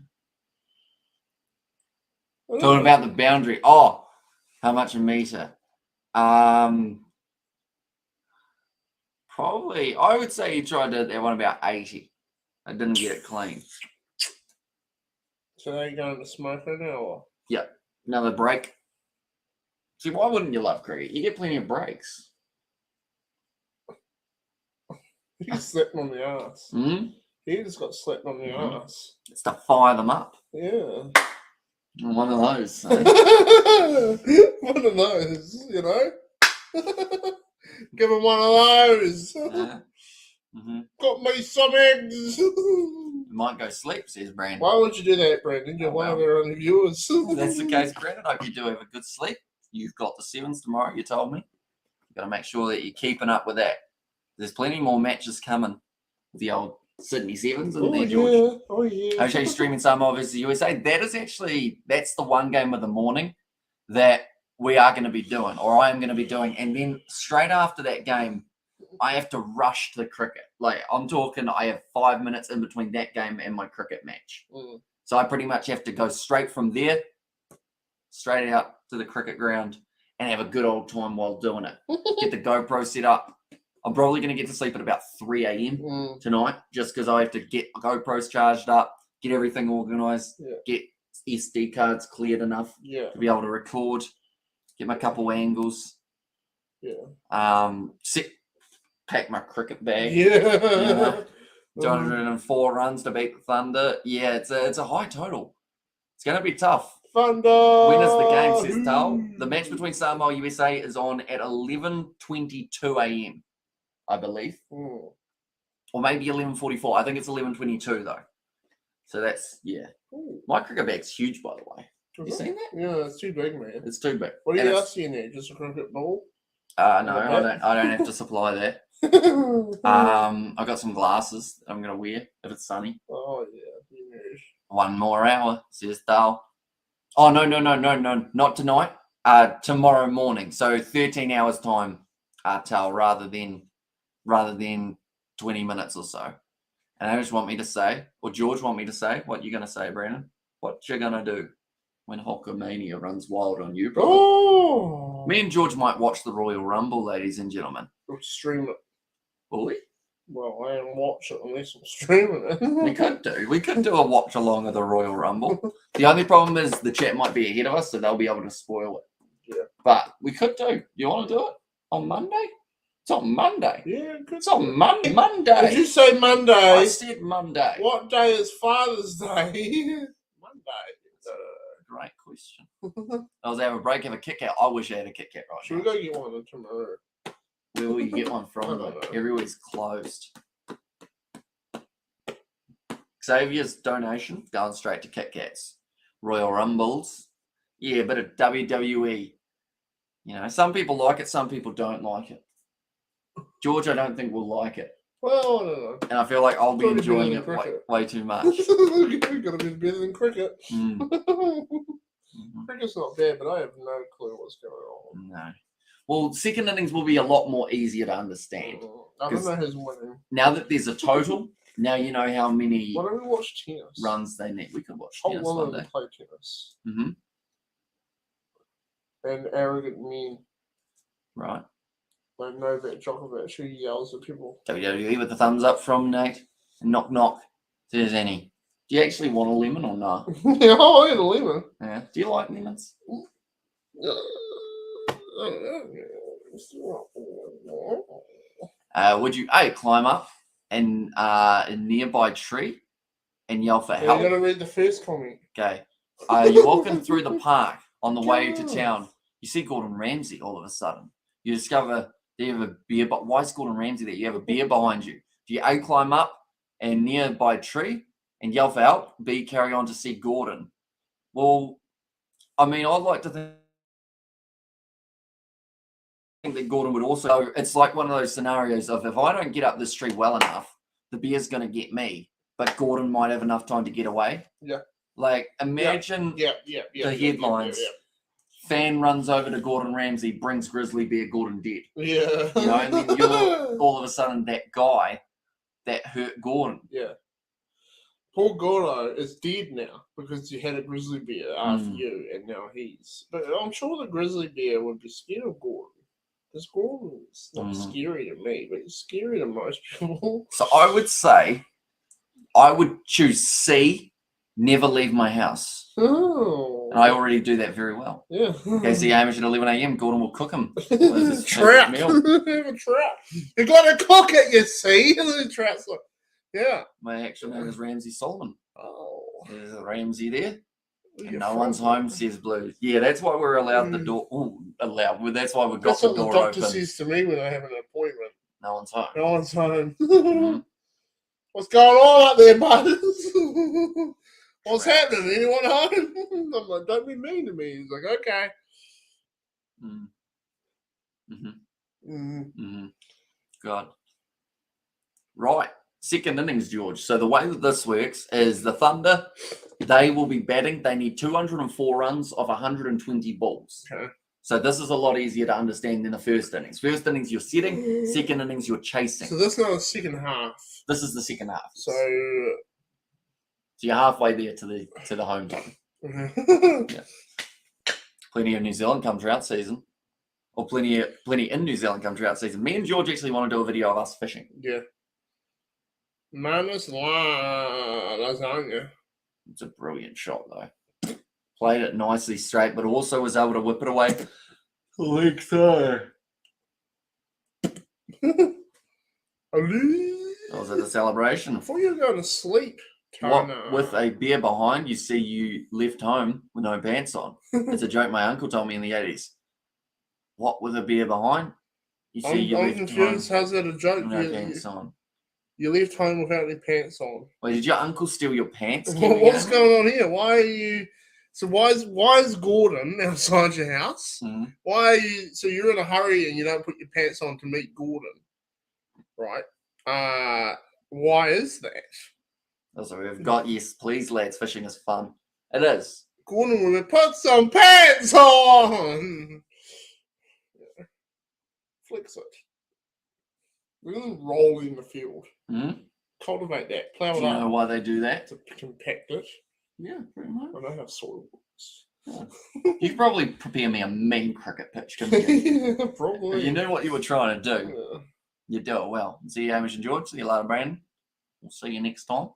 I don't
Talking
know.
about the boundary. Oh, how much a metre? Probably, I would say he tried to that one about 80. I didn't get it clean.
So are you going to smoke right now? Or?
Another break. See, why wouldn't you love cricket? You get plenty of breaks.
He slept on the ass.
Hmm?
He just got slept on the
Mhm.
ass.
It's to fire them up.
Yeah.
One of those. So.
One of those, you know? Give him one of those.
Yeah.
Got me some eggs.
Might go sleep, says Brandon.
Why would you do that, Brandon? You're
Oh,
one of
well.
our only viewers.
If that's the case, Brandon, I hope you do have a good sleep. You've got the sevens tomorrow, you told me. You've got to make sure that you're keeping up with that. There's plenty more matches coming with the old Sydney Sevens, isn't there, George?
Yeah. Oh, yeah.
I'm actually streaming some of his USA. That's the one game of the morning that we are going to be doing, or I am going to be doing. And then straight after that game, I have to rush to cricket. Like, I'm talking, I have 5 minutes in between that game and my cricket match.
Mm.
So I pretty much have to go straight from there, straight out to the cricket ground and have a good old time while doing it. Get the GoPro set up. I'm probably going to get to sleep at about 3 a.m. tonight just because I have to get GoPros charged up, get everything organised, get SD cards cleared enough
Yeah.
to be able to record, get my couple angles, Pack my cricket bag.
Yeah.
204 runs to beat the Thunder. Yeah, it's a high total. It's going to be tough.
Thunder.
When is the game, says Tal? The match between Samoa USA is on at 11:22 a.m., I believe. Or maybe 11:44. I think it's 11:22 though. So that's, yeah. My cricket bag's huge, by the way. You seen that?
Yeah, it's too big, man.
It's too big.
What do you else in there? Just a cricket ball?
No, I don't have to supply that. I've got some glasses that I'm gonna wear if it's sunny.
Oh yeah.
1 more hour, says Dale. Oh no, not tonight. Tomorrow morning. So 13 hours time, Tal, rather than 20 minutes or so. And I just want me to say, or George want me to say, what you gonna say, Brandon? What you gonna do when Hulkamania runs wild on you, bro?
Oh.
Me and George might watch the Royal Rumble, ladies and gentlemen.
We'll stream it.
Will we?
Well, I don't watch it unless I'm streaming it.
We could do a watch along of the Royal Rumble. The only problem is the chat might be ahead of us, so they'll be able to spoil it.
Yeah.
But we could do. You want to do it on Monday? It's on Monday.
Yeah, good.
It's on Monday.
Did you say Monday?
I said Monday.
What day is Father's Day? Monday.
Great question. I was having a break, have a Kit Kat. I wish I had a Kit Kat right
Should we go get one tomorrow?
Where will you get one from? Everywhere's closed. Xavier's donation going straight to Kit Kats. Royal Rumbles. Yeah, a bit of WWE. You know, some people like it, some people don't like it. George, I don't think will like it.
Well, I don't know.
And I feel like I'll be enjoying it way too much.
Gotta be better than cricket.
Mm-hmm.
Cricket's not bad, but I have no clue what's going on.
No. Well, second innings will be a lot more easier to understand.
I don't know who's winning.
Now that there's a total, now you know how many
Why don't we watch tennis?
Runs they need. We could watch
How
tennis
long
one
do
day.
they play tennis?
Mm-hmm.
And arrogant men.
Right.
Like Novak Djokovic who yells at people.
WWE with the thumbs up from Nate. Knock knock. If there's any. Do you actually want a lemon or not?
Yeah, I had a lemon.
Yeah. Do you like lemons? Would you climb up and a nearby tree and yell for help?
You gotta read the first comment.
Okay. You're walking through the park on the way to town. You see Gordon Ramsay all of a sudden. You discover that you have a beer, but why is Gordon Ramsay there? You have a beer behind you. Do you A, climb up and nearby a tree and yell for help? B, carry on to see Gordon? Well, I mean, I'd like to think that Gordon would also, it's like one of those scenarios of if I don't get up this tree well enough, the beer's going to get me, but Gordon might have enough time to get away.
Yeah.
Like, imagine the headlines. Fan runs over to Gordon Ramsay, brings grizzly bear, Gordon dead.
Yeah.
You know, and then you're all of a sudden that guy that hurt Gordon.
Yeah. Poor Gordo is dead now because you had a grizzly bear after you, and now he's. But I'm sure the grizzly bear would be scared of Gordon. Because Gordon's not scary to me, but he's scary to most people.
So I would say I would choose C, never leave my house.
Oh.
And I already do that very well.
Yeah.
Okay, so Hamish at 11 a.m, Gordon will cook him.
Trap. A trap. You got to cook it, you see. The trap's like, yeah.
My actual name is Ramsey Solomon.
Oh.
There's a Ramsey there. And no one's home, says Blue. Yeah, that's why we're allowed the door. Allowed. Well, that's why we've got the door open.
That's what the doctor says to me when I have an appointment.
No one's home.
No one's home. What's going on up there, bud? What's happening? Anyone home? I'm like, don't be mean to me. He's like, okay.
God. Right. Second innings, George. So the way that this works is the Thunder, they will be batting. They need 204 runs of 120 balls.
Okay.
So this is a lot easier to understand than the first innings. First innings, you're setting. Second innings, you're chasing.
So this is not the second half.
This is the second half.
So
you're halfway there to the home time. Yeah. Plenty of New Zealand come drought season. Or plenty in New Zealand come drought season. Me and George actually want to do a video of us fishing.
Yeah. Minus lasagna.
It's a brilliant shot, though. Played it nicely straight, but also was able to whip it away like so. I was at the celebration.
Before you were going to sleep,
What, with a beer behind, you see you left home with no pants on. It's a joke my uncle told me in the 80s. What, with a beer behind? You see you
I'm
left
confused.
home
How's that a joke?
with no pants on.
You left home without any pants on.
Wait, did your uncle steal your pants?
What's going on here? Why are you... So why is Gordon outside your house?
Mm-hmm.
Why are you... So you're in a hurry and you don't put your pants on to meet Gordon, right? Why is that?
So we've got, yes, please, lads, fishing is fun. It is.
Gordon would put some pants on. Yeah. Flicks it. Really roll in the field.
Mm-hmm.
Cultivate that. Plow
Do
it
you
up.
know why they do that?
To compact it.
Yeah, pretty much.
I know how soil works.
Yeah. You could probably prepare me a mean cricket pitch, couldn't you?
Yeah, probably.
If you knew what you were trying to do,
Yeah.
you'd do it well. See you, Hamish and George. See you later, Brandon. We'll see you next time.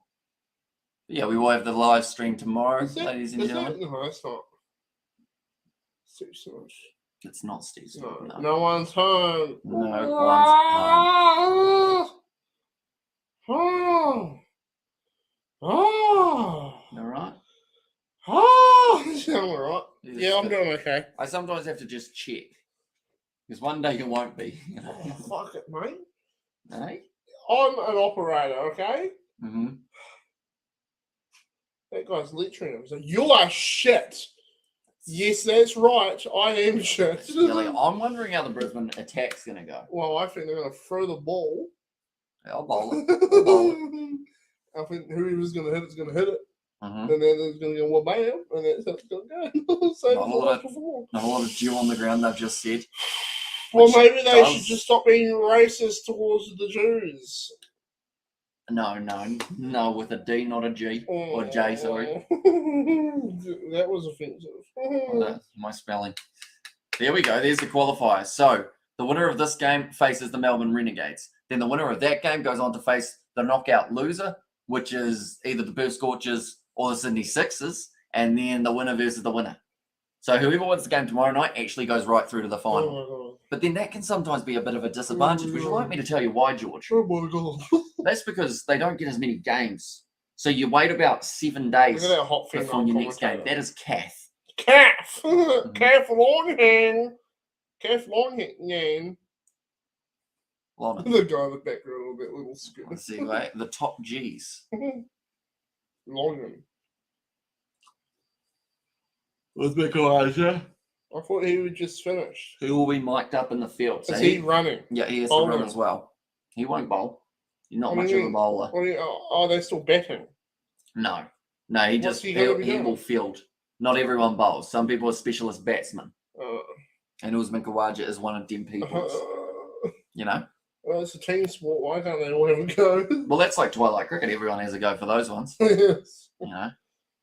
But yeah, we will have the live stream tomorrow, ladies and gentlemen.
No, it's not. Steve Simmons.
It's not Steve.
No one's home.
No one's home. All right?
I'm all right. Yeah, I'm doing okay.
I sometimes have to just check. Because one day you won't be.
Fuck it, mate.
Hey?
I'm an operator, okay?
Mm-hmm.
That guy's lecturing him. He's like, you are shit. Yes, that's right. I am shit.
Yeah, like, I'm wondering how the Brisbane attack's going to go.
Well, I think they're going to throw the ball.
Yeah, I'll bowl it.
I think whoever's going to hit it's going to hit it.
Mm-hmm.
And then it's going to go, well, bam, and that's how it's going to go. Same as the before.
Not a lot of dew on the ground, they've just said.
Well, maybe they should just stop being racist towards the Jews.
No, with a D, not a G. Or J, sorry.
That was offensive.
That's my spelling. There we go, there's the qualifiers. So, the winner of this game faces the Melbourne Renegades. Then the winner of that game goes on to face the knockout loser, which is either the Perth Scorchers or the Sydney Sixers, and then the winner versus the winner. So whoever wins the game tomorrow night actually goes right through to the final.
Oh my God.
But then that can sometimes be a bit of a disadvantage. Would you like me to tell you why, George?
Oh my God.
That's because they don't get as many games. So you wait about 7 days
Look at that hot
before your next game. That is Kath.
Calf. Calf Longhand. Calf Longhand.
Lana.
The guy in the background with that little skin.
Let's see, right? The top G's.
Longhand.
What's Michelangelo?
I thought he would just finish.
He will be mic'd up in the field. So
Is he running?
Yeah, he has to run as well. He won't bowl. He's not much of a bowler.
Are they still batting?
No, he
What's
just
he
will field. Not everyone bowls. Some people are specialist batsmen. And Usman Khawaja is one of them people. You know?
Well, it's a team sport. Why can't they all have a go?
Well, that's like Twilight Cricket. Everyone has a go for those ones.
Yes.
You know?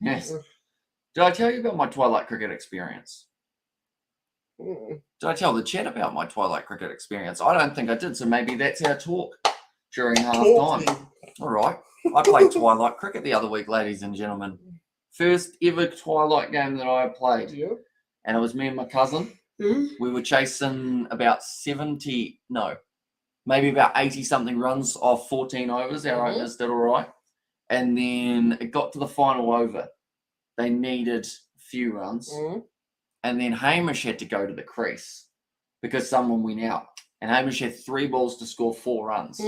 Yes. Did I tell you about my Twilight Cricket experience? Did I tell the chat about my Twilight Cricket experience? I don't think I did, so maybe that's our talk during half time. All right. I played Twilight Cricket the other week, ladies and gentlemen. First ever Twilight game that I played.
Yeah.
And it was me and my cousin. We were chasing about maybe about 80-something runs off 14 overs. Our openers did all right. And then it got to the final over. They needed a few runs. And then Hamish had to go to the crease because someone went out. And Hamish had 3 balls to score 4 runs.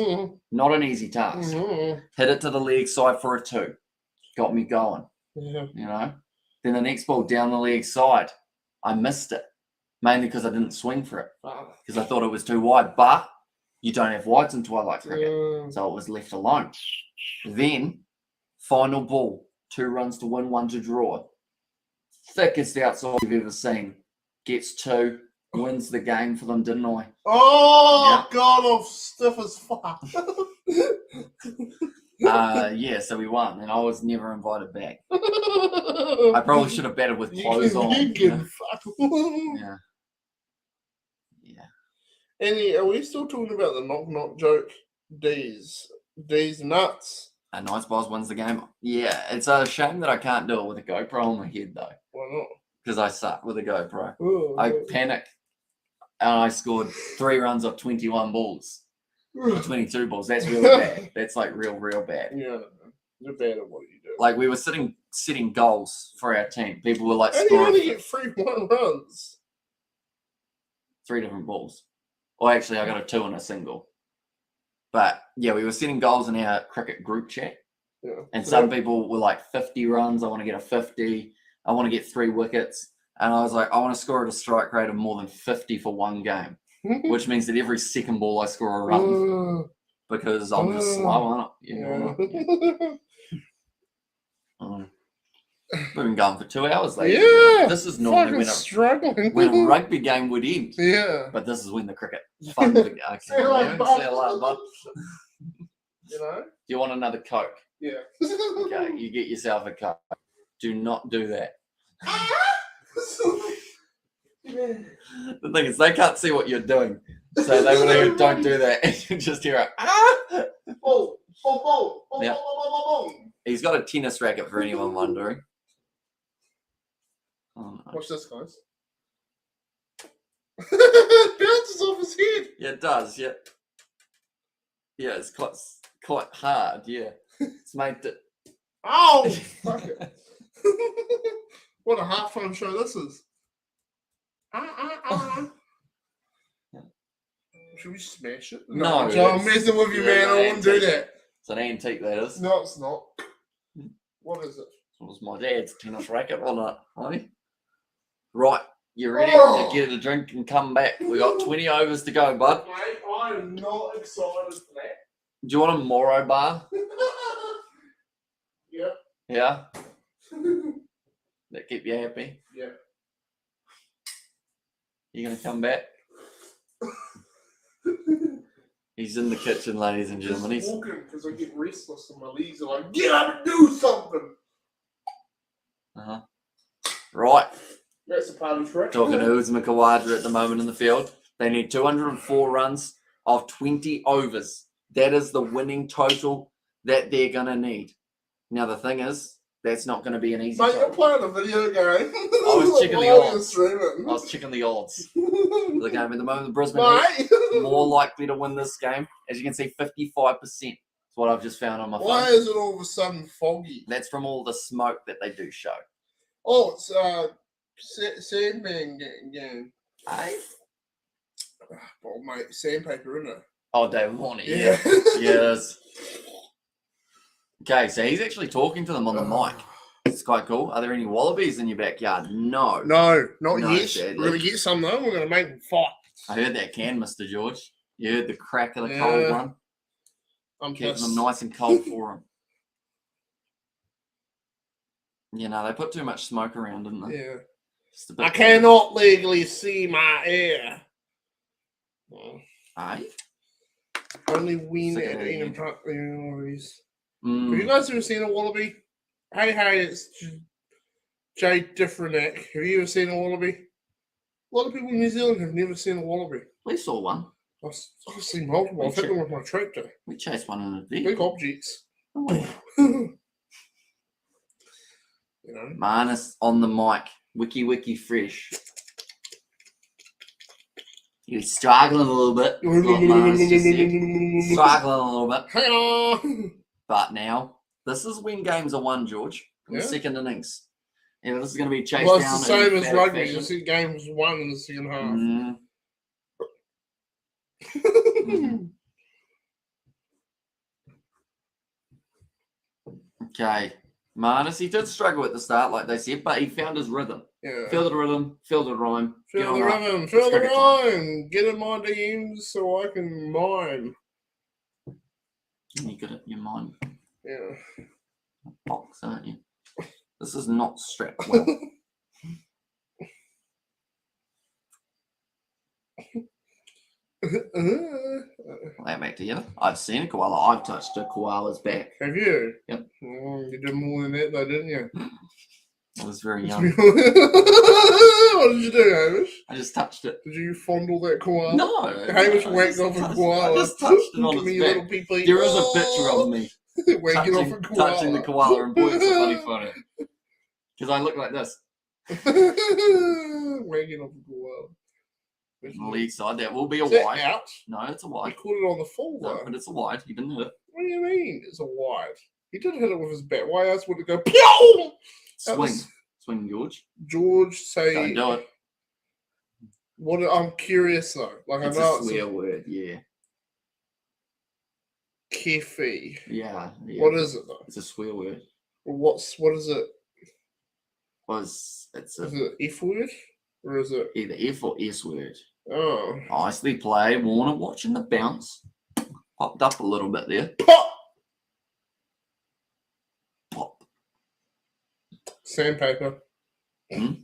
Not an easy task. Hit it to the leg side for a 2. Got me going.
Yeah.
You know? Then the next ball down the leg side. I missed it. Mainly because I didn't swing for it. Because I thought it was too wide. But you don't have wides in Twilight Cricket. So it was left alone. Then, final ball. 2 runs to win, 1 to draw. Thickest outside you've ever seen. Gets 2. Wins the game for them, didn't I?
Oh, yeah. God, I'm stiff as fuck.
Yeah, so we won, and I was never invited back. I probably should have batted with clothes on. Yeah.
Annie, are we still talking about the knock joke? D's nuts.
A nice boss wins the game. Yeah, it's a shame that I can't do it with a GoPro on my head, though.
Why not?
Because I suck with a GoPro.
Oh,
I panicked, and I scored 3 runs off 21 balls. 22 balls. That's really bad. That's like real bad.
Yeah, you're bad at what you do.
Like we were setting goals for our team. People were like
How do you
scoring
only get 3-1 runs?
3 different balls. Or actually, I got a 2 and a single. But yeah, we were setting goals in our cricket group chat.
Yeah.
And some people were like 50 runs. I want to get a 50. I want to get 3 wickets. And I was like, I want to score at a strike rate of more than 50 for one game, which means that every second ball I score a run because I'm just slow on it. We've been going for 2 hours lately.
Yeah.
This is normally when a rugby game would end.
Yeah.
But this is when the cricket fun would go.
Say hello, bud.
Say hello, bud.
You know?
Do you want another Coke?
Yeah.
Okay, you get yourself a Coke. Do not do that. The thing is, they can't see what you're doing. So they really don't do that. And you just hear a
Boom, boom, boom, boom,
Yeah.
boom, boom.
He's got a tennis racket for anyone wondering. Oh, no.
Watch this, guys. It bounces off his head.
Yeah, it does. Yeah, yeah, it's quite hard. Yeah, it's made to.
Oh, fuck it. What a halftime show this is. Should we smash it?
No,
Joe, I'm messing with you, man. I wouldn't do that.
It's an antique, that is.
No, it's not. What is it?
It was my dad's tennis racket on it. Hey? Right, you ready to get a drink and come back? We got 20 overs to go, bud.
Mate, I am not excited for that.
Do you want a Moro bar?
Yeah.
Yeah? That keep you happy?
Yeah.
You gonna come back? He's in the kitchen, ladies and gentlemen. He's
walking because I get restless and my legs are like, get up and do something.
Right.
That's a party trick.
Talking to Uzma Kawadra at the moment in the field. They need 204 runs of 20 overs. That is the winning total that they're going to need. Now, the thing is, that's not going to be an easy
Mate,
total.
you're playing a video game.
I was checking the odds.
I
was checking the odds. The game at the moment, the Brisbane Heat more likely to win this game. As you can see, 55% is what I've just found on my phone.
Why is it all of a sudden foggy?
That's from all the smoke that they do show.
Oh, it's Sandman game.
Hey?
Oh, mate, sandpaper, isn't it?
Oh, David Warner,
Yeah.
Yes. Okay, so he's actually talking to them on the mic. It's quite cool. Are there any wallabies in your backyard? No.
No, not yet.
Sadly.
We're going to get some, though. We're going to make them fight.
I heard that can, Mr. George. You heard the crack of the cold one?
I'm
Keeping
pissed.
them nice and cold for him. You know, they put too much smoke around, didn't they?
Yeah.
Just a bit
I cannot legally see my ear. Well,
Aye?
only when
Sick of
at
that
Eden
again.
Park. Have you
Mm.
guys ever seen a wallaby? Hey, it's Jay Different. Have you ever seen a wallaby? A lot of people in New Zealand have never seen a wallaby.
We saw one.
I've seen multiple. I've hit them with my tractor.
We chased one in a
Big
vehicle.
objects.
Oh, yeah.
You know.
Marnus on the mic. Wiki fresh. He's struggling a little bit. Like Marnus just said. Struggling a little bit.
Hang on.
But now, this is when games are won, George. In the
Yeah.
second innings. Yeah, this is going to be chased
Well,
down.
it's the same
in
as
emphatic
rugby.
fashion.
You see games won in the second half.
Mm. Okay. Marnus, he did struggle at the start, like they said, but he found his rhythm.
Yeah.
Feel the rhythm, feel the rhyme. Get
Feel
on
the
up.
rhythm, feel
It's
the
cricket time.
rhyme. Get in my DMs so I can mime.
You got it in your mind
Yeah.
box, aren't you? This is not strapped well. That back together. I've seen a koala. I've touched a koala's back.
Have you?
Yep.
Oh, you did more than that, though, didn't you?
I was very young.
What did you do, Hamish?
I just touched it.
Did you fondle that koala?
No.
Hamish
I
whacked
just
off a
touched-
koala.
I just touched it on
Give me
its
your
back.
little pee-pee.
There is a picture of me
Whacking off a koala.
touching the koala, and boy, it's a funny photo. Because I look like this.
Wagging off a koala.
On the leg side, that will be a
Is that
wide.
out?
No, it's a
He
wide.
caught it on the full,
No,
though.
but it's a wide. He didn't hit it.
What do you mean it's a wide? He did hit it with his bat. Why else would it go, pew?
Swing. Swing, George.
George, say...
Don't do it.
What? I'm curious, though. Like,
It's
I know
a swear word, yeah.
KFC.
Yeah.
What is it, though?
It's a swear word.
What is it?
It's
Is it an F word? Or is it...
either F or S word.
Oh.
Nicely played. Warner watching the bounce. Popped up a little bit there.
Pop!
Pop.
Sandpaper.
Hmm?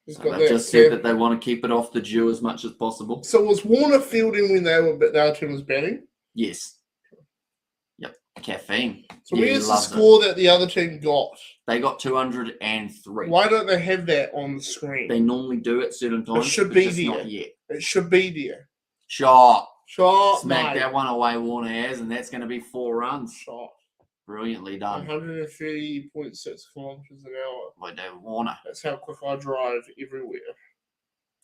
He's
So
got
they've
that
just said that they want to keep it off the dew as much as possible.
So was Warner fielding when the other team was batting?
Yes. Yep. Caffeine.
So
Yeah,
where's
he
the
loves
score that the other team got?
They got 203.
Why don't they have that on the screen?
They normally do at certain times.
should
but
be
just
there.
Not yet.
It should be there.
Shot.
Shot,
Smack
mate.
that one away, Warner has, and that's going to be 4 runs.
Shot.
Brilliantly done
130.6 kilometers an hour.
by David Warner.
That's how quick I drive everywhere.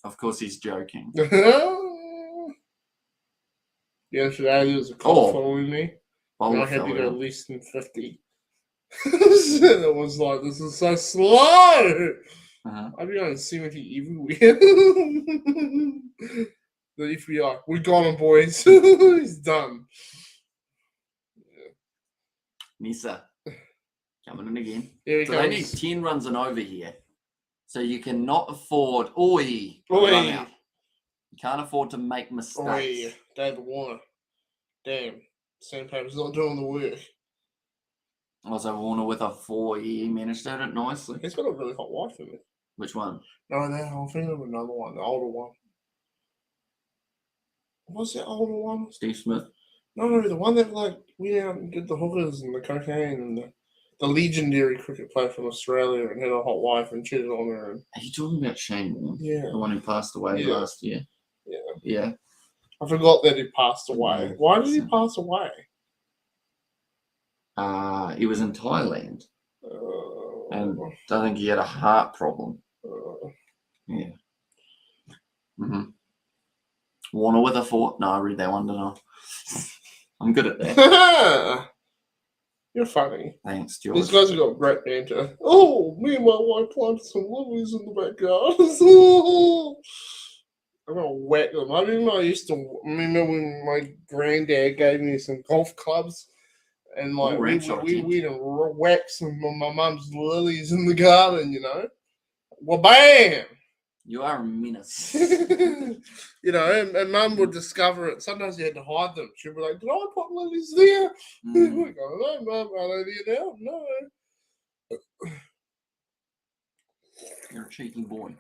Of course, he's joking.
Yesterday there was a cop following me. And I had to go less than 50. It was like, this is so slow. I'd be going 70 everywhere. The FBI, we got him, boys. He's done.
Nisa coming in again.
Here he
So they
comes.
need 10 runs and over here. So you cannot afford run out. You can't afford to make mistakes.
David Warner. Damn. Sandpaper's not doing the work.
Also, Warner with a 4, he managed to hit it nicely.
He's got a really hot wife in it.
Which one?
No, that I'm thinking of another one, the older one. What's that older one?
Steve Smith.
No, the one that like went out and did the hookers and the cocaine and the legendary cricket player from Australia and had a hot wife and cheated on her. And,
Are you talking about Shane Warne?
yeah.
The one who passed away last year? Yeah.
I forgot that he passed away.
Yeah.
Why did he pass away?
He was in Thailand. And I think he had a heart problem. Yeah. Warner with a 4. No, I read that one, didn't I? I'm good at that.
You're funny.
Thanks, George.
These guys have got great banter. Oh, me and my wife planted some lilies in the backyard. I'm gonna whack them. I remember remember when my granddad gave me some golf clubs, and like we went and whacked some of my mum's lilies in the garden. You know, well, bam.
You are a menace.
You know, and mum would discover it. Sometimes you had to hide them. She'd be like, "Did I put lilies there?" We go, "No, mum, are they there now?" No.
You're a cheeky boy.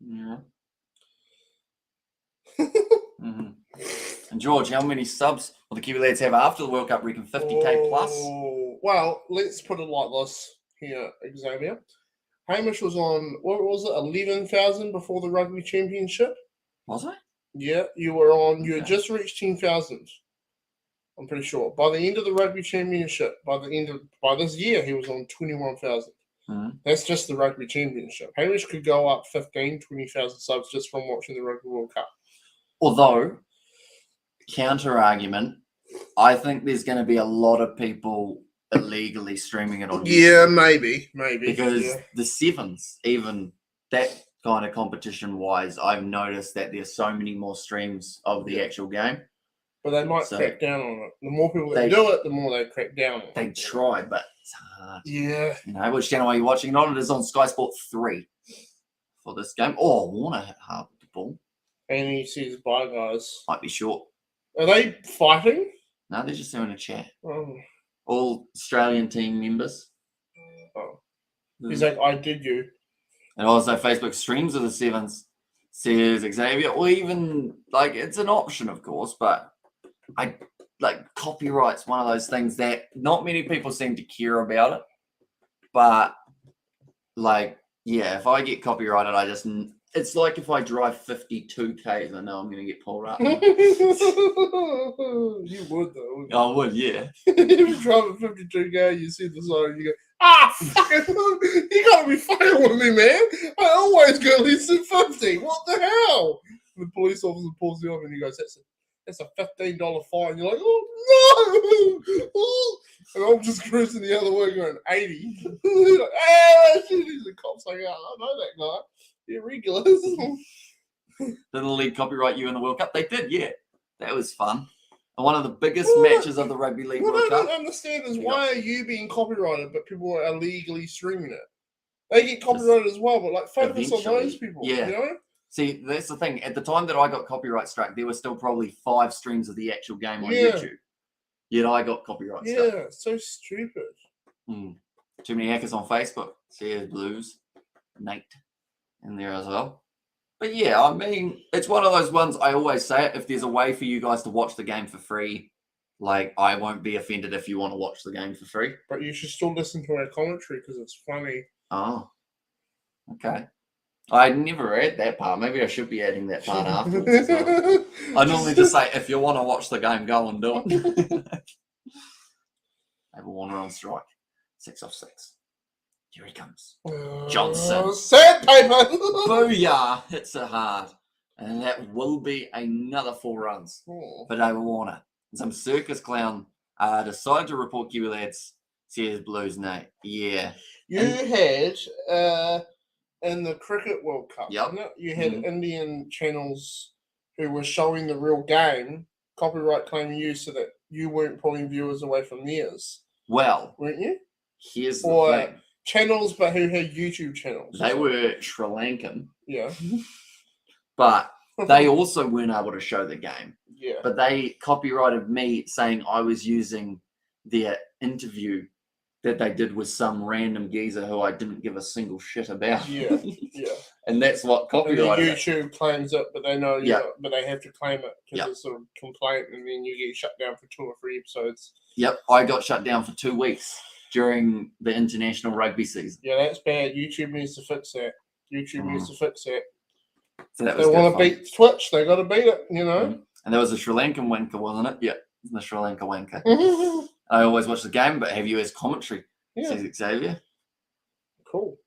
Yeah. And George, how many subs will the Kiwi lads have after the World Cup? Reckon 50k plus?
Well, let's put it like this here, Xavier. Hamish was on, what was it, 11,000 before the Rugby Championship?
Was it?
Yeah, you were on, you had just reached 10,000. I'm pretty sure. By the end of the Rugby Championship, by this year, he was on 21,000. That's just the Rugby Championship. Hamish could go up 15, 20,000 subs just from watching the Rugby World Cup.
Although, counter argument, I think there's going to be a lot of people illegally streaming it on YouTube.
Yeah, maybe.
Because the sevens, even that kind of competition wise, I've noticed that there's so many more streams of the actual game.
But they might crack down on it. The more people that do it, the more they crack down on it.
They try, but it's hard.
Yeah.
You know, which channel are you watching it on? It is on Sky Sport 3 for this game. Oh, Warner hit hard with the ball.
And he says, bye, guys.
Might be short.
Are they fighting?
No, they're just doing a chat.
Oh.
All Australian team members.
Oh. He's like, I did you.
And also Facebook streams of the sevens, says Xavier, or even, like, it's an option, of course, but copyright's one of those things that not many people seem to care about it. But, like, yeah, if I get copyrighted, it's like if I drive 52Ks, I know I'm going to get pulled up.
You would, though.
I would, yeah.
If you drive a 52K, you see the sign, you go, fuck it. You got to be fucking with me, man. I always go less than 50. What the hell? The police officer pulls you off and he goes, that's a $15 fine. You're like, oh no! And I'm just cruising the other way going 80. Like, shit. The cop's like, oh, I know that guy. You're regular.
Didn't the league copyright you in the World Cup? They did, yeah. That was fun. And one of the biggest matches of the Rugby League World Cup.
What I don't understand is why are you being copyrighted, but people are illegally streaming it? They get copyrighted as well, but like focus on those people.
Yeah.
You know?
See, that's the thing. At the time that I got copyright struck, there were still probably 5 streams of the actual game on YouTube. Yet I got copyright struck.
Yeah, so stupid.
Too many hackers on Facebook. Cheers, Blues. Nate in there as well. But yeah, I mean, it's one of those ones, I always say it, if there's a way for you guys to watch the game for free, like, I won't be offended if you want to watch the game for free.
But you should still listen to our commentary because it's funny.
Oh, okay. I never read that part. Maybe I should be adding that part afterwards as well. I normally just say, if you want to watch the game, go and do it. Have a Warner on strike. 6 off 6. Here he comes. Johnson.
Sandpaper.
Booyah. Hits it hard. And that will be another 4 runs for David Warner. And some circus clown decided to report Kiwi lads. Says Blues, Nate. Yeah.
You had in the Cricket World Cup, you had Indian channels who were showing the real game, copyright claiming you so that you weren't pulling viewers away from theirs.
Well,
weren't you?
Here's the thing.
Channels, but who had YouTube channels.
They were Sri Lankan.
Yeah.
But they also weren't able to show the game.
Yeah.
But they copyrighted me saying I was using their interview that they did with some random geezer who I didn't give a single shit about.
Yeah, yeah.
And that's what copyrighted
and YouTube claims it, but they know but they have to claim it because it's a complaint, and then you get shut down for 2 or 3 episodes.
Yep, I got shut down for 2 weeks during the international rugby season.
Yeah, that's bad. YouTube needs to fix that. YouTube needs to fix that.
So that
if they want to beat Twitch, they got to beat it, you know?
And there was a Sri Lankan wanker, wasn't it? Yeah, the Sri Lanka wanker. I always watch the game, but have you as commentary, says Xavier.
Cool.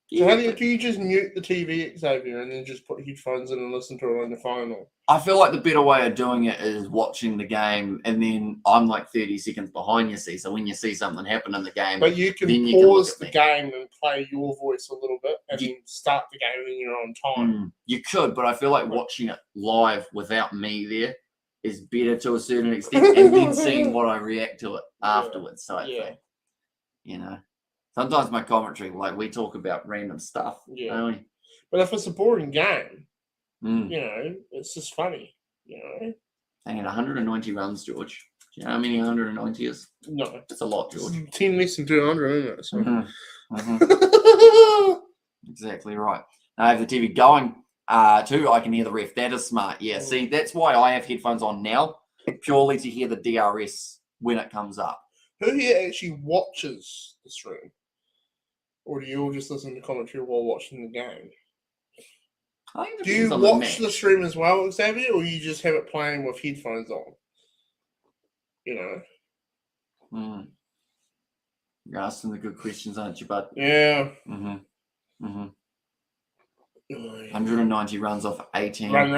Yeah,
so how do you just mute the TV, Xavier, and then just put headphones in and listen to it on the phone? Or?
I feel like the better way of doing it is watching the game, and then I'm like 30 seconds behind you, see. So when you see something happen in the game,
but you can pause the game and play your voice a little bit, and then start the game when you're on time.
You could, but I feel like watching it live without me there is better to a certain extent, and then seeing what I react to it afterwards. So thing, you know. Sometimes my commentary, like we talk about random stuff.
Yeah. But if it's a boring game, you know, it's just funny, you know.
Hang on, 190 runs, George. Do you know how many 190 is?
No.
It's a lot, George.
10 less than 200, isn't it? So.
Exactly right. Now I have the TV going too. I can hear the ref. That is smart. Yeah, see, that's why I have headphones on now, purely to hear the DRS when it comes up.
Who here actually watches the stream? Or do you all just listen to commentary while watching the game? Do you watch the stream as well, Xavier, or you just have it playing with headphones on? You know?
You're asking the good questions, aren't you, bud?
Yeah.
190 runs off 18.
Run.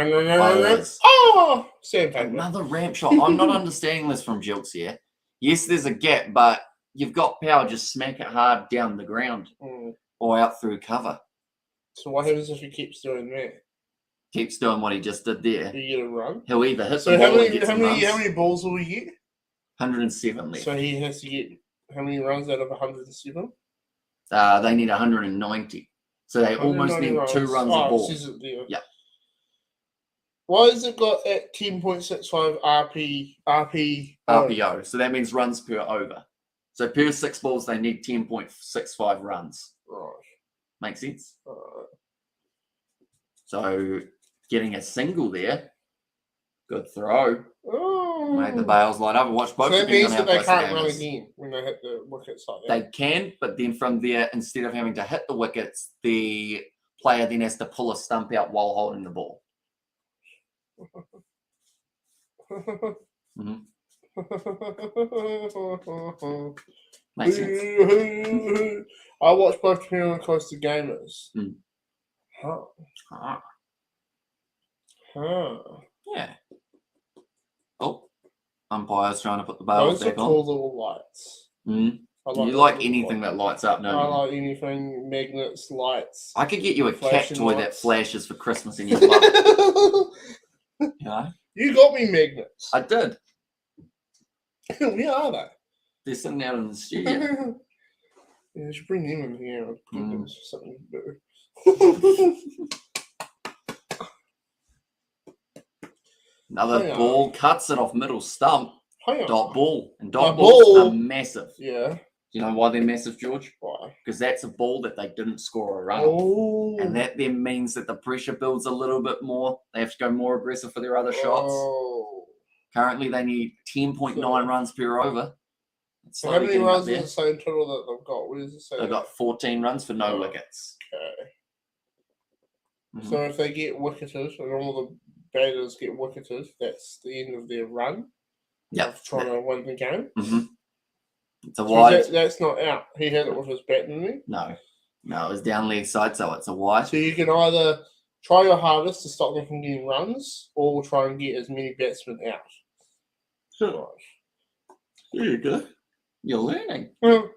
Oh! Sandpaper.
Another ramp shot. I'm not understanding this from Jilks here. Yes, there's a gap, but you've got power, just smack it hard down the ground or out through cover. So
what happens if he keeps doing that?
Keeps doing what he just did there.
You get a run?
He'll either hit the ball or get some runs.
How many balls will he get?
107 left.
So he has to get how many runs out of 107?
They need 190. So they almost need runs. 2 runs a ball. Yeah.
Why has it got at 10.65
RPO? So that means runs per over. So per 6 balls, they need 10.65 runs.
Right.
Make sense?
Right.
So getting a single there, good throw.
Oh.
Made the bails light up and watch both.
So that means that they can't run again when they hit the wickets like that.
They can, but then from there, instead of having to hit the wickets, the player then has to pull a stump out while holding the ball. Makes sense.
I watch both Penal and Coaster Gamers.
Mm.
Huh.
Ah,
Huh.
yeah. Oh, umpire's trying to put the bails
Those are
back
cool
on.
little lights.
Mm.
I
You
those
like
little
anything that lights up,
I
don't you?
like anything, magnets, lights.
I could get you a cat
flashing
toy that
lights.
flashes for Christmas and you'd love it. You know?
You got me magnets.
I did.
Where are they?
They're sitting out in the studio.
Yeah, you should bring them in here and give them
Mm.
something to do.
Another
Hang on.
ball cuts it off middle stump.
Hang on.
Dot ball. And
A
dot balls
ball?
are massive.
Yeah.
Do you know why they're massive, George?
Why?
Because that's a ball that they didn't score a run on.
Oh.
And that then means that the pressure builds a little bit more. They have to go more aggressive for their other shots.
Oh.
Currently, they need 10.9 runs per over. It's
So how
slowly
many
getting up
runs
there.
is the same total that they've got? What does it say?
They've got 14 runs for no
Oh.
wickets.
Okay.
Mhm.
So if they get wicketed and all the batters get wicketed, that's the end of their run
Yep.
of trying to win the game.
Mhm. It's a
So
wide.
that's not out. He had it with his bat, didn't he?
No, it was down leg side, so it's a wide.
So you can either try your hardest to stop them from getting runs, or try and get as many batsmen out. Right.
There you go. You're learning.
Uh,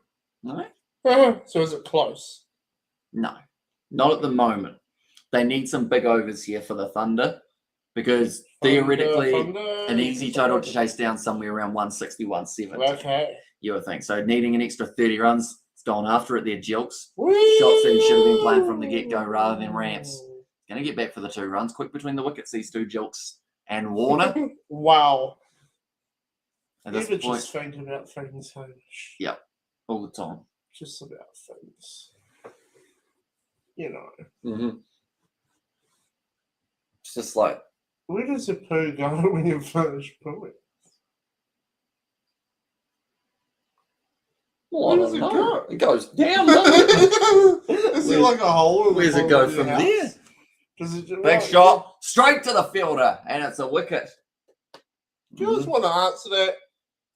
No?
So is it close?
No, not at the moment. They need some big overs here for the Thunder because theoretically, an easy total to chase down somewhere around 160, 170.
Okay.
You would think. So needing an extra 30 runs, it's gone after it there, Jilks.
Whee!
Shots that he should have been playing from the get-go rather than Rance. Going to get back for the 2 runs. Quick between the wickets, these two, Jilks and Warner.
Wow.
At this
Even
point,
just think about things so much.
Yep. all the time.
Just about things. You know.
Mm-hmm. It's just like,
Where does a poo go when you finish pooing?
well,
Where
I
does
don't
it
know.
go?
It goes down, doesn't it?
Is it like a hole? In
Where's
the
it go
bottom of
from
your
there?
house? Does it
Big shot, straight to the fielder, and it's a wicket.
Do you guys want to answer that?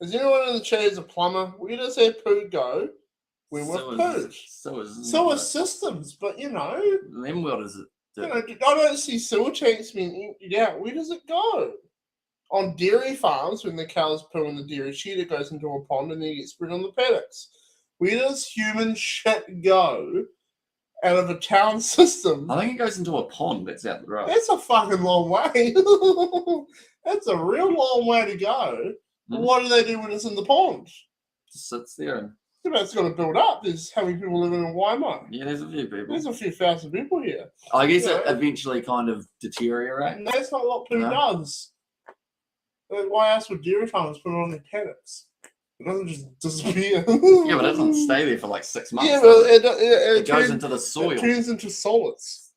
Is anyone in the chat a plumber? Where does that poo go when we've pooed? So are systems, but you know,
then what does it do?
you know, I don't see sewer tanks being emptied out. Where does it go? On dairy farms, when the cows poo in the dairy shed, it goes into a pond and then it gets spread on the paddocks. Where does human shit go out of a town system?
I think it goes into a pond that's out the road.
That's a fucking long way. That's a real long way to go. But what do they do when it's in the pond?
Just sits there and
It's going to build up. There's how many people living in Waimo?
yeah, there's a few people.
There's a few thousand people here.
I guess
Yeah.
it eventually kind of deteriorates.
And that's not what poo
No.
does. Why else would dairy farmers put it on their paddocks? It doesn't just disappear.
Yeah, but it doesn't stay there for like 6 months.
Yeah,
does
but
it?
it
It goes
turns,
into the soil.
it turns into solids.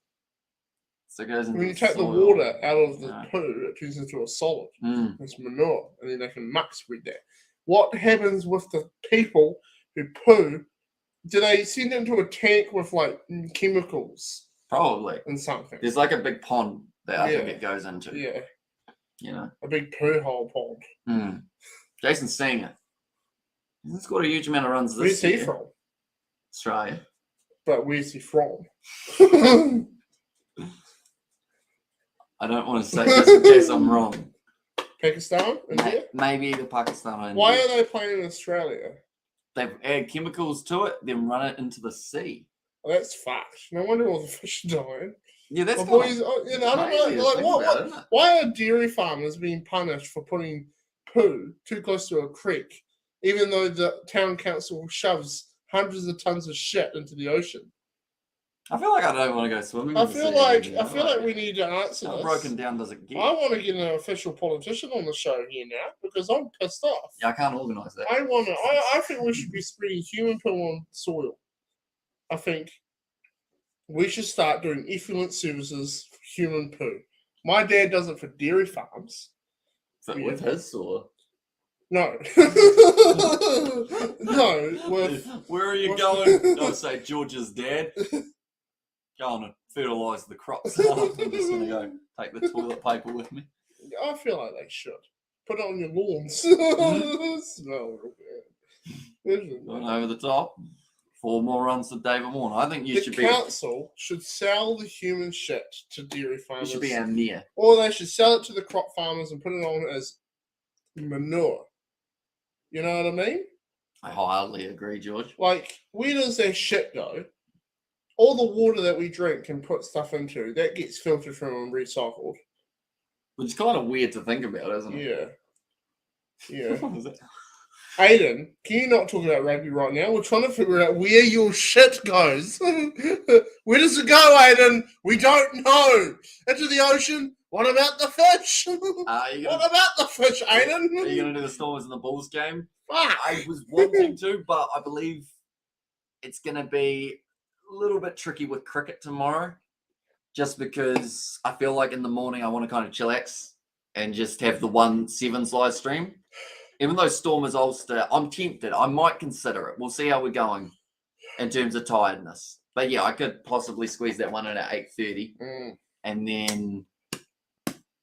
So it goes into
When you
the
take the
soil.
water out of the
Yeah.
poo, it turns into a solid.
Mm.
It's manure, and then they can muck spread that. What happens with the people who poo? Do they send it into a tank with like chemicals
Probably.
and something?
There's like a big pond that I think
Yeah.
it goes into.
Yeah,
You know.
a big poo hole pond.
Mm. Jason's seeing it. He's got a huge amount of runs this
Where's he
year.
from?
Australia.
But where's he from?
I don't want to say just in case I'm wrong.
Pakistan? India?
Maybe either Pakistan or India.
Why are they playing in Australia?
They've added chemicals to it, then run it into the sea.
Oh, that's fucked. No wonder all the fish are dying.
Yeah, that's
My
kind
boys,
of
you know, I
crazy
don't
to
know. Like,
think
what?
about, isn't it?
Why are dairy farmers being punished for putting poo too close to a creek, even though the town council shoves hundreds of tons of shit into the ocean?
I feel like I don't want to go swimming.
I
in the
feel
sea
like
anymore.
we need to answer
How
this.
broken down does it get?
I want to get an official politician on the show here now because I'm pissed off.
Yeah, I can't organise that.
I think we should be spreading human poo on soil. I think we should start doing effluent services for human poo. My dad does it for dairy farms.
But with his or
No. No. With,
where are you
with-
going? Don't say George's dad. Going to fertilise the crops. I'm just gonna go take the toilet paper with me.
I feel like they should. Put it on your lawns.
Mm-hmm.
Smell real bad.
Going over the top. 4 more runs to David Warner. I think
The council should sell the human shit to dairy farmers.
You should be our mayor.
Or they should sell it to the crop farmers and put it on as manure. You know what I mean?
I highly agree, George.
Like, where does that shit go? All the water that we drink and put stuff into, that gets filtered through and recycled.
Which is kind of weird to think about, isn't it?
Yeah.
What is it?
Aiden, can you not talk about rugby right now? We're trying to figure out where your shit goes. Where does it go, Aiden? We don't know. Into the ocean? What about the fish? What about the fish, Aiden?
Are you going to do the Stormers and the Bulls game?
Fuck.
I was wanting to, but I believe it's going to be a little bit tricky with cricket tomorrow. Just because I feel like in the morning I want to kind of chillax and just have the 1/7 live stream. Even though Stormers Ulster, I'm tempted. I might consider it. We'll see how we're going in terms of tiredness. But yeah, I could possibly squeeze that one in at 8:30 and then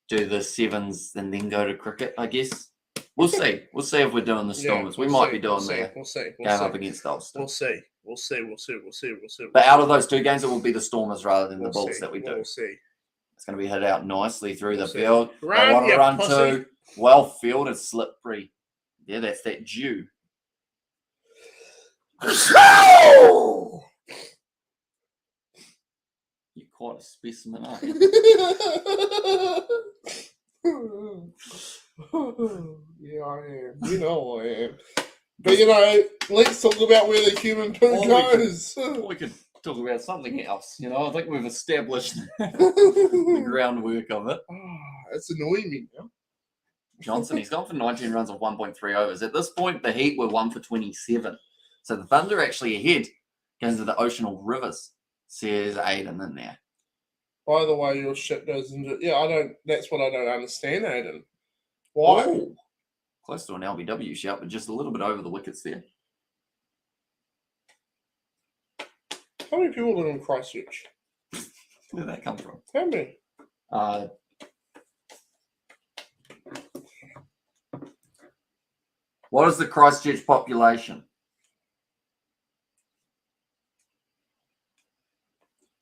do the 7s and then go to cricket, I guess. We'll see. We'll see if we're doing the Stormers. we might be doing the game up against Ulster.
We'll see.
But out of those 2 games, it will be the Stormers rather than the Bulls that we do.
We'll see.
It's going to be hit out nicely through the field. They
Run,
want to
you
run
pussy.
2. Well fielded, slippery. Yeah, that's that dew. You're quite a specimen, aren't you?
Yeah, I am. You know I am. But, let's talk about where the human poo goes.
We could talk about something else. I think we've established the groundwork of it.
It's annoying me now.
Johnson, he's gone for 19 runs of 1.3 overs. At this point, the Heat were 1 for 27. So the Thunder actually ahead goes to the Oceanal Rivers, says Aiden in there.
By the way, your shit goes into... Yeah, that's what I don't understand, Aiden. Why?
Oh, close to an LBW shout, but just a little bit over the wickets there.
How many people live in Christchurch?
Where did that come from?
How many?
What is the Christchurch population?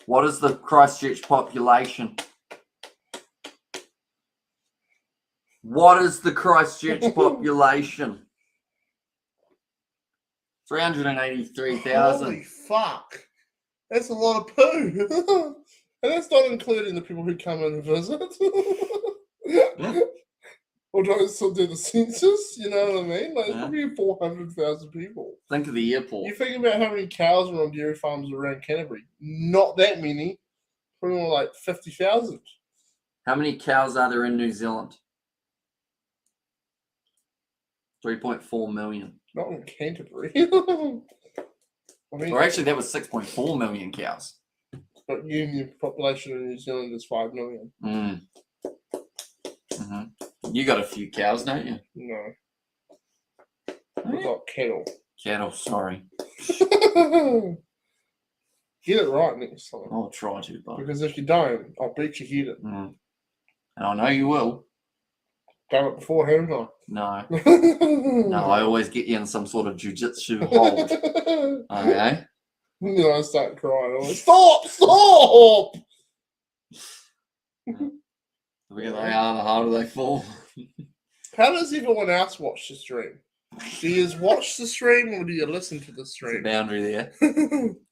What is the Christchurch population? What is the Christchurch population? 383,000.
Holy fuck. That's a lot of poo. And that's not including the people who come and visit. Or don't still do the census, you know what I mean? Like, it's probably 400,000 people.
Think of the airport.
You think about how many cows are on dairy farms around Canterbury. Not that many. Probably more like 50,000.
How many cows are there in New Zealand? 3.4 million.
Not in Canterbury.
Or actually, that was 6.4 million cows.
But union population in New Zealand is 5 million.
You got a few cows, don't you?
No. I've got cattle.
Cattle, sorry.
Get it right next time.
I'll try to, but...
Because if you don't, I'll bet you hit it.
And I know you will.
Done it before, haven't I?
No. No, I always get you in some sort of jiu-jitsu hold. Okay?
Then I start crying. I'm like, stop!
The bigger they are, the harder they fall.
How does everyone else watch the stream? Do you watch the stream or do you listen to the stream?
There's a boundary there.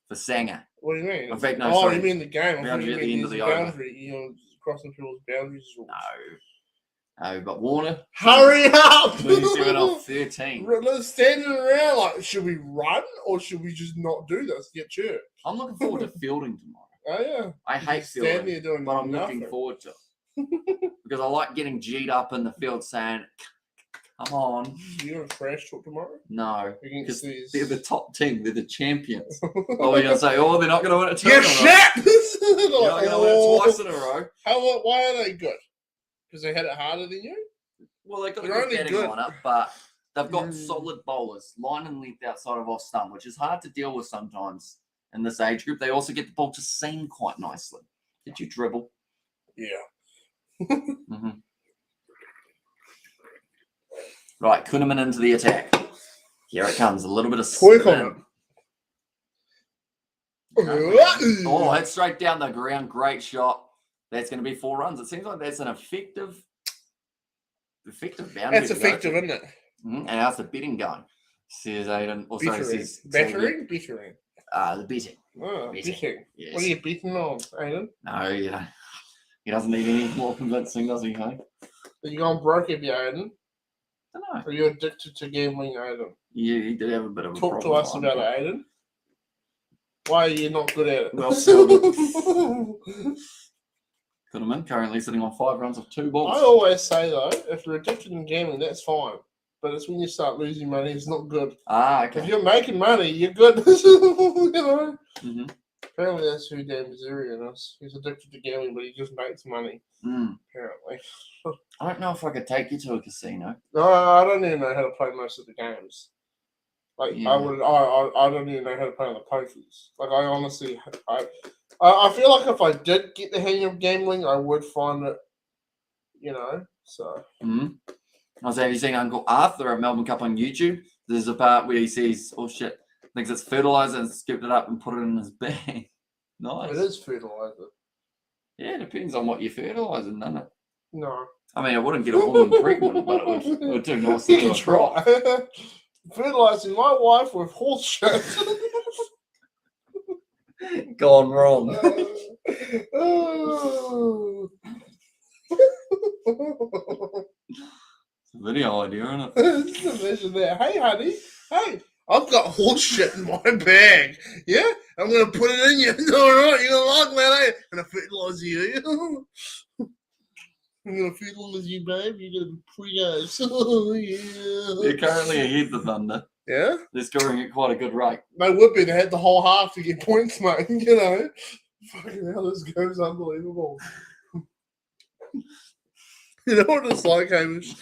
For Sanger.
What do you mean?
In fact, no,
sorry.
sorry.
You mean the game?
Boundary at the end of the
boundary. Crossing people's boundaries.
No, but Warner.
Hurry up!
27 off 13.
We're standing around like, should we run or should we just not do this? Get church.
I'm looking forward to fielding tomorrow.
Oh, yeah.
I hate
stand
fielding,
there doing
but I'm
nothing.
looking forward to it. Because I like getting G'd up in the field saying, come on.
You going to trash talk tomorrow?
No, because
these...
they're the top team. They're the champions. Oh, we're going to say, oh, they're not going to win a
You're
tournament.
shit!
They're not going to win it twice in a row.
Why are they good? Because they had it harder than you?
Well, they've got
They're
a good batting
good.
lineup, but they've got solid bowlers, line and length outside of off stump, which is hard to deal with sometimes in this age group. They also get the ball to seam quite nicely. Did you dribble?
Yeah.
Right, Kuhneman into the attack. Here it comes. A little bit of
Twerk on
spin.
it.
Oh, hit straight down the ground. Great shot. That's going to be 4 runs. It seems like that's an effective boundary.
That's effective, isn't it?
And how's the betting going? Says Aiden. Or sorry, says
Bettering?
the betting.
Oh, betting.
Yes.
What are you betting on, Aiden?
No, yeah. He doesn't need any more convincing, does he, hey?
Are you going broke if you, Aiden?
I don't know.
Are you addicted to gambling, Aiden?
Yeah, he did have a bit of a
Talk
problem.
to us about it, Aiden. Why are you not good at it?
Well, so Goodman currently sitting on 5 runs of 2 balls.
I always say, though, if you're addicted to gambling, that's fine. But it's when you start losing money, it's not good.
Ah, okay.
If you're making money, you're good. You know?
Mm-hmm.
Apparently, that's who Dan Bazarian is. He's addicted to gambling, but he just makes money. Apparently.
I don't know if I could take you to a casino.
No, I don't even know how to play most of the games. Like
Yeah.
I don't even know how to play on the pokies. Like I honestly, I feel like if I did get the hang of gambling, I would find it. You know, so.
I was have you seen Uncle Arthur at Melbourne Cup on YouTube? There's a part where he says, "Oh shit," thinks it's fertilizer and scooped it up and put it in his bag. Nice.
It is fertilizer.
Yeah, it depends on what you're fertilizing, doesn't it?
No.
I mean, it wouldn't get a woman pregnant, but it would do nice to
You can try. Fertilizing my wife with horse shit.
Gone wrong. It's a video idea, isn't it?
Just imagine that. Hey, honey. Hey, I've got horse shit in my bag. Yeah? I'm going to put it in you. All right, you're going to like that, eh? I'm going to fertilize you. I'm going to fertilize you, babe. You're going to be pretty nice. Oh, yeah.
They're currently ahead, the Thunder.
Yeah?
They're scoring at quite a good rate.
They would be. They had the whole half to get points, mate. You know? Fucking hell, this game's unbelievable. You know what it's like, Hamish?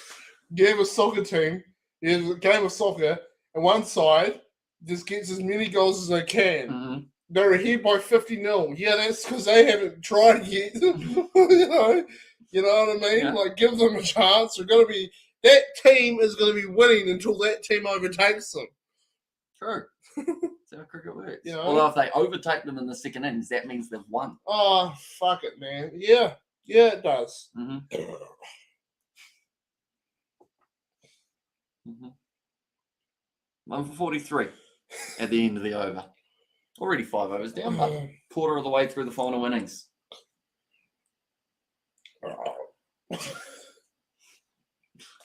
You have a soccer team, you have a game of soccer, and one side just gets as many goals as they can.
Mm-hmm.
They're ahead by 50-0. Yeah, that's because they haven't tried yet. You know what I mean?
Yeah.
Like, give them a chance. They're going to be... That team is going to be winning until that team overtakes them.
True. That's how cricket works.
You know?
Although if they overtake them in the second innings, that means they've won.
Oh, fuck it, man. Yeah. Yeah, it does.
Mm-hmm. 1 for 43 at the end of the over. Already 5 overs down, but quarter of the way through the final innings.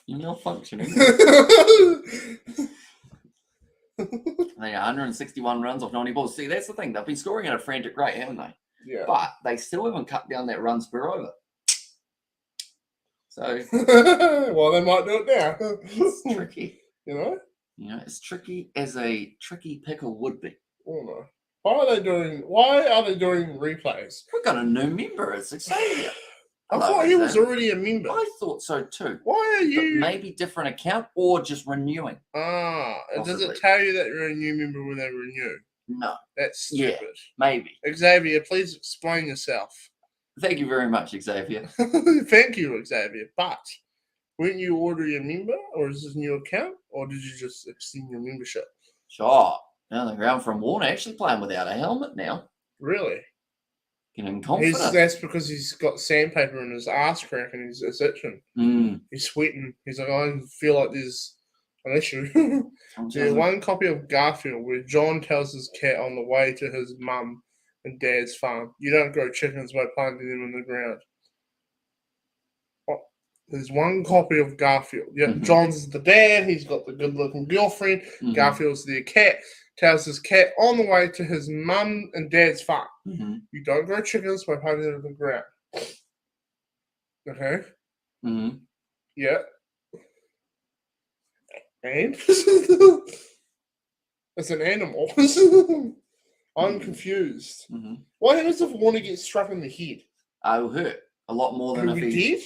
You're malfunctioning. They are 161 runs off 90 balls. See, that's the thing. They've been scoring at a frantic rate, haven't they?
Yeah.
But they still haven't cut down that runs per over. So,
well, they might do it now.
it's tricky.
You know?
You know, as tricky as a tricky pickle would be.
Oh no. Why are they doing replays?
We've got a new member. It's Xavier.
I thought he was already a member.
I thought so too.
Why are you?
But maybe different account or just renewing.
Ah, does
Possibly.
it tell you that you're a new member when they renew?
No.
That's stupid.
Yeah, maybe.
Xavier, please explain yourself.
Thank you very much, Xavier.
Thank you, Xavier. But weren't you already a member, or is this a new account, or did you just extend your membership?
Sure. Down the ground from Warner, actually playing without a helmet now.
Really?
Getting confident.
That's because he's got sandpaper in his ass crack and it's itching. He's sweating. He's like, I feel like there's an issue. There's one copy of Garfield where John tells his cat on the way to his mum and dad's farm, you don't grow chickens by planting them in the ground. Oh, there's one copy of Garfield. Yeah, John's the dad. He's got the good-looking girlfriend. Garfield's their cat. Tells his cat on the way to his mum and dad's farm. You don't grow chickens by planting them in the ground. Okay? Yeah. And? It's an animal. I'm confused. What happens if Warner gets struck in the head?
It'll hurt a lot more than
Are
if
we
he...
dead?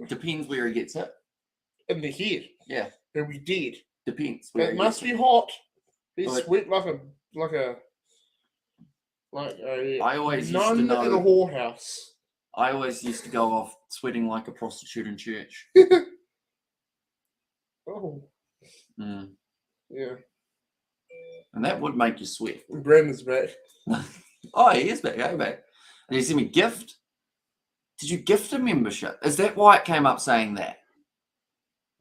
Depends where he gets hit.
In the head?
Yeah.
Are we dead?
Depends. Where
It must be hot. He's
Well,
sweat like a
I always used to
nun
know.
in a whorehouse.
I always used to go off sweating like a prostitute in church.
Oh. Yeah.
And that would make you sweat.
Brandon's back.
Oh, he is back. Hey, back. Did you see me gift? Did you gift a membership? Is that why it came up saying that?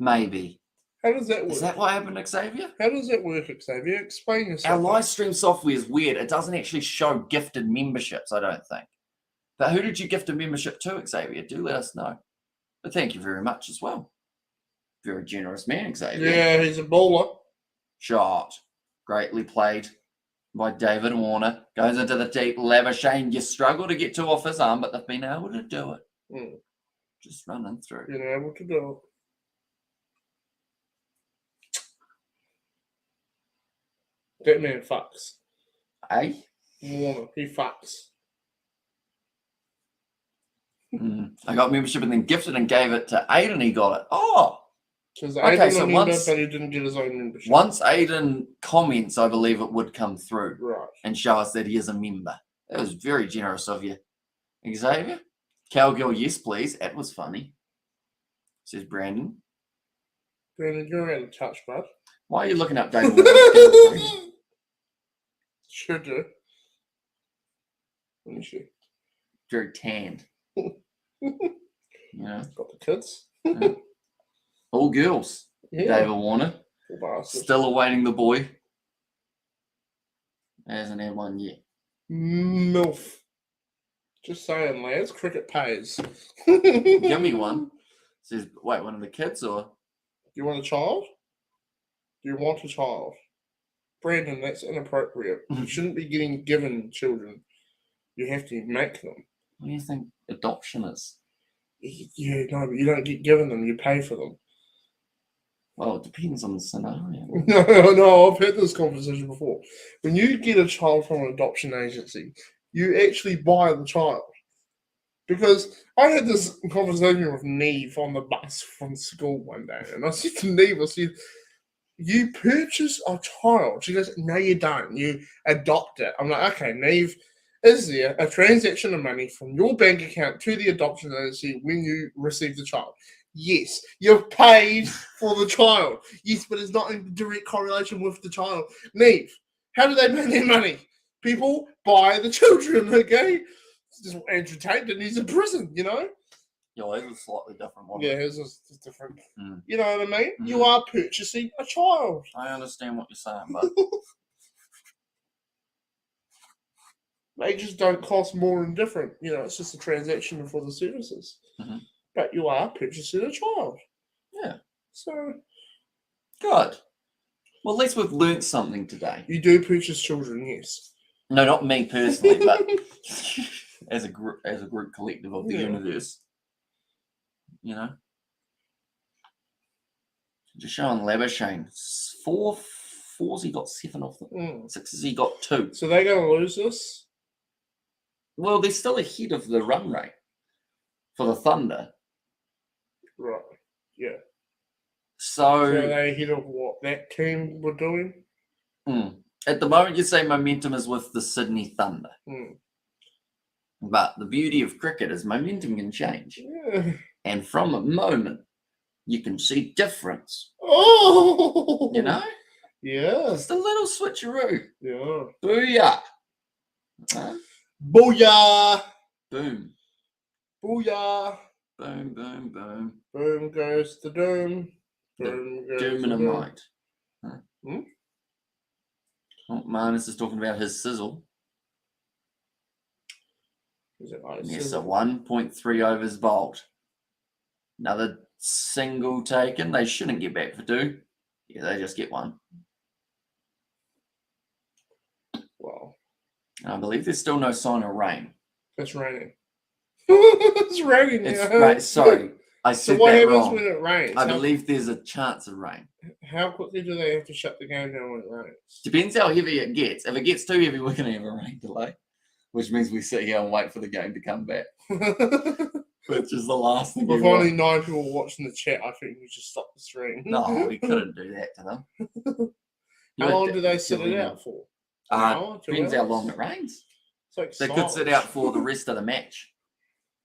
Maybe.
How does that work?
Is that what happened, Xavier?
How does that work, Xavier? Explain yourself.
Our live stream software is weird. It doesn't actually show gifted memberships, I don't think. But who did you gift a membership to, Xavier? Do let us know. But thank you very much as well. Very generous man, Xavier.
Yeah, he's a bowler.
Shot. Greatly played by David Warner. Goes into the deep Labuschagne. You struggle to get two off his arm, but they've been able to do it. Just running through.
Been able to do it. That man fucks.
Eh?
Warner, he fucks.
I got membership and then gifted and gave it to Aiden. He got it. Oh!
Because
Okay,
Aiden
so
member,
once-
but he didn't get his own membership.
Once Aiden comments, I believe it would come through
Right.
and show us that he is a member. That was very generous of you. Xavier? Cowgirl, yes, please. That was funny. Says Brandon.
Brandon, you're out of touch, bud.
Why are you looking up David Warner's
Sure do. Let me see.
very tanned. You know,
Got the kids.
all girls.
Yeah.
David Warner.
Poor bastard.
Still awaiting the boy. Hasn't had one yet.
MILF. Just saying, lads. Cricket pays.
Give me one. Says, wait, one of the kids or?
You want a child? Do you want a child? Brandon, that's inappropriate. You shouldn't be getting given children. You have to make them.
What do you think adoption is?
Yeah, no, but you don't get given them. You pay for them.
Well, it depends on the scenario.
No, I've had this conversation before. When you get a child from an adoption agency, you actually buy the child. Because I had this conversation with Neve on the bus from school one day, and I said to Neve, I said, you purchase a child. She goes, no, you don't. You adopt it. I'm like, okay, Neve, is there a transaction of money from your bank account to the adoption agency when you receive the child? Yes, you've paid for the child. Yes, but it's not in direct correlation with the child. Neve, how do they make their money? People buy the children, okay? It's just Andrew Tate didn't. He's in prison, you know?
Yeah, it was slightly different one.
Yeah, his is different.
Mm.
You know what I mean?
Mm.
You are purchasing a child.
I understand what you're saying, but
They just don't cost more and different. You know, it's just a transaction for the services.
Mhm.
But you are purchasing a child.
yeah,
So
good. Well, at least we've learnt something today.
you do purchase children, yes.
No, not me personally, but as a group collective of the
Yeah.
universe. You know? Just showing Labuschagne. 4-4s, he got 7 off them. 6s, he got 2.
So they're going to lose this?
Well, they're still ahead of the run rate for the Thunder.
Right. Yeah.
So
So they ahead of what that team were doing?
at the moment, you'd say momentum is with the Sydney Thunder. But the beauty of cricket is momentum can change.
Yeah.
And from a moment, you can see difference.
Oh!
You know?
Yeah.
Just a little switcheroo.
Yeah.
Booyah. Huh?
Booyah!
Boom.
Booyah!
Boom, boom, boom.
Boom goes the doom.
The
Boom goes
Doom
the
and a
doom.
might. Huh? Oh, Marnus is talking about his sizzle.
Is it like
Yes,
sizzle?
a 1.3 overs bowled. Another single taken. They shouldn't get back for 2. Yeah, they just get 1.
Wow.
And I believe there's still no sign of rain.
It's raining. It's raining.
It's
yeah.
right. Sorry, I
So
said
what
that
happens
wrong.
when it rains?
I believe there's a chance of rain.
How quickly do they have to shut the game down when it rains?
Depends how heavy it gets. If it gets too heavy, we're going to have a rain delay, which means we sit here and wait for the game to come back, which is the last thing you
With
want.
only 9 people watching the chat, I think we should stop the stream.
No, we couldn't do that to them.
How long do they sit it out for? An hour, 2
Depends how
hours?
long it rains.
It's like
They could sit
silence.
out for the rest of the match.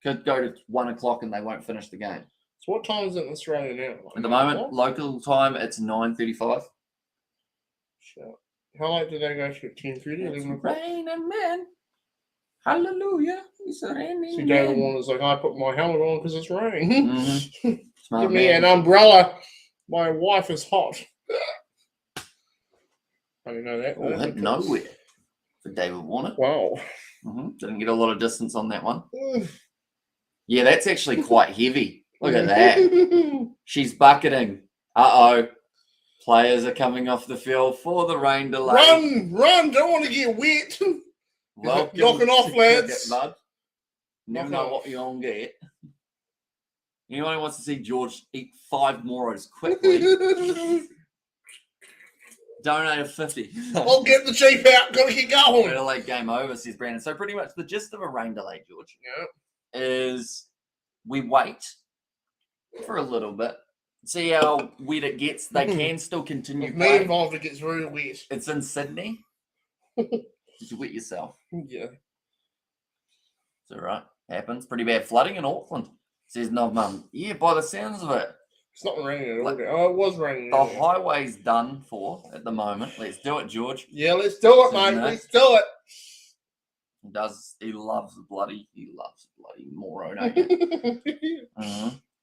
Could go to 1 o'clock and they won't finish the game.
So what time is it in Australia now? Like
At the
9
moment,
o'clock?
local time, it's 9:35.
Sure. How late did they go to 10:30?
It's
11 o'clock?
raining men. Hallelujah. It's raining
See,
men.
David Warner's like, I put my helmet on because it's raining.
Mm-hmm.
Give me an umbrella. My wife is hot. I didn't know that.
Oh, hit nowhere for David Warner.
Wow.
Didn't get a lot of distance on that one. Yeah, that's actually quite heavy. Look at that. She's bucketing. Uh-oh. Players are coming off the field for the rain delay.
Run! Don't want to get wet.
Welcome
Knocking off,
to
lads.
cricket, bud. Never
Knock
know what you're going to get. Anyone who wants to see George eat 5 moros quickly, donate a 50.
I'll get the cheap out. Got to get going.
Delay game over, says Brandon. So pretty much the gist of a rain delay, George, is we wait for a little bit, see how wet it gets. They can still continue
With me
playing.
involved, it gets very wet.
It's in Sydney. Did you wet yourself?
Yeah.
It's all right. Happens. Pretty bad flooding in Auckland. Says Knob Mum. Yeah, by the sounds of it.
It's not raining at all.
Like,
Oh, it was raining.
The highway's done for at the moment. Let's do it, George.
Yeah, let's do it, mate.
Isn't it?
Let's do it.
He loves the bloody moro, don't you?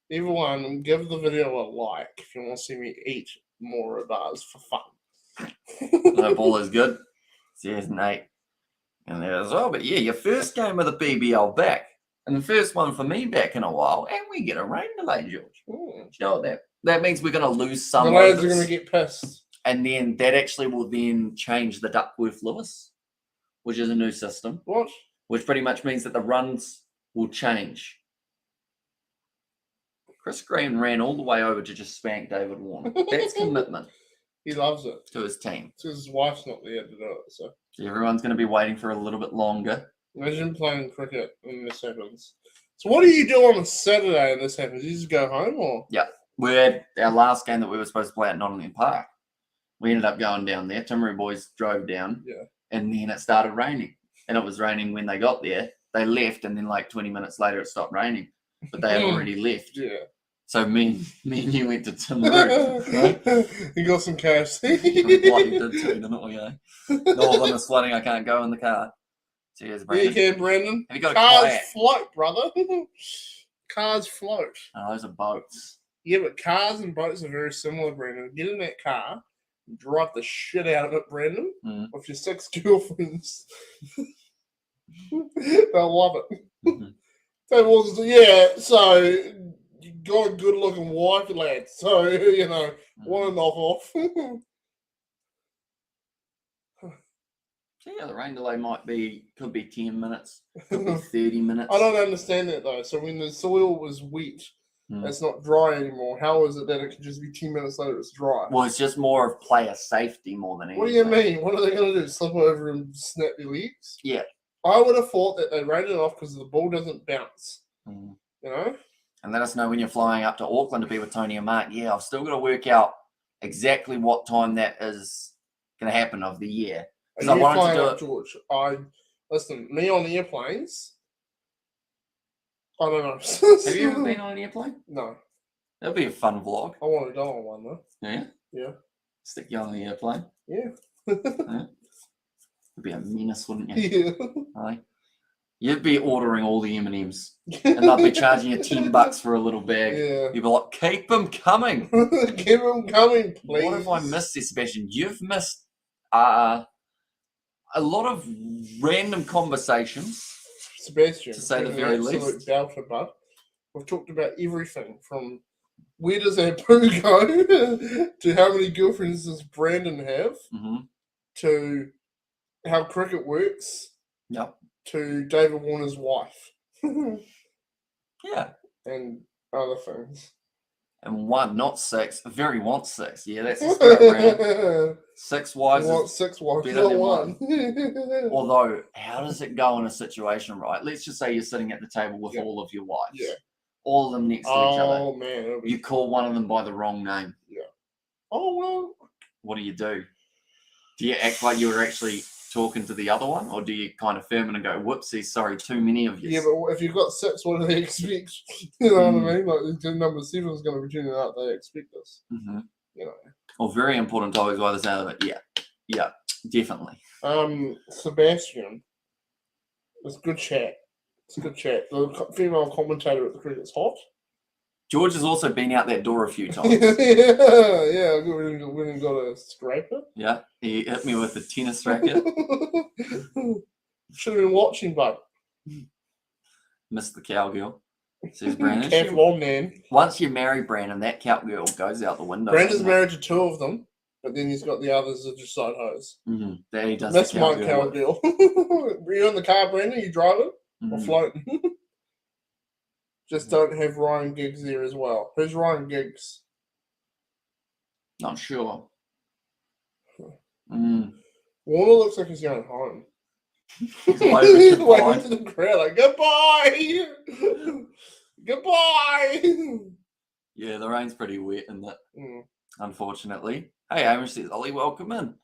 Everyone, give the video a like if you want to see me eat more bars for fun.
Hope all is good. Says Nate. And there as well. But yeah, your first game of the BBL back. And the first one for me back in a while. And we get a rain delay, George. Do you know what that means? We're going to lose some.
The lads are going to get pissed.
And then that actually will then change the Duckworth-Lewis, which is a new system.
What?
Which pretty much means that the runs will change. Chris Green ran all the way over to just spank David Warner. That's commitment.
He loves it.
To his team.
Because his wife's not there to do it. So
everyone's going to be waiting for a little bit longer.
Imagine playing cricket and this happens. So what do you do on a Saturday and this happens? You just go home or?
Yeah. We had our last game that we were supposed to play at Nottingham Park. We ended up going down there. Timberi boys drove down.
Yeah.
And then it started raining. And it was raining when they got there. They left and then like 20 minutes later it stopped raining. But they had already left.
Yeah.
So me and you went to Timberi. Right?
You got some KFC.
Bloody did too, didn't we? Eh? No one is flooding. I can't go in the car. Cheers, Brandon.
Yeah, you can, Brandon.
Have you got
Cars
a kayak?
float, brother. Cars float.
Oh, those are boats.
Yeah, but cars and boats are very similar, Brandon. Get in that car, drive the shit out of it, Brandon, with your 6 girlfriends. They'll love it. Yeah, so you got a good-looking wife, lad. So, want to knock off.
So yeah, the rain delay could be 10 minutes, could be 30 minutes.
I don't understand that though. So when the soil was wet, it's not dry anymore. How is it that it could just be 10 minutes later it's dry?
Well, it's just more of player safety more than anything.
What do you mean? What are they going to do? Slip over and snap their legs?
Yeah.
I would have thought that they rained it off because the ball doesn't bounce. You know?
And let us know when you're flying up to Auckland to be with Tony and Mark. Yeah, I've still got to work out exactly what time that is going to happen of the year.
Are you flying up, George? Listen, me on airplanes, I don't know.
Have you ever been on an airplane?
No.
That'll be a fun vlog.
I want to go on one though.
Yeah?
Yeah.
Stick you on the airplane?
Yeah.
It'd be a menace, wouldn't you?
Yeah.
Right? You'd be ordering all the M&Ms. And they'll be charging you $10 for a little bag.
Yeah.
You'd be like, keep them coming.
Keep them coming, please.
What have I missed there, Sebastian? You've missed a lot of random conversations.
Sebastian,
to say the very least.
Belter, bud. We've talked about everything from where does our poo go to how many girlfriends does Brandon have to how cricket works to David Warner's wife.
Yeah.
And other things.
And one, not 6. Very want 6. Yeah, that's the spirit, Brandon. 6 wives.
Want 6 wives,
better
not
than
one.
Although, how does it go in a situation, right? Let's just say you're sitting at the table with all of your wives.
Yeah.
All of them next to each other.
Oh, man.
You call one of them by the wrong name.
Yeah. Oh, well.
What do? Do you act like you were actually talking to the other one? Or do you kind of firm and go, whoopsie, sorry, too many of you?
Yeah, but if you've got 6, what do they expect? You know what I mean? Like, the number 7 is going to be tuning out. They expect this. You know.
Or very important topics by the sound of it. Yeah, definitely.
Sebastian. It's good chat. It's good chat. The female commentator at the cricket's hot.
George has also been out that door a few times.
yeah, we got a scraper.
Yeah, he hit me with a tennis racket.
Should have been watching, bud.
Missed the cowgirl. Says Brandon.
Careful on, man.
Once you marry Brandon, that cowgirl goes out the window.
Brandon's married to 2 of them, but then he's got the others that are just side hoes.
Mm-hmm. There he does.
That's
the
my
cowgirl.
Were you in the car, Brandon? You driving or floating? Just don't have Ryan Giggs there as well. Who's Ryan Giggs?
Not sure.
Warner looks like he's going home.
He's waving
to the crowd like, goodbye! Goodbye!
Yeah, the rain's pretty wet, isn't it? Unfortunately. Hey, Hamish says, Ollie, welcome in.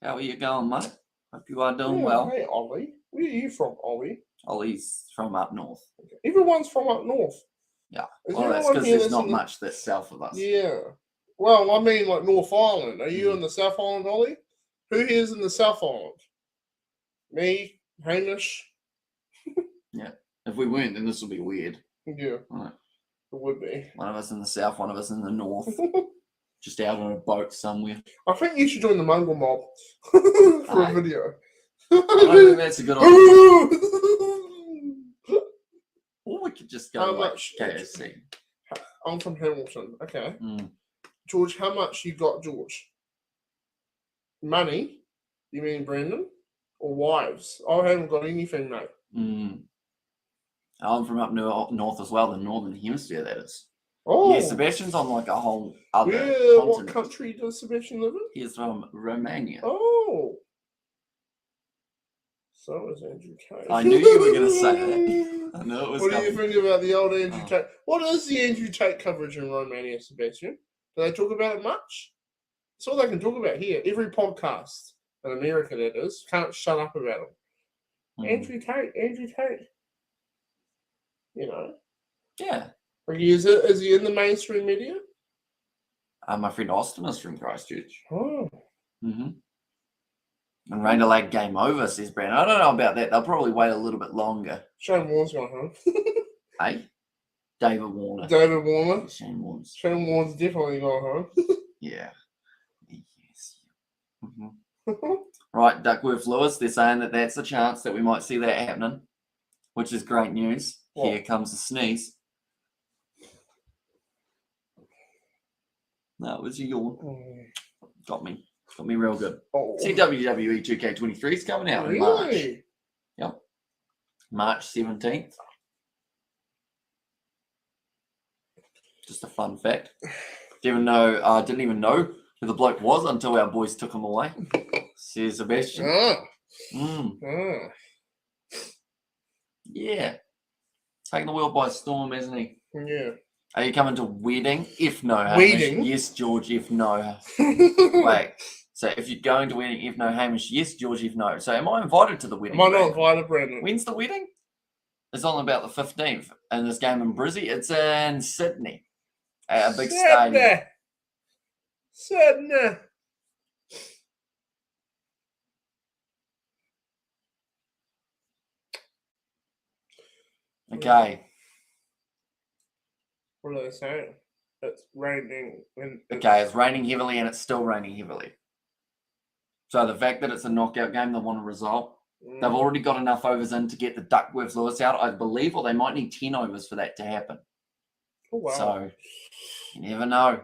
How are you going, mate? Hope you are doing well.
Hey, Ollie. Where are you from, Ollie?
Ollie's from up north.
Okay. Everyone's from up north.
Yeah. Well, that's because there's not much that's south of us.
Yeah. Well, I mean, like North Island. Are you in the South Island, Ollie? Who here is in the South Island? Me, Hamish.
Yeah. If we weren't, then this would be weird.
Yeah.
Right.
It would be.
One of us in the south, one of us in the north. Just out on a boat somewhere.
I think you should join the Mongrel Mob for a video.
I don't think that's a good idea. Or we could just go to like KFC.
I'm from Hamilton. Okay. George, how much you got, George? Money? You mean Brandon? Or wives? I haven't got anything, mate.
I'm from up north as well, the northern hemisphere, that is.
Oh.
Yeah, Sebastian's on like a whole other continent.
What country does Sebastian live in?
He's from Romania.
Oh. So is Andrew Tate.
I knew you were going to say that. I knew it was
What do you think about the old Andrew Tate? What is the Andrew Tate coverage in Romania, Sebastian? Do they talk about it much? That's all they can talk about here. Every podcast in America, that is, can't shut up about it. Andrew Tate. You know?
Yeah.
Is he in the mainstream media?
My friend Austin is from Christchurch.
Oh.
And Rain Delay game over, says Brandon. I don't know about that. They'll probably wait a little bit longer.
Shane Warne's gone home.
Hey? David Warner.
Shane Warne's definitely gone home.
Yeah. Yes. Right, Duckworth Lewis, they're saying that that's a chance that we might see that happening, which is great news. What? Here comes the sneeze. No, it was a yawn. Got me real good. See, WWE 2K23 is coming out in March. Yep. March 17th. Just a fun fact. Didn't even know who the bloke was until our boys took him away. Says Sebastian. Yeah. Taking the world by storm, isn't he?
Yeah.
Are you coming to wedding? If no,
wedding?
Hamish. Yes, George. If no. Wait. So if you're going to wedding, if no, Hamish. Yes, George. If no. So am I invited to the wedding?
Am I not invited, Brandon?
When's the wedding? It's on about the 15th. And this game in Brisbane, it's in Sydney. At a big stadium.
Sydney.
Okay.
What are they saying? It's raining.
Okay, it's raining heavily and it's still raining heavily. So the fact that it's a knockout game, they want a result. They've already got enough overs in to get the Duckworth Lewis out, I believe, or they might need 10 overs for that to happen.
Oh, wow.
So you never know.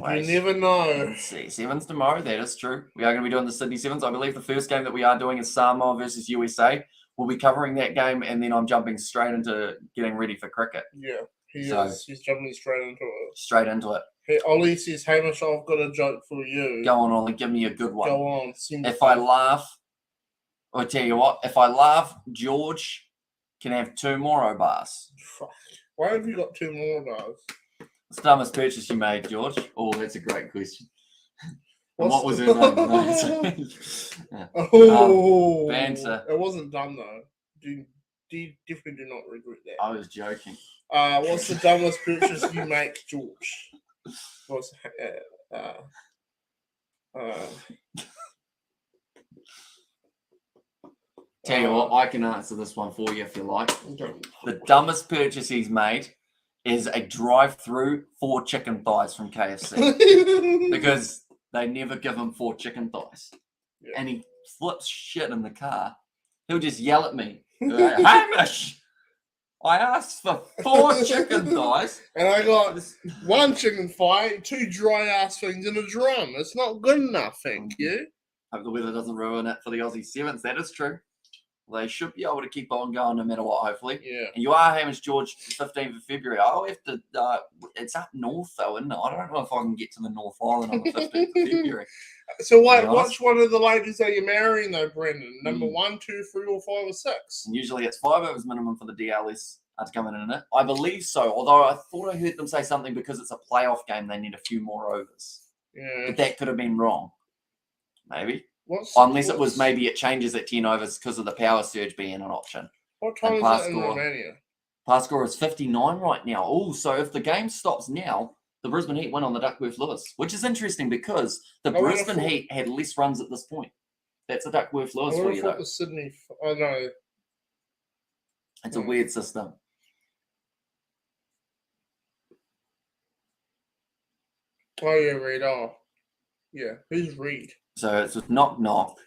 You never know.
Let's see. Sevens tomorrow, that is true. We are going to be doing the Sydney Sevens. I believe the first game that we are doing is Samoa versus USA. We'll be covering that game, and then I'm jumping straight into getting ready for cricket.
Yeah, he is. He's jumping straight into it.
Straight into it.
Hey, Ollie says, Hamish, I've got a joke for you.
Go on, Ollie. Give me a good one.
Go on.
If I laugh, I'll tell you what. If I laugh, George can have 2 more bars.
Why have you got 2 more bars?
What's the dumbest purchase you made, George? Oh, that's a great question. And what was her name? Banter.
It wasn't dumb, though. Definitely do not regret that.
I was joking.
What's the dumbest purchase you make, George?
Tell you what, I can answer this one for you if you like. The dumbest purchase he's made is a drive-through 4 chicken thighs from KFC because they never give him 4 chicken thighs, and he flips shit in the car. He'll just yell at me, Hamish, I asked for 4 chicken thighs,
and I got 1 chicken thigh, 2 dry ass things in a drum. It's not good enough, thank you.
Hope the weather doesn't ruin it for the Aussie Sevens. That is true. They should be able to keep on going no matter what, hopefully.
Yeah.
And you are Hamish George, 15th of February. I'll have to, it's up north though, isn't it? I don't know if I can get to the North Island on the 15th of February.
So wait, which one of the ladies are you marrying though, Brendan? Number 1, 2, 3, or 5, or 6?
And usually it's 5 overs minimum for the DLS to come in it. I believe so, although I thought I heard them say something because it's a playoff game, they need a few more overs.
Yeah.
But that could have been wrong. Maybe. Unless it was maybe it changes at 10 overs because of the power surge being an option.
What time is it in Romania?
Pass score is 59 right now. Oh, so if the game stops now, the Brisbane Heat win on the Duckworth-Lewis, which is interesting because the Brisbane Heat had less runs at this point. That's a Duckworth-Lewis for you, though.
Sydney. I know.
It's a weird system.
Oh, yeah, Reed. Oh, yeah. Who's Reed?
So it's with Knock Knock.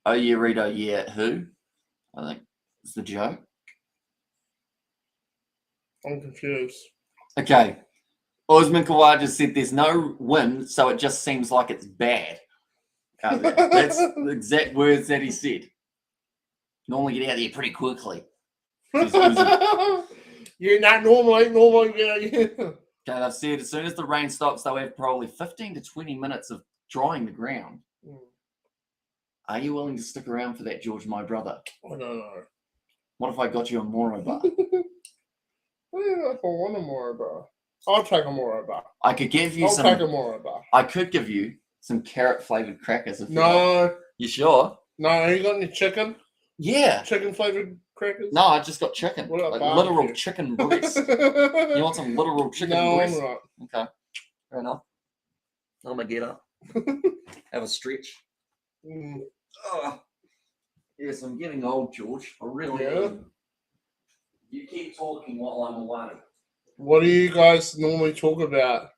Oh, yeah, Reed. Oh, yeah. Who? I think it's the Joe.
I'm confused.
Okay. Osman Kawhi just said there's no win, so it just seems like it's bad. That's the exact words that he said. Normally get out of there pretty quickly.
You're not normally, yeah.
Okay, they've said as soon as the rain stops, they'll have probably 15 to 20 minutes of drying the ground. Are you willing to stick around for that, George, my brother?
I don't know.
What if I got you a Moro bar?
I don't know if I want a Moro bar. I'll take a Moro bar.
I could give you
I'll take a Moro bar.
I could give you some carrot-flavored crackers. If
No.
You like. You sure?
No, you got any chicken?
Yeah.
Chicken-flavored crackers?
No, I just got chicken.
What about
like literal chicken breast. You want some literal chicken breast?
No, I'm right.
Okay. Fair enough. I'm going to get up. Have a stretch. Oh. Yes, I'm getting old, George. I really am. You keep talking while I'm away.
What do you guys normally talk about?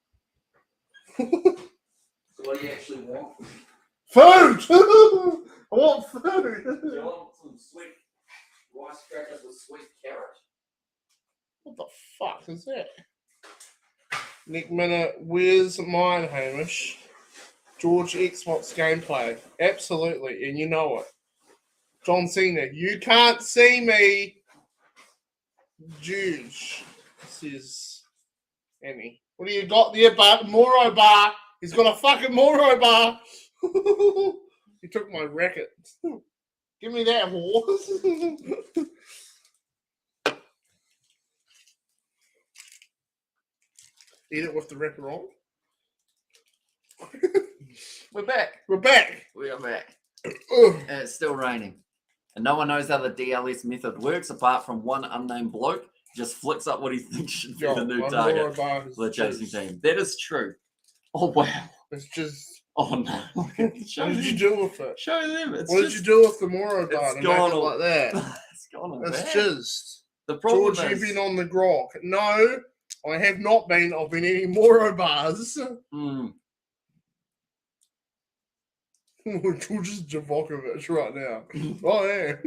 So what do you actually want?
Food! I want food!
Do you want some sweet rice crackers with sweet carrot?
What the fuck is that? Nick Minute, where's mine, Hamish? George Xbox gameplay. Absolutely, and you know it. John Cena, you can't see me. Juge, says Annie. What do you got there, Moro bar? He's got a fucking Moro bar. He took my racket. Give me that horse. Eat it with the wrapper on.
We're back.
We're back.
We are back. And it's still raining. And no one knows how the DLS method works apart from one unnamed bloke just flicks up what he thinks should be the new target for the chasing team. That is true. Oh, wow.
It's just...
Oh, no.
What did you do with it?
Show them.
What did you do with the Moro bar to make it
all,
like that?
It's gone all
It's
bad.
just...
The problem
George,
is...
you've been on the grok. No, I have not been. I've been eating Moro bars. George is Javokovic right now. I am.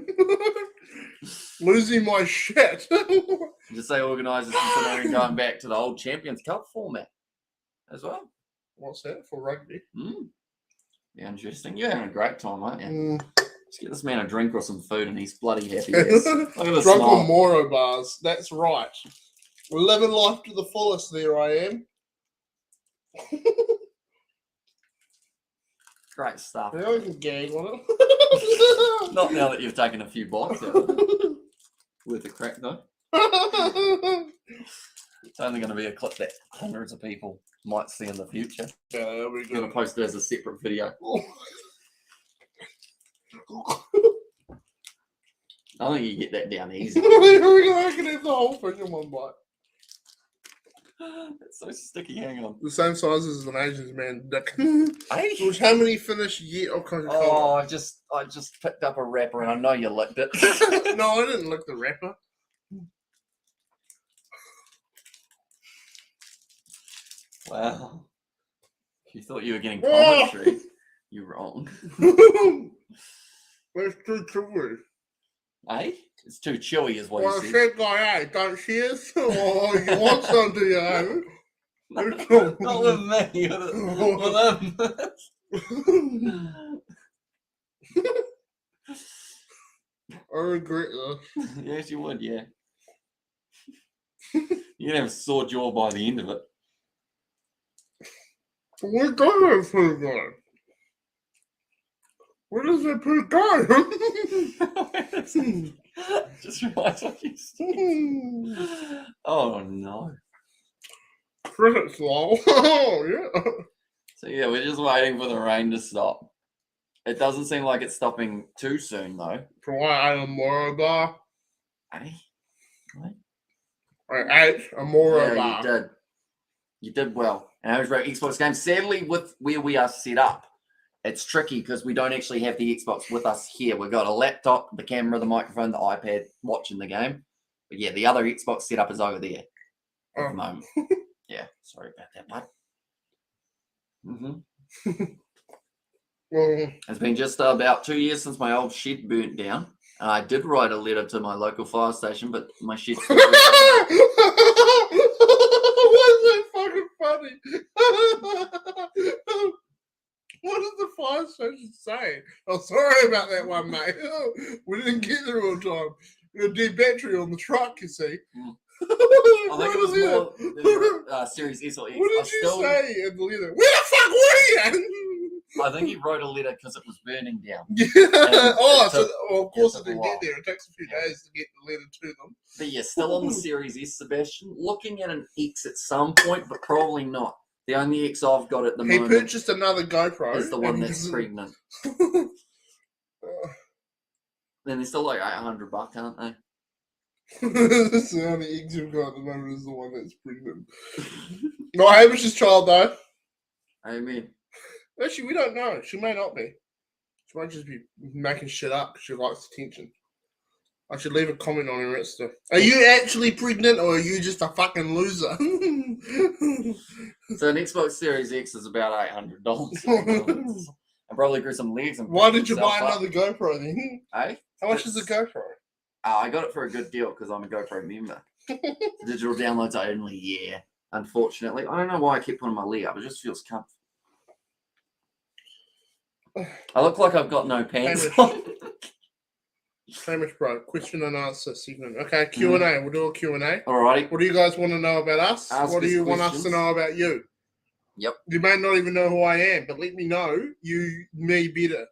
Losing my shit.
Just say organisers considering going back to the old Champions Cup format as well.
What's that for rugby?
Yeah, interesting. You're having a great time, aren't you? Let's get this man a drink or some food and he's bloody happy. Yes. Look at the
Drunk
smile.
on Moro bars. That's right. We're living life to the fullest. There I am.
Great stuff.
Now I can gag on it.
Not now that you've taken a few bites out. Worth a crack, though. It's only going to be a clip that hundreds of people might see in the future.
Yeah, there we
I'm going to post it as a separate video. I think you get that down easy.
Here we go. I can have the whole thing in one bite.
It's so sticky. Hang on.
The same size as an Asian man dick.
Hey.
George, how many finished yet of Coca-Cola?
Oh, I just picked up a wrapper and I know you licked it.
No, I didn't lick the wrapper.
Wow. If you thought you were getting commentary, you're wrong.
That's too chewy.
Eh? It's too chewy, is what
Well,
you said.
said guy, hey, don't share. Or you want some, do you?
Not with me, with him.
I regret this.
Yes, you would, yeah. You're going to have a sore jaw by the end of it.
Where does that food go? Where does that food go?
Just realised what you said. Oh, no.
Cricket's lol. Oh, yeah.
So, yeah, we're just waiting for the rain to stop. It doesn't seem like it's stopping too soon, though.
For why I ate a Moro bar.
Eh? What?
I ate a Moro bar.
Yeah, you did. You did well. And I was right, Xbox game. Sadly, with where we are set up, it's tricky because we don't actually have the Xbox with us here. We've got a laptop, the camera, the microphone, the iPad watching the game. But yeah, the other Xbox setup is over there at the moment. Yeah, sorry about that, bud.
Well,
It's been just about 2 years since my old shed burnt down. And I did write a letter to my local fire station, but my shed still burnt down.
Why is that fucking funny? What did the fire station say? Oh, sorry about that one, mate. We didn't get there on time. We got a dead battery on the truck, you see.
I think it was more Series S or X.
What did you say in the letter? Where the fuck were you?
I think he wrote a letter because it was burning down.
Yeah. Of course it didn't get there. It takes a few days to get the letter to them.
But yeah, still on the Series S, Sebastian. Looking at an X at some point, but probably not. The only X I've got at the moment.
He purchased another GoPro.
Is the one that's pregnant. Then they're still like $800, aren't they?
That's the only eggs you've got at the moment is the one that's pregnant. Not Hamish's child, though.
Amen.
Actually, we don't know. She may not be. She might just be making shit up because she likes attention. I should leave a comment on her Insta. Are you actually pregnant or are you just a fucking loser?
So an Xbox Series X is about $800. I probably grew some legs. And
why did you buy another GoPro then?
Eh?
How much is the GoPro?
I got it for a good deal because I'm a GoPro member. Digital downloads only, yeah. Unfortunately. I don't know why I keep putting my leg up. It just feels comfortable. I look like I've got no pants on.
Hamish, bro. Question and answer segment. Okay, Q&A. We'll do a Q&A.
Alrighty.
What do you guys want to know about us? What do you want us to know about you?
Yep.
You may not even know who I am, but let me know me better.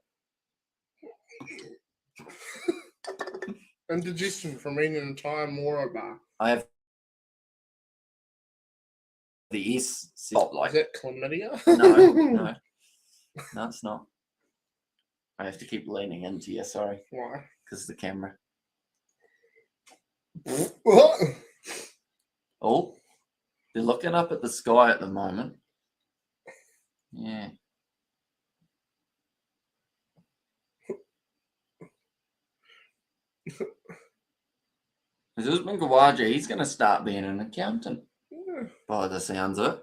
Indigestion from eating an entire Moro bar.
I have the S stop like.
Is that chlamydia?
No, it's not. I have to keep leaning into you. Sorry.
Why?
Because the camera.
What?
Oh, they're looking up at the sky at the moment. Yeah. Usman Khawaja, he's going to start being an accountant.
Yeah.
By the sounds of it.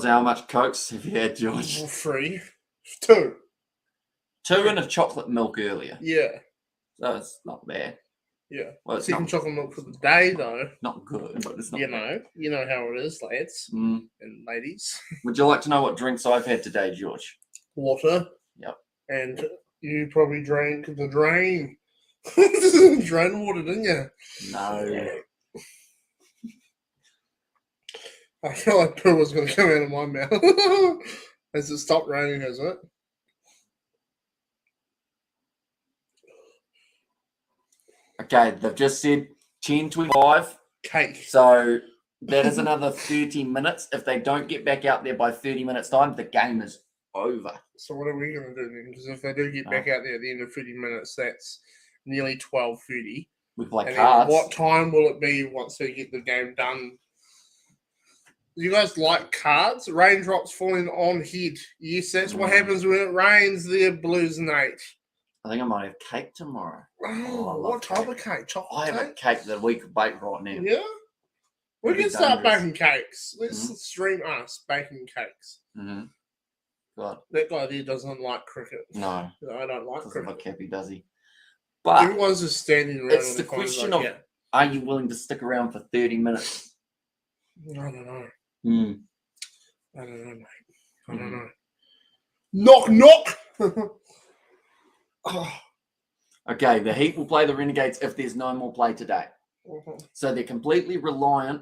How much Cokes have you had, George?
3. 2.
2 and a chocolate milk earlier.
Yeah.
So it's not bad.
Yeah.
Well, it's
Second
not,
chocolate milk for the day, though.
not good, but it's not
You
bad.
know how it is, lads and ladies.
Would you like to know what drinks I've had today, George?
Water.
Yep.
And you probably drank the drain. Drain water, didn't you?
No.
I feel like poo was going to come out of my mouth. Has it stopped raining, has it?
Okay, they've just said 10:25.
Cake.
So that is another 30 minutes. If they don't get back out there by 30 minutes' time, the game is over.
So what are we going to do then? Because if they do get back out there at the end of 30 minutes, that's nearly 12:30.
We play
And
cards.
what time will it be once they get the game done? You guys like cards? Raindrops falling on head. Yes, that's what happens when it rains there, Blues and 8.
I think I might have cake tomorrow.
Oh, what type of cake? Chocolate
I have
cake?
a cake that we could bake right now.
Yeah? We
It'd be
can start
dangerous.
baking cakes. Let's stream us baking cakes.
God.
That guy there doesn't like cricket.
No.
I don't like
Doesn't
cricket.
look happy, does he? But
Everyone's just standing around.
it's the question of, are you willing to stick around for 30 minutes?
I don't know. I don't know, mate. I don't know. Knock, knock! Oh.
Okay, the Heat will play the Renegades if there's no more play today. So they're completely reliant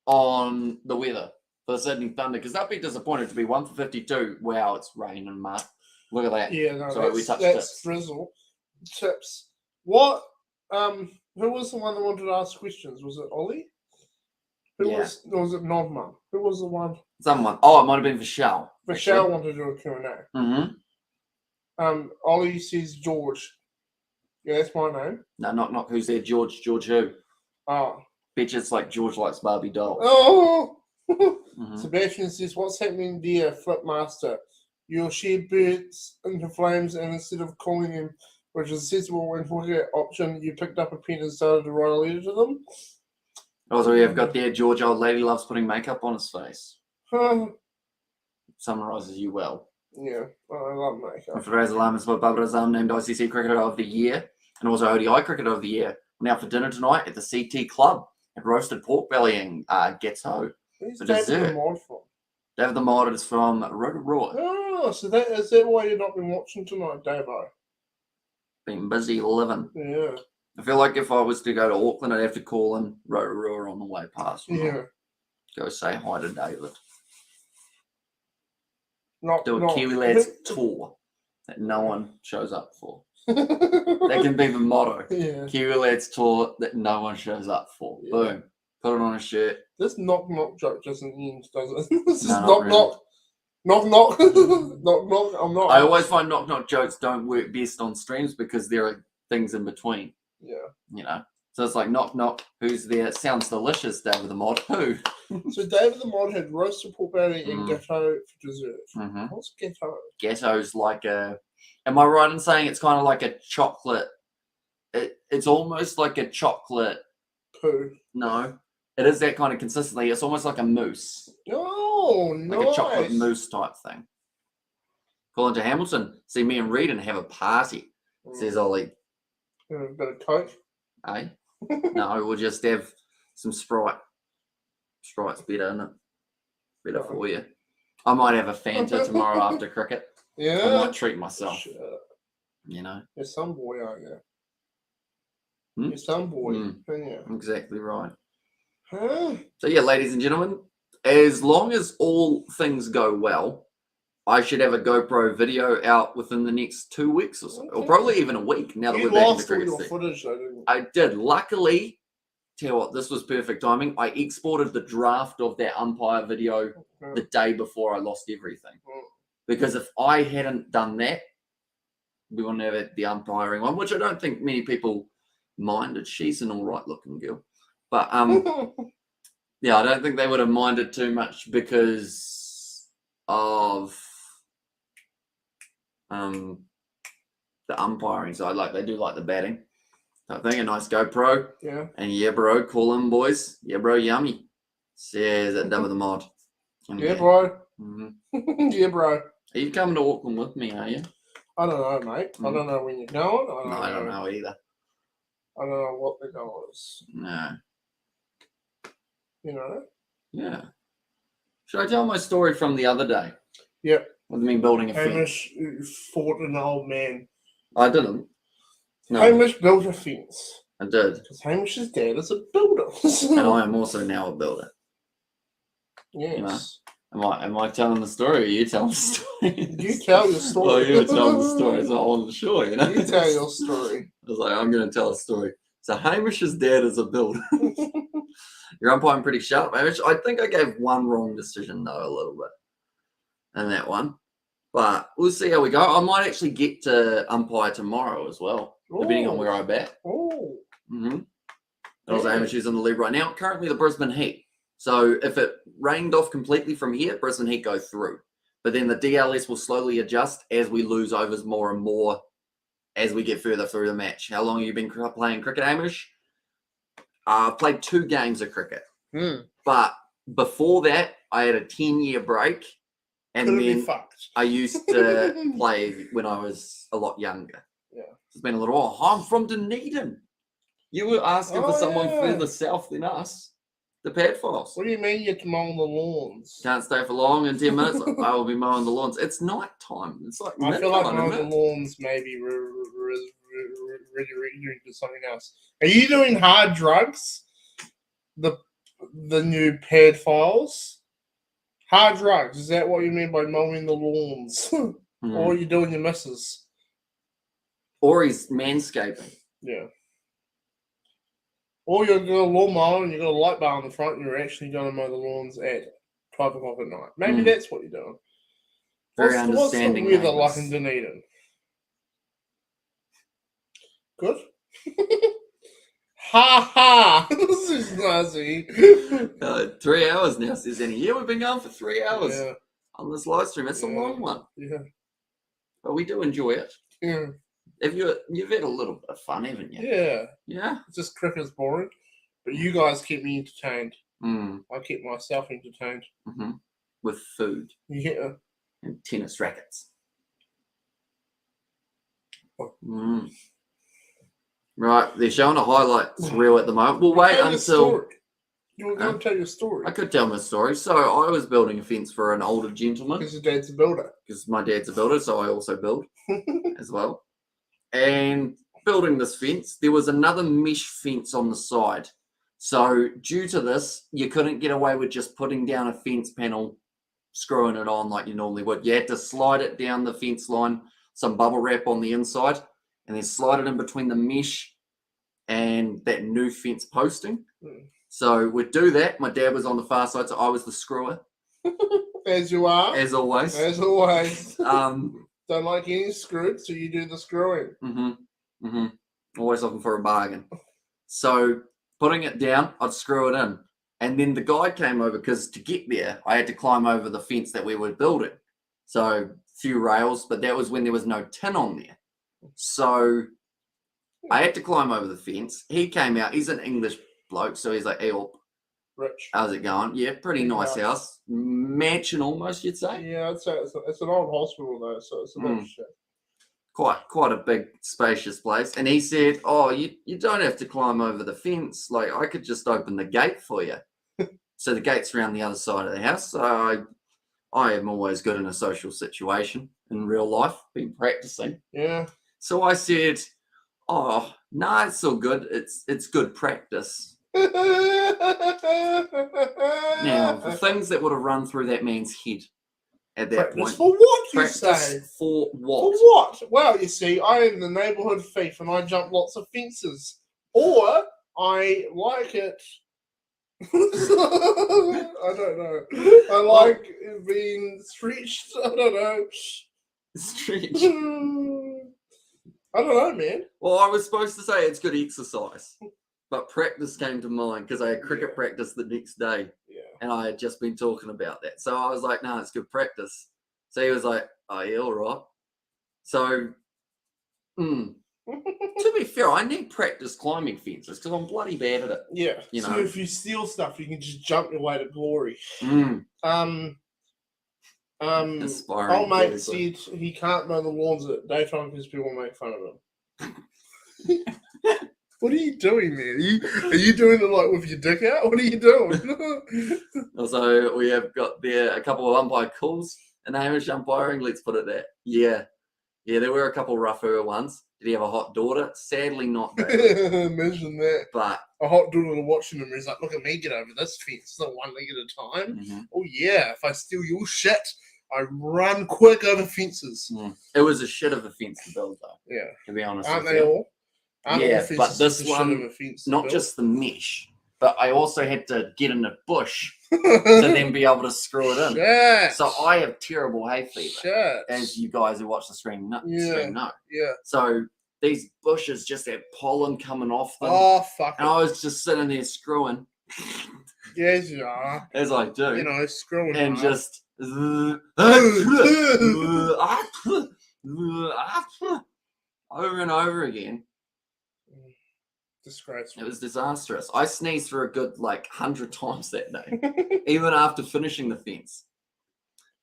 on the weather for the Sydney Thunder, because they'll be disappointed to be 1 for 52. Wow, it's rain and mud. Look at that.
Yeah, no,
sorry, we touched
that's drizzle. Tips. What? Who was the one that wanted to ask questions? Was it Ollie? Or was it Nodman? Who was the one?
Someone. Oh, it might have been Vishal.
Vishal wanted to do a Q&A. Ollie says George. Yeah, that's my name.
No, not who's there. George who?
Oh.
Bitch, it's like George likes Barbie dolls.
Oh! Sebastian says, what's happening there, Flipmaster? You'll share birds into flames, and instead of calling them, which is a sensible and wicked option, you picked up a pen and started to write a letter to them.
Also, we have got there, George, old lady loves putting makeup on his face. Summarizes you well.
Yeah, I love makeup.
And Faraz Alam is Barbara Azam named ICC Cricketer of the Year and also ODI Cricketer of the Year. We're out for dinner tonight at the CT Club at Roasted Pork Bellying Ghetto.
Who's
for
David
dessert.
the Mod from?
David the Mod is from Rotorua.
Oh, so is that why you've not been watching tonight, Davo?
Been busy living.
Yeah.
I feel like if I was to go to Auckland, I'd have to call in Rotorua on the way past.
Yeah.
Go say hi to David.
Do
a Kiwi Lads tour that no one shows up for. That can be the motto.
Yeah.
Kiwi Lads tour that no one shows up for. Yeah. Boom. Put it on a shirt.
This knock joke doesn't end, does it? This is
No,
knock
really.
knock. Knock knock. Knock knock. I'm not.
I always find knock jokes don't work best on streams because there are things in between.
Yeah.
You know. So it's like knock, who's there? Sounds delicious, David the Mod. Who?
So David the Mod had roasted pork belly and ghetto for dessert. What's ghetto?
Ghetto's like a... Am I right in saying it's kind of like a chocolate... It's almost like a chocolate...
Poo.
No. It is that kind of consistency. It's almost like a mousse.
Oh, nice.
Like a chocolate mousse type thing. Call into Hamilton. See me and Reed and have a party. Says Ollie.
A bit of Coke.
Eh? No, we'll just have some Sprite. Sprite's better, isn't it? Better for you. I might have a Fanta tomorrow after cricket.
Yeah.
I might treat myself.
Sure.
You know?
You're some boy, aren't you?
Hmm?
You're some boy, aren't you?
Exactly right.
Huh?
So yeah, ladies and gentlemen, as long as all things go well, I should have a GoPro video out within the next 2 weeks or so, or probably even a week. Now that
You
we're back in the
lost all
cricket
your
scene.
footage, though, didn't you?
I did. Luckily, tell you what, this was perfect timing. I exported the draft of that umpire video the day before I lost everything. Because if I hadn't done that, we wouldn't have the umpiring one, which I don't think many people minded. She's an all right looking girl. But yeah, I don't think they would have minded too much because of the umpiring side. Like they do like the batting. I think a nice GoPro.
Yeah.
And yeah, bro, call in, boys. Yeah, bro, yummy. Says that David the Mod. And
Yeah, bro.
Mm-hmm.
Yeah, bro.
Are you coming to Auckland with me, are you?
I don't know, mate. I don't know when you're going.
I don't know either.
I don't know what the goal is.
No.
You know?
Yeah. Should I tell my story from the other day?
Yep.
With me building a fence?
Hamish fought an old man.
I didn't. No,
Hamish built a fence.
I did.
Because Hamish's dad is a builder.
And I am also now a builder.
Yes.
You know? Am I telling the story or are you telling the story?
You tell your story.
Oh, you're telling the story, so I wasn't sure, you know?
You tell your story.
I was like, I'm going to tell a story. So Hamish's dad is a builder. You're umpiring pretty sharp, Hamish. I think I gave one wrong decision, though, a little bit in that one. But we'll see how we go. I might actually get to umpire tomorrow as well, depending on where I bat.
Oh.
Mm-hmm. Also, Hamish is in the lead right now. Currently, the Brisbane Heat So if it rained off completely from here, Brisbane Heat go through. But then the DLS will slowly adjust as we lose overs more and more as we get further through the match. How long have you been playing cricket, Hamish? I've played 2 games of cricket. But before that, I had a 10-year break. And then I used to play when I was a lot younger.
Yeah.
It's been a little while. I'm from Dunedin. You were asking for someone further south than us. The pad files.
What do you mean you're mowing the lawns?
Can't stay for long. In 10 minutes, I will be mowing the lawns. It's night time. It's like
I feel like mowing the lawns maybe reading to something else. Are you doing hard drugs? The new pad files? Hard drugs, is that what you mean by mowing the lawns? Or are you doing your missus?
Or he's manscaping.
Yeah. Or you're going to lawnmower and you've got a light bar on the front and you're actually going to mow the lawns at 12 o'clock at night. Maybe that's what you're doing.
Very understanding.
What's the weather like in Dunedin? Good? Ha ha! This is nasty.
3 hours now, says Annie. Yeah, we've been going for 3 hours on this live stream. It's a long one.
Yeah.
But we do enjoy it.
Yeah.
You've had a little bit of fun, haven't you?
Yeah.
Yeah.
It's just cricket's boring. But you guys keep me entertained.
I
keep myself entertained.
With food.
Yeah.
And tennis rackets. Right, they're showing a highlights reel at the moment. We'll wait until...
You want to go and tell your story?
I could tell my story. So I was building a fence for an older gentleman.
Because your dad's a builder.
Because my dad's a builder, so I also build as well. And building this fence, there was another mesh fence on the side. So due to this, you couldn't get away with just putting down a fence panel, screwing it on like you normally would. You had to slide it down the fence line, some bubble wrap on the inside, and then slide it in between the mesh and that new fence posting. So we'd do that. My dad was on the far side, so I was the screwer.
As you are.
As always.
As always. Don't like getting screwed, so you do the screwing.
Always looking for a bargain. So putting it down, I'd screw it in. And then the guy came over, because to get there, I had to climb over the fence that we were building. So a few rails, but that was when there was no tin on there. So I had to climb over the fence. He came out. He's an English bloke, so he's like, "Hey,
Rich.
How's it going?" Yeah, pretty nice house. Mansion almost, you'd say.
Yeah, I'd say it's an old hospital though, so it's a bit of shit.
Quite a big, spacious place. And he said, "Oh, you don't have to climb over the fence. Like, I could just open the gate for you." So the gate's around the other side of the house. So I am always good in a social situation in real life, been practicing.
Yeah.
So I said, "Oh, no, it's all good. It's good practice." Now, the things that would have run through that man's head at that
practice
point.
For what, you
practice
say?
For what?
For what? Well, you see, I am the neighbourhood thief and I jump lots of fences. Or I like it. I don't know. I like being stretched. I don't know.
Stretch.
I don't know, man.
Well, I was supposed to say it's good exercise, but practice came to mind because I had cricket practice the next day, and I had just been talking about that. So I was like, "No, it's good practice." So he was like, "Oh yeah, all right." So, to be fair, I need practice climbing fences because I'm bloody bad at it.
Yeah.
You
so
know,
if you steal stuff, you can just jump your way to glory. Old mate said he can't mow the lawns at daytime because people make fun of him. What are you doing, man? Are you doing it like with your dick out? What are you doing?
Also, we have got there a couple of umpire calls and Hamish umpiring. Let's put it there. Yeah, there were a couple rougher ones. Did he have a hot daughter? Sadly, not that.
Mention that.
But
a hot daughter watching him is like, "Look at me get over this fence, not one leg at a time." Oh yeah, if I steal your shit, I run quick over fences.
It was a shit of a fence to build, though.
Yeah,
to be honest.
Aren't they all?
But this one, not just the mesh, but I also had to get in a bush to then be able to screw it in.
Shit.
So I have terrible hay fever,
Shit.
as you guys who watch the stream know.
Yeah.
So these bushes just had pollen coming off them.
Oh, fuck.
And I was just sitting there screwing.
Yes, you are.
As I do.
You know, screwing
and
hard.
just over and over again.
Disgraceful.
It was disastrous. I sneezed for a good 100 times that day, even after finishing the fence.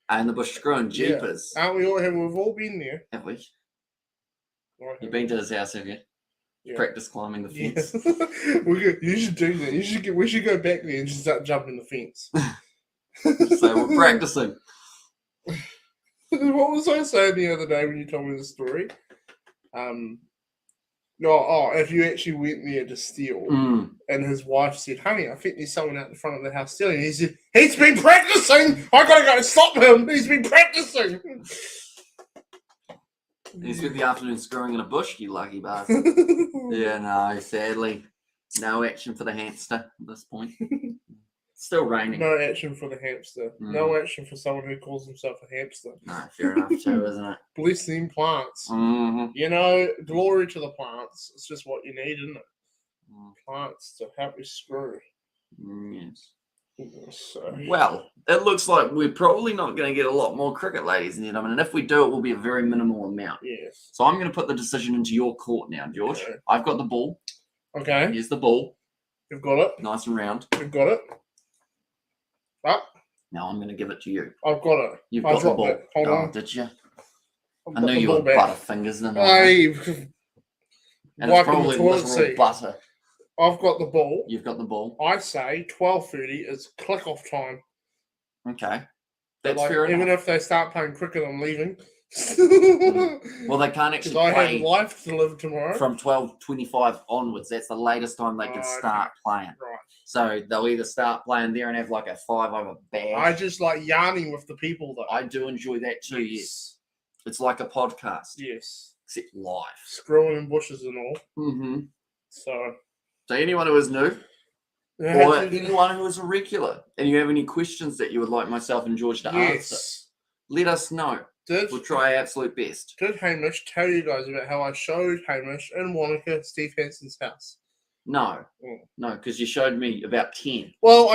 And the bush screw and jeepers.
Aren't we all? We've all been there.
Have we?
Right,
You've been to his house, have you?
Yeah.
Practice climbing the fence.
Yeah. You should do that. We should go back there and just start jumping the fence.
So we're practicing.
What was I saying the other day when you told me the story? If you actually went there to steal, and his wife said, "Honey, I think there's someone out the front of the house stealing." He said, "He's been practicing. I gotta go stop him. He's been practicing."
He spent the afternoon screwing in a bush, you lucky bastard. Yeah, no, sadly, no action for the hamster at this point. Still raining.
No action for the hamster. No action for someone who calls himself a hamster.
No, fair enough too, isn't it?
Bless them plants.
Mm-hmm.
You know, glory to the plants. It's just what you need, isn't it? Plants to help you screw.
Yes.
So.
Well, it looks like we're probably not going to get a lot more cricket, ladies and gentlemen. And if we do, it will be a very minimal amount.
Yes.
So I'm going to put the decision into your court now, George.
Okay.
I've got the ball.
Okay.
Here's the ball.
You've got it.
Nice and round.
You've got it. Up.
Now I'm going to give it to you.
I've got it.
You've got the ball.
It. Hold on.
Did you?
I've
I knew you were butterfingers.
And
it's probably literal butter.
I've got the ball.
You've got the ball.
I say 12:30 is click-off time.
Okay. That's fair enough.
Even if they start playing cricket, I'm leaving.
Well, they can't actually
play.
play
I have life to live tomorrow.
From 12:25 onwards. That's the latest time they can start playing.
Right.
So they'll either start playing there and have a 5-over bash.
I just like yarning with the people, though.
I do enjoy that too, yes. It's like a podcast.
Yes.
Except live.
Screwing in bushes and all.
Mm-hmm.
So
anyone who is new, or anyone who is a regular, and you have any questions that you would like myself and George to answer, let us know. We'll try our absolute best.
Did Hamish tell you guys about how I showed Hamish and Monica Steve Hanson's house?
No. No, because you showed me about 10.
Well,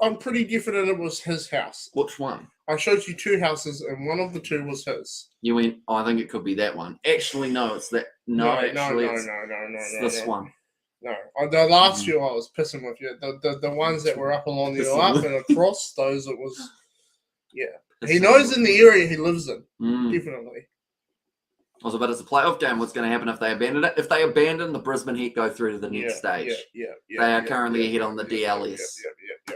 I'm pretty definite it was his house.
Which one?
I showed you 2 houses, and one of the 2 was his.
You went, I think it could be that one. Actually, no, it's that. No, it's this one.
No, the last few I was pissing with you. The ones that were up along the up and across those, it was, He knows in the area he lives in, definitely.
I was about, it's a playoff game. What's going to happen if they abandon it? If they abandon, the Brisbane Heat go through to the next stage. They are currently ahead on the DLS,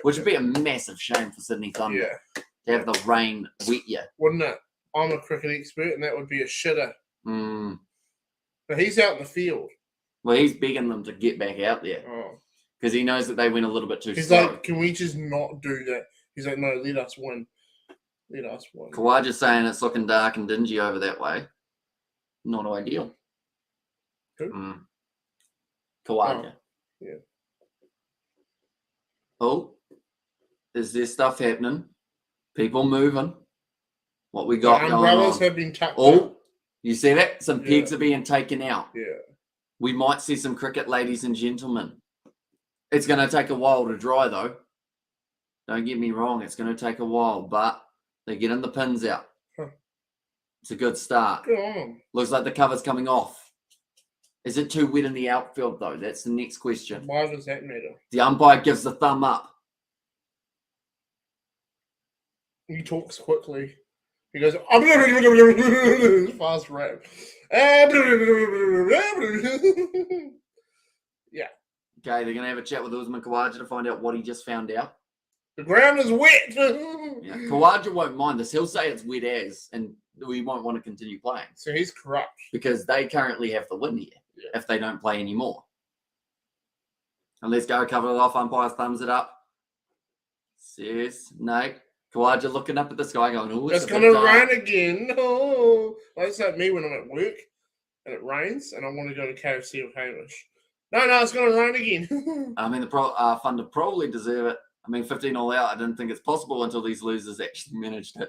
which would be a massive shame for Sydney Thunder to have the rain wet you.
Wouldn't it? I'm a cricket expert, and that would be a shitter. But he's out in the field.
Well, he's begging them to get back out there because he knows that they went a little bit too slow.
He's like, can we just not do that? He's like, no, let us win. Let us win.
Kawaja's saying it's looking dark and dingy over that way. Not ideal.
Who?
Kawaja. Oh, is there stuff happening? People moving. What we got going on?
Umbrellas have been tucked
out. You see that? Some pegs are being taken out.
Yeah.
We might see some cricket, ladies and gentlemen. It's going to take a while to dry, though. Don't get me wrong. It's going to take a while, but they're getting the pins out. It's a good start.
Good on them.
Looks like the cover's coming off. Is it too wet in the outfield, though? That's the next question.
Why does that matter?
The umpire gives the thumb up.
He talks quickly. He goes, fast rap. Yeah.
Okay, they're going to have a chat with Usman Khawaja to find out what he just found out.
The ground is wet.
Yeah, Khawaja won't mind this. He'll say it's wet as, and we won't want to continue playing.
So he's corrupt.
Because they currently have the win here if they don't play anymore. And let's go cover it off. Umpire thumbs it up. Says, no. Khawaja looking up at the sky going, oh,
it's going to rain again. Oh. That's like me when I'm at work and it rains and I want to go to KFC with Hamish. No, it's going to rain again.
I mean, the Thunder probably deserve it. I mean, 15 all out, I didn't think it's possible until these losers actually managed it,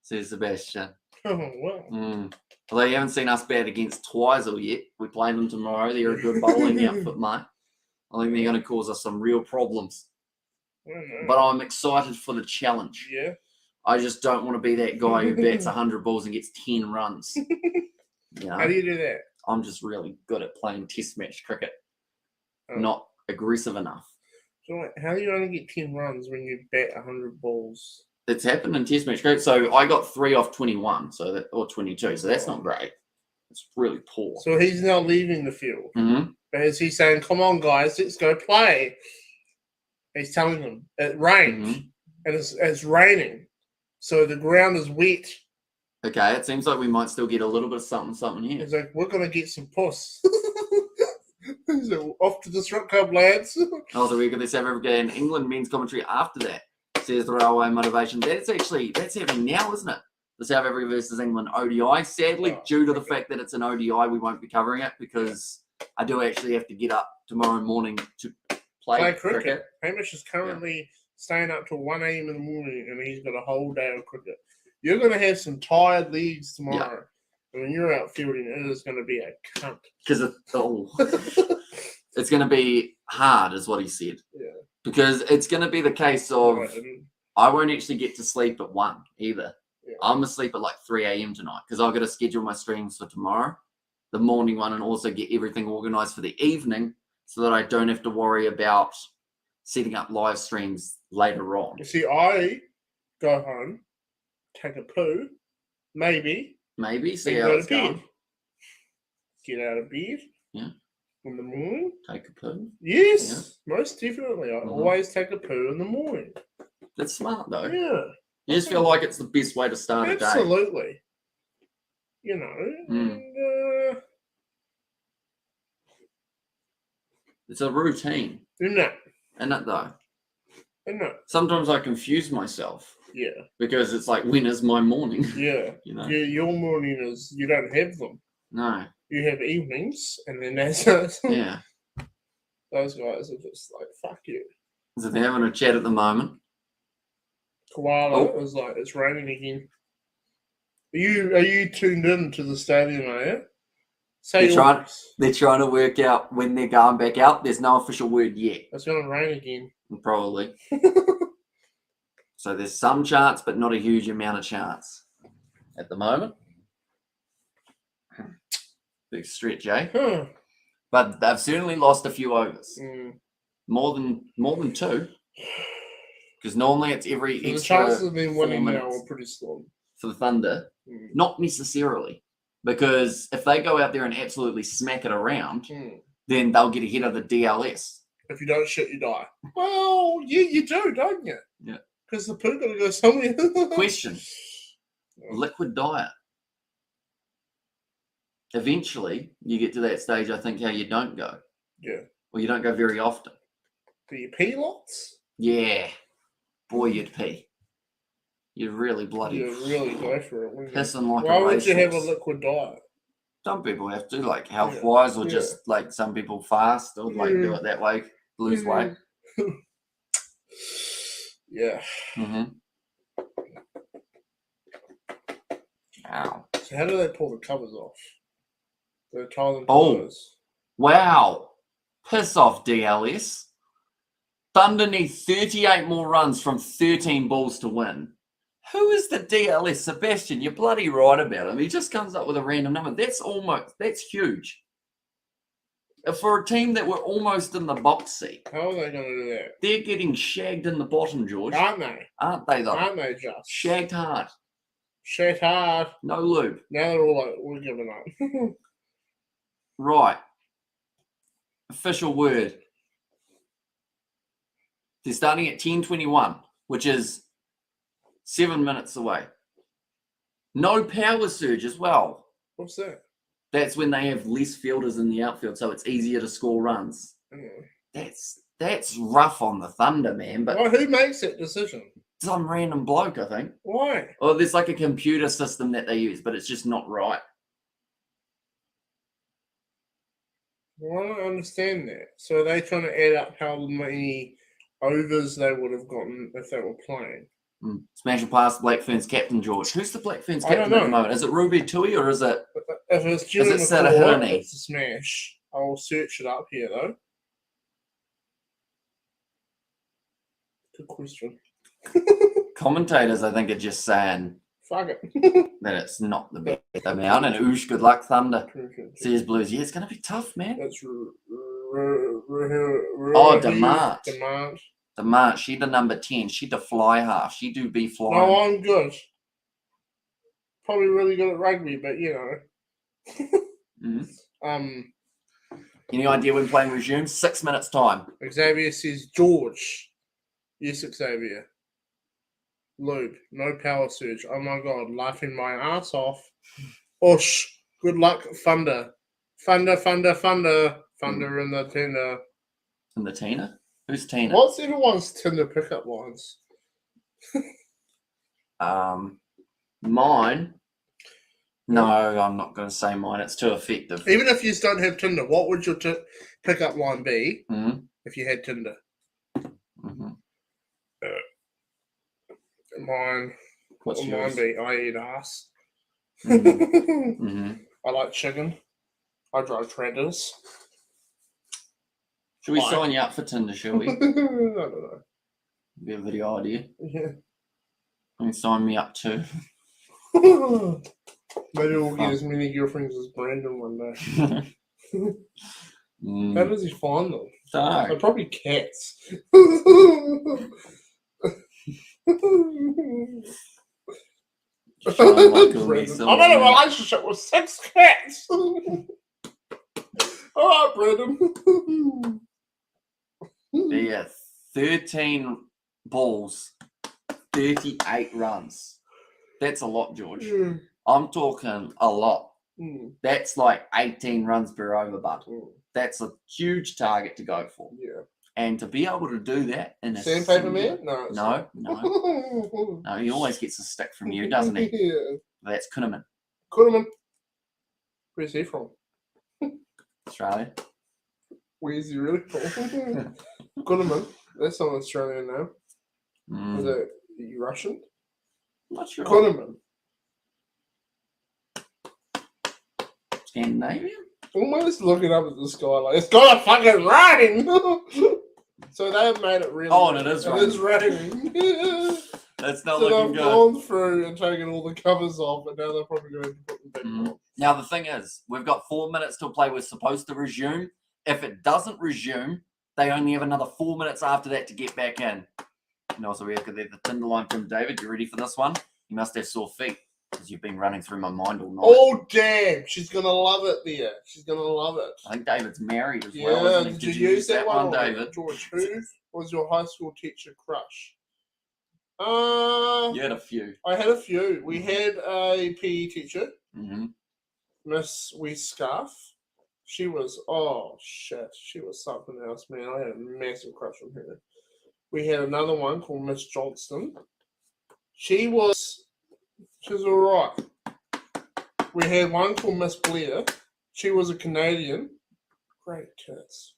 says Sebastian.
Oh, wow.
Although you haven't seen us bat against Twizel yet. We play them tomorrow. They're a good bowling outfit, mate. I think they're going to cause us some real problems.
But
I'm excited for the challenge.
Yeah.
I just don't want to be that guy who bats 100 balls and gets 10 runs.
How do you do that?
I'm just really good at playing test match cricket.
Oh.
Not aggressive enough.
So how do you only get 10 runs when you bat 100 balls?
It's happened in test match cricket. So I got 3 off 21, or 22. So that's not great. It's really poor.
So he's now leaving the field.
Mm-hmm.
But is he saying, come on, guys, let's go play? He's telling them it rains. And it's raining. So the ground is wet.
Okay, it seems like we might still get a little bit of something here.
He's like, we're going to get some puss. So off to the strip club, lads.
Also, we got the South Africa and England men's commentary after that, says the Railway Motivation. That's happening now, isn't it? The South Africa versus England ODI. Sadly, due to the fact that it's an ODI, we won't be covering it because I do actually have to get up tomorrow morning to play cricket.
Hamish is currently staying up till 1 a.m. in the morning and he's got a whole day of cricket. You're going to have some tired legs tomorrow. Yeah. And when you're out fielding, it is going to be a cunt.
Because it's going to be hard, is what he said.
Yeah.
Because it's going to be the case of I won't actually get to sleep at 1 either. Yeah. I'm going to sleep at like 3 a.m. tonight because I've got to schedule my streams for tomorrow, the morning one, and also get everything organised for the evening so that I don't have to worry about setting up live streams later on.
You see, I go home, take a poo, maybe, see how it's going. Get out of bed.
Yeah.
In the morning.
Take a poo.
Yes, most definitely. I always take a poo in the morning.
That's smart, though.
Yeah.
You just feel like it's the best way to start a day.
Absolutely. You know, and,
it's a routine.
Isn't it?
Isn't it, though?
Isn't it?
Sometimes I confuse myself.
Yeah.
Because it's like, when is my morning?
Yeah.
You know?
Your morning is, you don't have them.
No.
You have evenings, and then that's
yeah.
Those guys are just like, fuck you.
So they're having a chat at the moment.
Koala is like, it's raining again. Are you tuned in to the stadium, are you?
They're trying to work out when they're going back out. There's no official word yet.
It's going to rain again.
Probably. So there's some chance, but not a huge amount of chance at the moment. Big stretch, eh?
Huh.
But they've certainly lost a few overs.
Mm.
More than 2. Because normally it's every extra.
The chances of them winning now are pretty slim.
For the Thunder, not necessarily. Because if they go out there and absolutely smack it around, then they'll get ahead of the DLS.
If you don't shit, you die. Well, you do, don't you?
Yeah.
Because the poo got to go somewhere.
Question. Liquid diet. Eventually, you get to that stage, I think, how you don't go.
Yeah.
Or you don't go very often.
Do you pee lots?
Yeah. Boy, you'd pee. You'd really bloody...
You'd really go for it, wouldn't you?
Pissing like
Why
a
would you have a
racehorse.
liquid diet?
Some people have to, like health-wise, or just like some people fast or like do it that way, lose weight.
Yeah.
Ow.
So how do they pull the covers off? They tie them to those.
Wow. Piss off, DLS. Thunder need 38 more runs from 13 balls to win. Who is the DLS? Sebastian, you're bloody right about him. He just comes up with a random number. That's huge. For a team that were almost in the box seat.
How are they going to do that?
They're getting shagged in the bottom, George.
Aren't they?
Aren't they, though?
Aren't they just?
Shagged hard.
Shagged hard.
No lube.
Now they're all like, we're giving up.
Right. Official word. They're starting at 10:21, which is 7 minutes away. No power surge as well.
What's that?
That's when they have less fielders in the outfield, so it's easier to score runs. That's rough on the Thunder, man. But
who makes that decision?
Some random bloke, I think.
Why?
Well, there's like a computer system that they use, but it's just not right.
Well, I don't understand that. So are they trying to add up how many overs they would have gotten if they were playing?
Smash and pass Black Ferns captain, George. Who's the Black Ferns captain at the moment? Is it Ruby Tui or is it?
If it's it's a smash. I'll search it up here though. Good question.
Commentators, I think, are just saying
Fuck it.
that it's not the best amount. And oosh, good luck, Thunder.
True.
Says Blues. Yeah, it's going to be tough, man.
That's
Demant.
Demand.
Demant, she the number 10. She the fly half. She do be flying.
No, I'm good. Probably really good at rugby, but you know.
Any idea when playing resumes? 6 minutes time.
Xavier says George. Yes, Xavier. Lube. No power surge. Oh my god, laughing my ass off. Osh. Good luck, Thunder. Thunder in the Tinder.
In the Tina? Who's Tina?
What's everyone's Tinder pickup lines?
Mine. No, I'm not going to say mine. It's too effective.
Even if you don't have Tinder, what would your pickup line be if you had Tinder? Mine.
What's
mine
yours?
be? I eat ass. I like chicken. I drive tractors.
Should we sign you up for Tinder, shall we?
I don't know.
Be a video idea.
Yeah.
You can sign me up too.
Maybe we'll get as many girlfriends as Brandon one day. How does he find them? They're probably cats. I'm in a relationship with 6 cats. All right, Brandon.
Yeah, 13 balls, 38 runs. That's a lot, George. I'm talking a lot. That's like 18 runs per over, bud. That's a huge target to go for.
Yeah.
And to be able to do that in a
Sandpaper man? No.
No, he always gets a stick from you, doesn't he?
Yeah.
That's Kuhneman.
Where's he from?
Australia.
Where's he really from? Kuhneman. That's not an Australian name. Is it Russian?
Not sure.
Kuhneman.
Scandinavian?
Almost looking up at the sky like, it's got a fucking rain! So they have made it really.
Oh, and it is raining.
It is raining.
That's not
so
looking
they've
good.
gone through and taken all the covers off, but now they're probably going to put them back on.
Now, the thing is, we've got 4 minutes till play. We're supposed to resume. If it doesn't resume, they only have another 4 minutes after that to get back in. And also, we have the Tinder line from David. You ready for this one? You must have sore feet because you've been running through my mind all night.
Oh, damn. She's going to love it there. She's going to love it.
I think David's married as well. Isn't he?
Did you use that one,
David?
George, who was your high school teacher crush?
You had a few.
I had a few. We had a PE teacher, Miss Weescarf. She was, she was something else, man. I had a massive crush on her. We had another one called Miss Johnston. She was all right. We had one called Miss Blair. She was a Canadian. Great tits.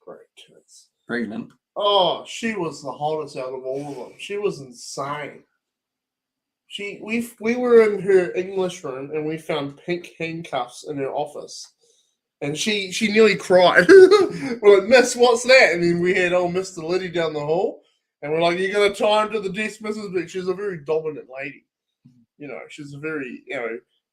Pregnant.
Oh, she was the hottest out of all of them. She was insane. We were in her English room and we found pink handcuffs in her office. And she nearly cried. We're like, Miss, what's that? And then we had old Mr. Liddy down the hall. And we're like, you're going to tie him to the desk, Mrs. Big. She's a very dominant lady. You know, she's a very,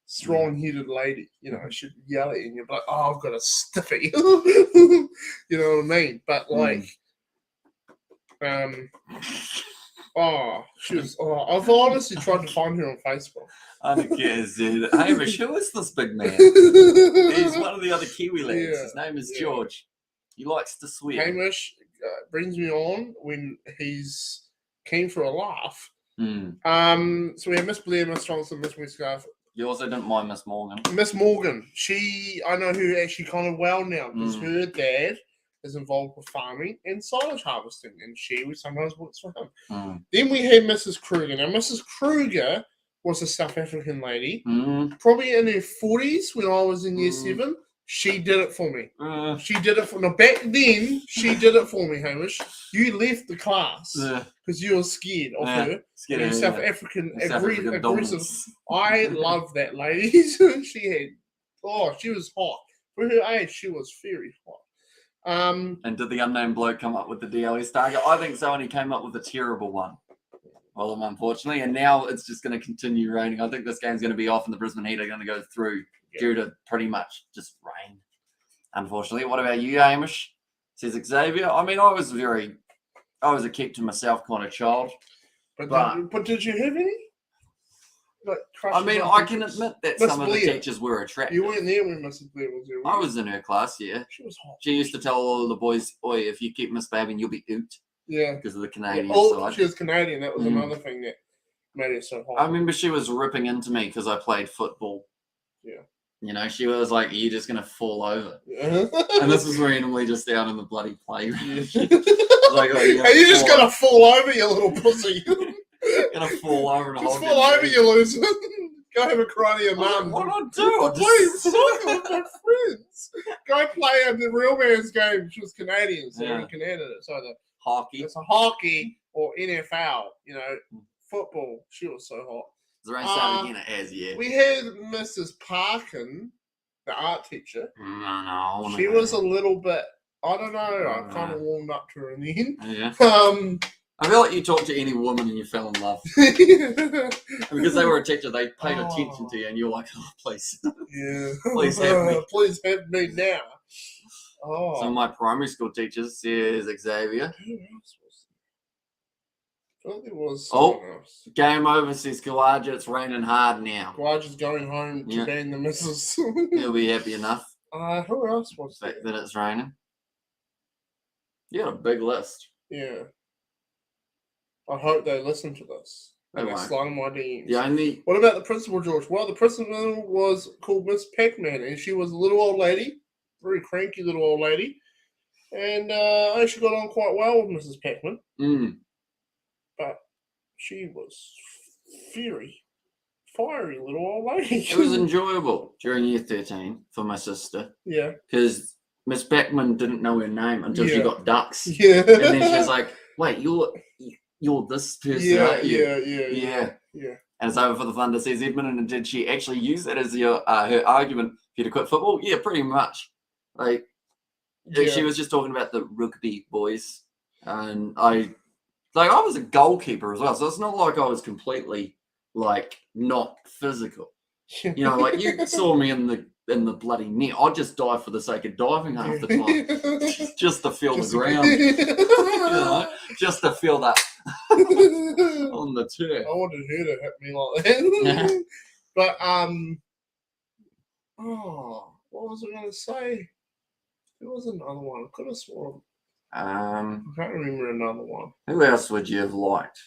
strong-headed lady. You know, she'd yell at you and you'd be like, oh, I've got a stiffy. You know what I mean? But like, I've honestly tried to find her on Facebook.
I don't care, dude. Hamish, who is this big man? He's one of the other Kiwi lads.
Yeah,
his name is George. He likes to swear.
Hamish brings me on when he's keen for a laugh. So we have Miss Blair, Miss Johnson, Miss Weescarf.
You also didn't mind Miss Morgan.
Miss Morgan, I know her actually kind of well now because her dad is involved with farming and silage harvesting, and she sometimes works for him. Then we had Mrs. Kruger. Now, Mrs. Kruger was a South African lady, probably in her 40s when I was in year 7. She did it for me. She did it for me. Back then, she did it for me, Hamish. You left the class because you were scared of her. Scared South African aggressive. I love that lady. She was hot. For her age, she was very hot.
And did the unnamed bloke come up with the DLS target? I think so, and he came up with a terrible one. Well, unfortunately, and now it's just going to continue raining. I think this game's going to be off, and the Brisbane Heat are going to go through due to pretty much just rain. Unfortunately, what about you, Hamish? Says Xavier. I mean, I was a keep to myself kind of child.
But did you have any? Like,
I mean, I can admit that
Miss
some of
Blair.
the teachers were attractive.
You weren't there when Mrs. Blair was there.
I was in her class, yeah.
She was hot.
She used to tell all the boys, "Oi, if you keep misbehaving, you'll be oot."
Yeah.
Because of the Canadian side.
She was Canadian. That was another thing that made her so hot.
I remember she was ripping into me because I played football.
Yeah.
You know, she was like, "You're just gonna fall over,"
Yeah.
and this was randomly just down in the bloody playground.
Yeah.
Like, oh,
Are you just gonna fall over, you little pussy?
Gonna fall over and
just fall over, you loser. Go have a cry to your mum.
What do I do?
Please, soccer with my friends. Go play at the real man's game. She was Canadian, so in Canada. So
hockey.
It's a hockey or NFL. You know, football. She was so hot.
Is the rain starting again? It has, yeah.
We had Mrs. Parkin, the art teacher.
No.
She was a little bit. I don't know. I kind of warmed up to her in the end.
Yeah. I feel like you talk to any woman and you fell in love. Because they were a teacher, they paid attention to you and you're like, oh, please.
Yeah.
Please have me.
Please have me now. Oh.
Some of my primary school teachers is Xavier.
Who else was there? I thought there was
someone
else.
Game over, says Kawaja. It's raining hard now.
Kawaja's going home to ban the missus.
He'll be happy enough.
Who else was
the
there?
fact that it's raining. You got a big list.
Yeah. I hope they listen to this.
They won't.
Slide on my DMs.
Yeah,
What about the principal, George? Well, the principal was called Miss Pac-Man, and she was a little old lady, very cranky little old lady, and I actually got on quite well with Mrs. Pac-Man. But she was fiery little old lady.
It was enjoyable during year 13 for my sister.
Yeah.
Because Miss Pac-Man didn't know her name until she got ducks.
Yeah.
And then she was like, wait, you're this person, aren't you?
Yeah.
And it's over for the fun to see Edmund, and did she actually use that as her argument for you to quit football? Yeah, pretty much. Like, she was just talking about the rugby boys, and I was a goalkeeper as well, so it's not like I was completely like not physical. You know, like you saw me in the bloody net. I'd just dive for the sake of diving half the time, just to feel the ground. You know, just to feel that on the turf.
I wanted her to hit me like that. But what was I going to say? There was another one. I could have sworn. I can't remember another one.
Who else would you have liked?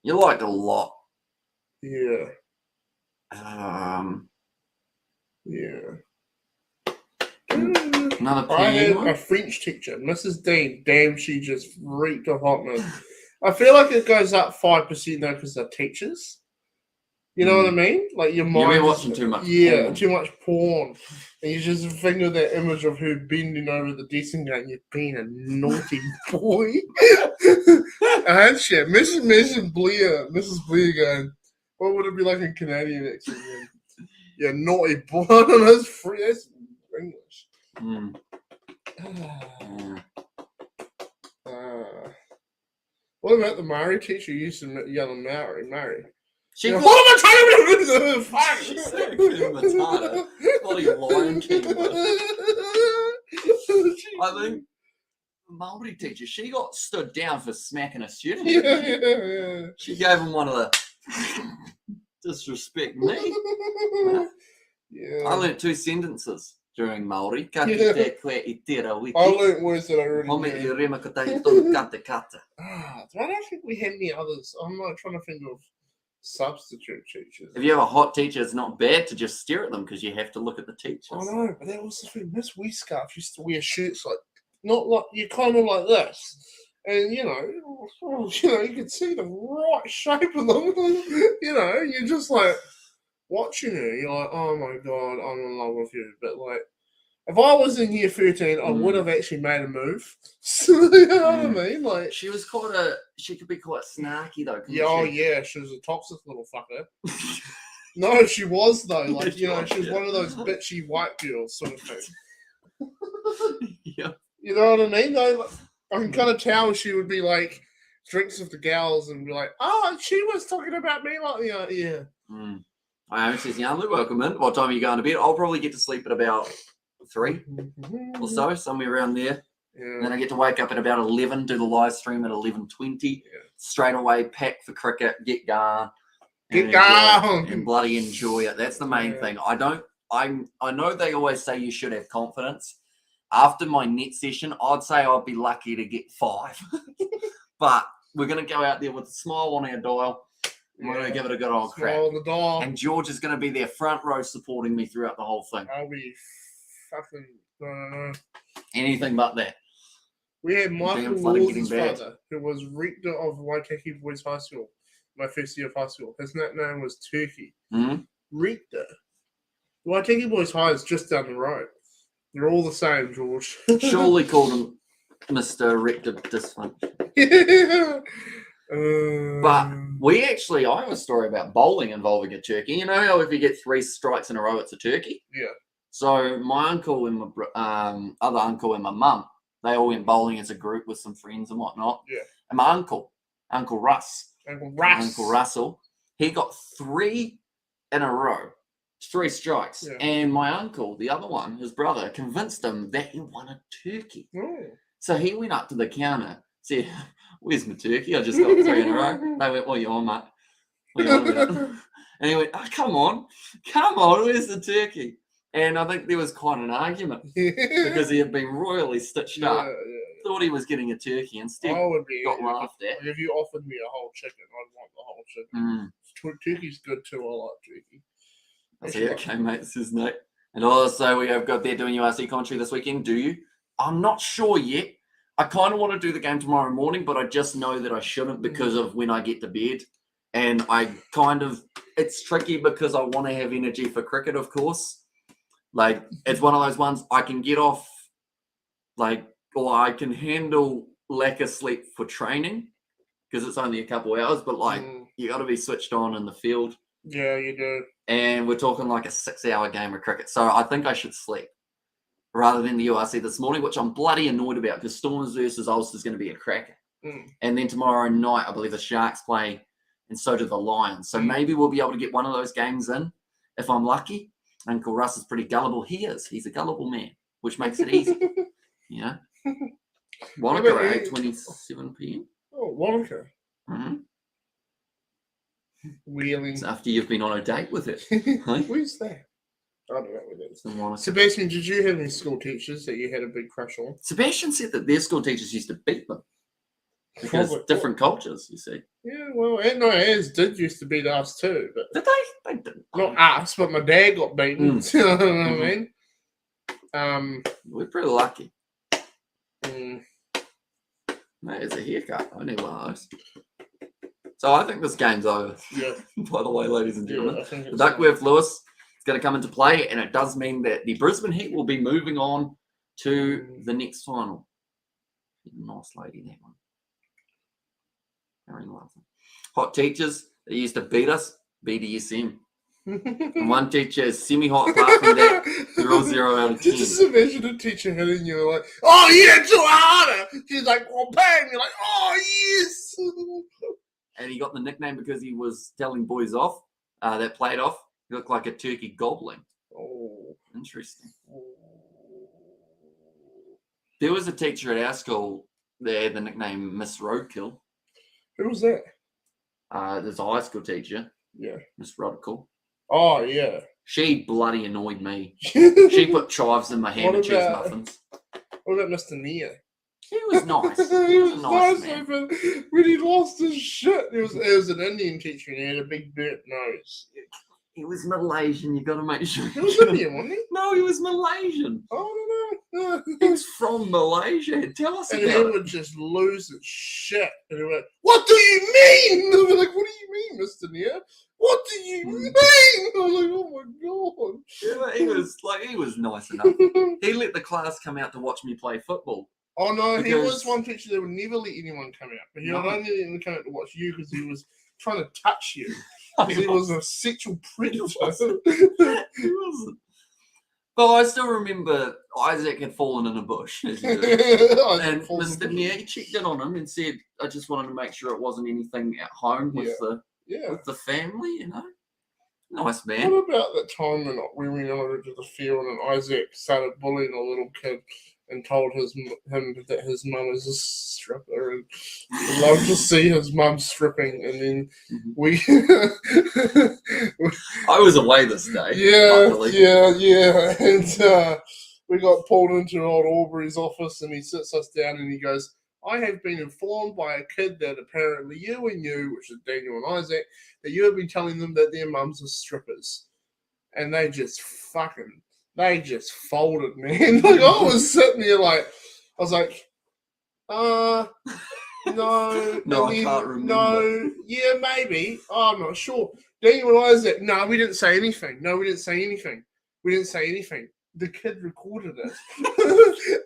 You liked a lot.
Yeah.
Yeah. Another
I had
one?
a French teacher, Mrs. Dean. Damn, she just reeked of hotness. I feel like it goes up 5% though because they're teachers. You know what I mean? Like your mind.
You've been watching too much.
Yeah,
porn.
too much porn, and you just think of that image of her bending over the desk and going, "You've been a naughty boy." I had shit. Mrs. Blair going, what would it be like in Canadian accent? Yeah, naughty boy. I don't know. That's English. What about the Maori teacher who used to yell at Maori?
She
what am I trying to do? Fuck!
She said Matata. Bloody Lion King. I think the Maori teacher, she got stood down for smacking a student.
Yeah.
She gave him one of the disrespect me.
Yeah.
I learnt 2 sentences during Maori.
I learnt words that I already knew. I don't think we had any others. I'm not trying to think of substitute teachers.
If you have a hot teacher, it's not bad to just stare at them because you have to look at the teachers.
I know, but that was the thing. Miss Weescarf used to wear shirts like, not like, you're kind of like this. And, you could see the right shape of them. You're just like watching her. You're like, oh my God, I'm in love with you. But like, if I was in year 13, I would have actually made a move. You know what I mean? Like,
she could be quite snarky though.
Yeah, she was a toxic little fucker. No, she was though. Like, she was one of those bitchy white girls sort of thing.
Yeah.
You know what I mean? I can kind of tell she would be like, drinks with the gals and be like, oh, she was talking about me like, yeah.
I says, Yanlu, welcome in. What time are you going to bed? I'll probably get to sleep at about 3 or so, somewhere around there.
Yeah.
And then I get to wake up at about 11, do the live stream at 11:20. Straight away, pack for cricket, get going. And bloody enjoy it. That's the main thing. I know they always say you should have confidence. After my net session, I'd say I'd be lucky to get 5. But we're going to go out there with a smile on our dial. We're going to give it a good old crack.
On the dial.
And George is going to be there front row supporting me throughout the whole thing.
I'll be fucking... No.
Anything but that.
We had Michael Wall's father, who was rector of Waitaki Boys High School, my first year of high school. His nickname was Turkey. Rector. Waitaki Boys High is just down the road. They're all the same, George.
Surely called him Mr. Rector Dysfunction. But I have a story about bowling involving a turkey. You know how if you get 3 strikes in a row, it's a turkey?
Yeah.
So my uncle and my other uncle and my mum, they all went bowling as a group with some friends and whatnot.
Yeah.
And my Uncle Russell, he got 3 in a row, 3 strikes. Yeah. And my uncle, the other one, his brother, convinced him that he won a turkey. So he went up to the counter, said, where's my turkey? I just got 3 in a row. They went, what are you on, mate? What are you on about? And he went, oh, come on, where's the turkey? And I think there was quite an argument because he had been royally stitched up. Thought he was getting a turkey, instead got laughed at.
If you offered me a whole chicken, I'd want the whole chicken. Turkey's good too. I like turkey.
I say, okay, mate, this is Nick. And also, we have got there doing URC commentary this weekend. Do you? I'm not sure yet. I kind of want to do the game tomorrow morning, but I just know that I shouldn't because of when I get to bed. And it's tricky because I want to have energy for cricket, of course. Like, it's one of those ones I can get off, or I can handle lack of sleep for training because it's only a couple hours, but you got to be switched on in the field.
Yeah, you do.
And we're talking like a 6-hour game of cricket. So I think I should sleep rather than the URC this morning, which I'm bloody annoyed about because Stormers versus Ulster is going to be a cracker. And then tomorrow night, I believe the Sharks play, and so do the Lions. So maybe we'll be able to get one of those games in if I'm lucky. Uncle Russ is pretty gullible. He's a gullible man, which makes it easy. You know? Wanaka at 8:27 p.m.
Oh, Wanaka. Wheeling.
It's after you've been on a date with it.
Where's that? I don't know what it is. Sebastian, did you have any school teachers that you had a big crush on?
Sebastian said that their school teachers used to beat them. Because different cultures, you see.
Yeah, well, ours did used to beat us too. But
did they? They didn't.
Not us, but my dad got beaten. You know what I mean?
We're pretty lucky. That is a haircut. I need one of those. So I think this game's over. Yeah. By the way, ladies and gentlemen. The Duckworth Lewis is going to come into play, and it does mean that the Brisbane Heat will be moving on to the next final. Nice lady, that one. Very nice. Hot teachers that used to beat us, BDSM. And one teacher is semi-hot, apart from that, they're all 0 out of 10.
Just imagine a teacher hitting you like, oh yeah, too harder. She's like, well, bang. You're like, oh yes.
And he got the nickname because he was telling boys off that played off. He looked like a turkey gobbling.
Oh,
interesting. There was a teacher at our school that had the nickname Miss Roadkill.
Who was that?
There's a high school teacher.
Yeah.
Miss Roadkill.
Oh, yeah.
She bloody annoyed me. She put chives in my ham and cheese muffins.
What about Mr. Nia?
He was nice. He was a nice man.
But when he lost his shit, it was an Indian teacher and he had a big burnt nose.
He was Malaysian. You got to make sure.
He was Indian, wasn't he?
No, he was Malaysian.
I don't know.
He was from Malaysia. Tell us about it.
And he would just lose his shit. And he went, what do you mean? And we're like, what do you mean, Mr. Nia? What do you mean? I was like, oh my God.
Yeah, he was nice enough. He let the class come out to watch me play football.
Oh no, he was one teacher that would never let anyone come out. But he would only let them come out to watch you because he was trying to touch you. Because he was a sexual predator.
He wasn't. But I still remember Isaac had fallen in a bush, as you do. And Mr. Nia, he checked in on him and said, I just wanted to make sure it wasn't anything at home with the family, you know. Nice man.
What about that time when we went over to the field and Isaac started bullying a little kid and told him that his mum is a stripper and he'd love to see his mum stripping, and then we
I was away this day.
Yeah. And we got pulled into old Aubrey's office and he sits us down and he goes, I have been informed by a kid that apparently you and you, which is Daniel and Isaac, that you have been telling them that their mums are strippers. And they just folded, man. Like, I was sitting there like, I was like, no.
No, I can't remember.
No, yeah, maybe. Oh, I'm not sure. Daniel and Isaac, no, we didn't say anything. The kid recorded it.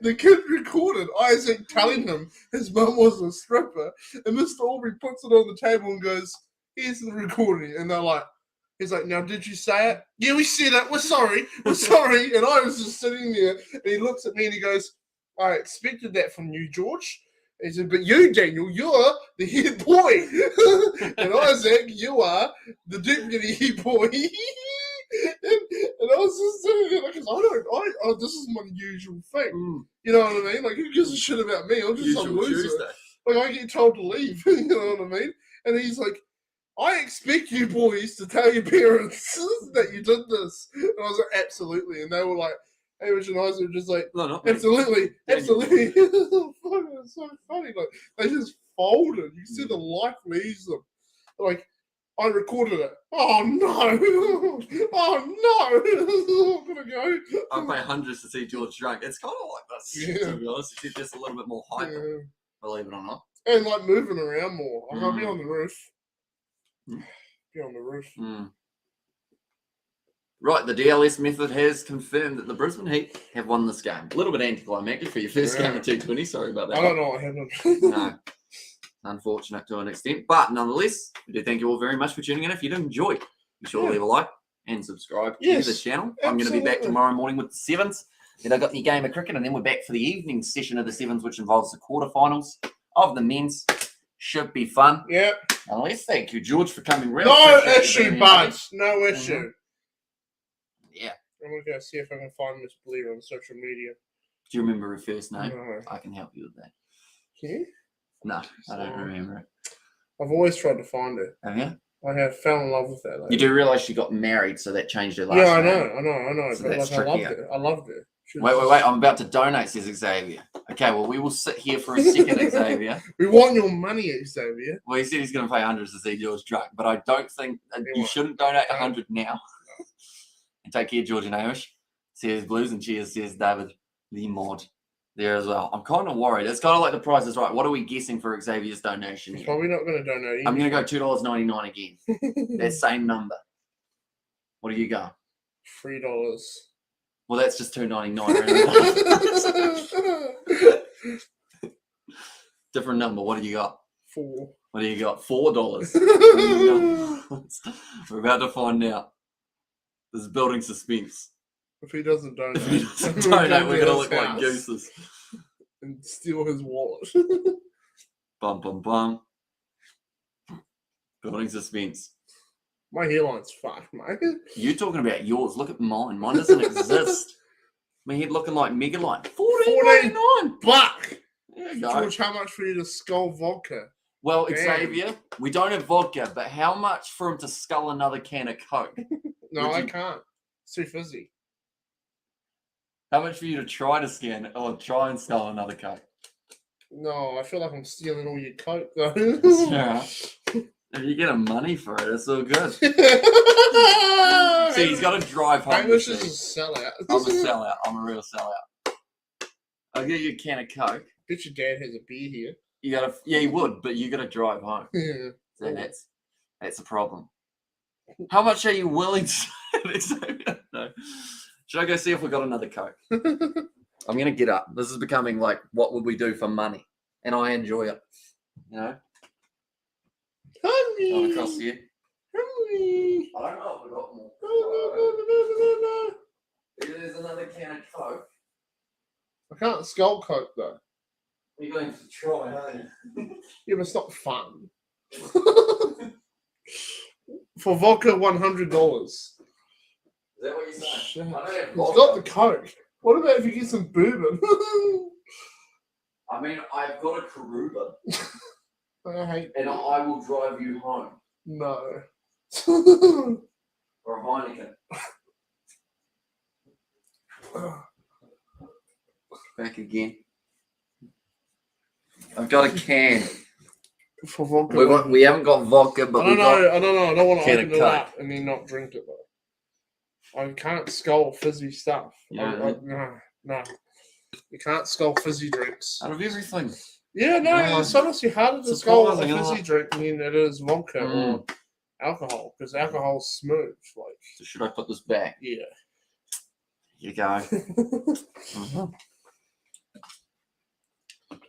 The kid recorded Isaac telling him his mum was a stripper, and Mr. Aubrey puts it on the table and goes, here's the recording. And they're like, he's like, now, did you say it? Yeah, we said it. We're sorry. And I was just sitting there, and he looks at me and he goes, I expected that from you, George. He said, but you, Daniel, you're the head boy. And Isaac, you are the deputy head boy. And I was just sitting there like, this is my usual thing. You know what I mean? Like, who gives a shit about me? I'm just some loser. Like, I get told to leave. You know what I mean? And he's like, I expect you boys to tell your parents that you did this. And I was like, absolutely. And they were like, Hamish and Isaac were just like, no, absolutely. It's so funny. Like, they just folded. You see the life leaves them. Like, I recorded it. Oh no! I'm gonna go.
I pay hundreds to see George drunk. It's kind of like this, to be honest. It's just a little bit more hyper, believe it or not.
And like moving around more. I'm gonna be on the roof. Be on the roof.
Right, the DLS method has confirmed that the Brisbane Heat have won this game. A little bit anticlimactic for your first game of T20. Sorry about that.
I don't know what happened.
No. Unfortunate to an extent, but nonetheless, we do thank you all very much for tuning in. If you did enjoy, be sure to leave a like and subscribe to the channel. I'm going to be back tomorrow morning with the sevens. Then I got your game of cricket, and then we're back for the evening session of the sevens, which involves the quarterfinals of the men's. Should be fun.
Yeah.
Unless, thank you, George, for coming round.
No issue, buds. No issue.
Yeah.
I'm going to go see if I can find Miss Blair on social media.
Do you remember her first name?
No.
I can help you with that.
Can you?
No, I don't remember it.
I've always tried to find it.
Have you?
I have fell in love with that lady.
You do realise she got married, so that changed her last name.
Yeah, I know.
So
but
that's
like, I loved it.
Wait. I'm about to donate, says Xavier. Okay, well, we will sit here for a second, Xavier.
We want your money, Xavier.
Well, he said he's going to pay hundreds to see George drunk, but I don't think you shouldn't donate 100 now. And take care, George and Hamish. Says Blues and cheers, says David the mod. There as well. I'm kind of worried. It's kind of like the Price is Right. What are we guessing for Xavier's donation here?
Probably not going to donate either.
I'm going to go $2.99 again. That same number. What do you go?
$3.
Well, that's just $2.99. Different number. What do you got?
4.
What do you got? $4. We're about to find out. This is building suspense.
If he doesn't donate,
we're going to look like gooses.
And steal his wallet.
Bum. Building suspense.
My hairline's fucked, mate.
You're talking about yours. Look at mine. Mine doesn't exist. My head looking like Megaline. $14.99.
Buck.
There you go.
George, how much for you to skull vodka?
Well, Xavier, we don't have vodka, but how much for him to scull another can of Coke?
No, I can't. It's too fizzy.
How much for you to try and scull another Coke?
No, I feel like I'm stealing all your Coke, though.
Yeah. If you get him money for it, it's all good. See, he's got to drive home.
Hamish is a sellout.
I'm a sellout. I'm a real sellout. I'll get you a can of Coke.
Bet your dad has a beer here.
Yeah, he would, but you got to drive home.
Yeah.
So that's a problem. How much are you willing to? No. Should I go see if we got another Coke? I'm going to get up. This is becoming like, what would we do for money? And I enjoy it. You know?
Hungry.
Going across here.
Hungry.
I don't know if we got more.
No.
There's another can of Coke.
I can't skull Coke though.
You're going to try, aren't you?
Yeah, but it's not fun. For vodka, $100.
Is that what you're saying?
Shit.
I don't have
He's
vodka.
got the Coke. What about if you get some bourbon?
I mean, I've got a Karuba,
I hate
and I will drive you home.
No.
Or a Heineken. Back again. I've got a can.
For vodka.
We haven't got vodka, but
I don't know. I don't want to
can of
open it
Coke.
up and then not drink it though. I can't skull fizzy stuff.
Yeah.
No. You can't skull fizzy drinks.
Out of everything.
Yeah, no,
No.
it's honestly harder to skull a
Surprising, isn't
fizzy
it?
drink than it is vodka or alcohol, because alcohol's smooth. Like,
So should I put this back?
yeah.
Here you go.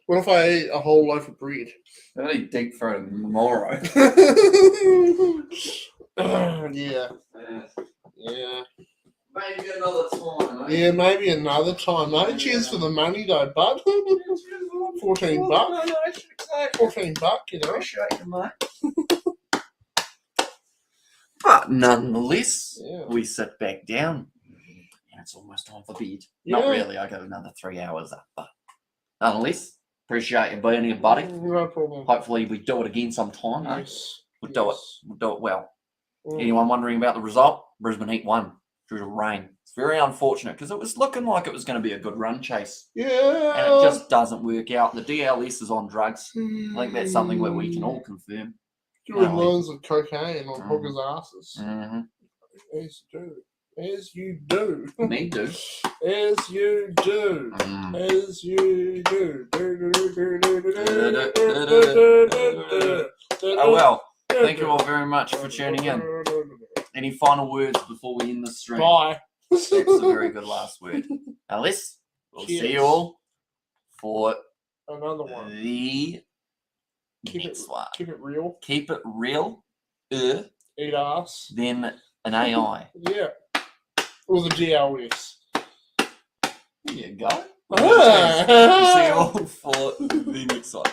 What if I ate a whole loaf of bread?
I'm going to deep throat tomorrow.
Yeah. Yeah.
Maybe another time, eh?
Yeah, maybe another time, mate. Cheers for the money, though, bud. $14.
No,
$14, you know.
appreciate you, mate. But nonetheless,
Yeah.
we sit back down. And it's almost time for bed.
Yeah.
Not really, I got another 3 hours up. But nonetheless, appreciate you being here, buddy.
No problem.
Hopefully we do it again sometime. Eh?
Yes.
We'll do it. We'll do it well.
Mm.
Anyone wondering about the result? Brisbane Heat won due to rain. It's very unfortunate because it was looking like it was going to be a good run chase.
Yeah.
And it just doesn't work out. The DLS is on drugs. I think that's something that we can all confirm.
Doing loans of cocaine on hookers' asses.
Mm-hmm.
As you do. As you do.
Me do.
As you do.
Mm.
As you do.
Oh well. Thank you all very much for tuning in. Any final words before we end the stream?
Bye.
That's a very good last word. Alice, we'll see you all for
Another one.
the
Keep
next one.
Keep it real.
Keep it real,
Eat ass.
then an AI.
Yeah. Or the DLS.
There you go.
Ah.
See you all for the next one.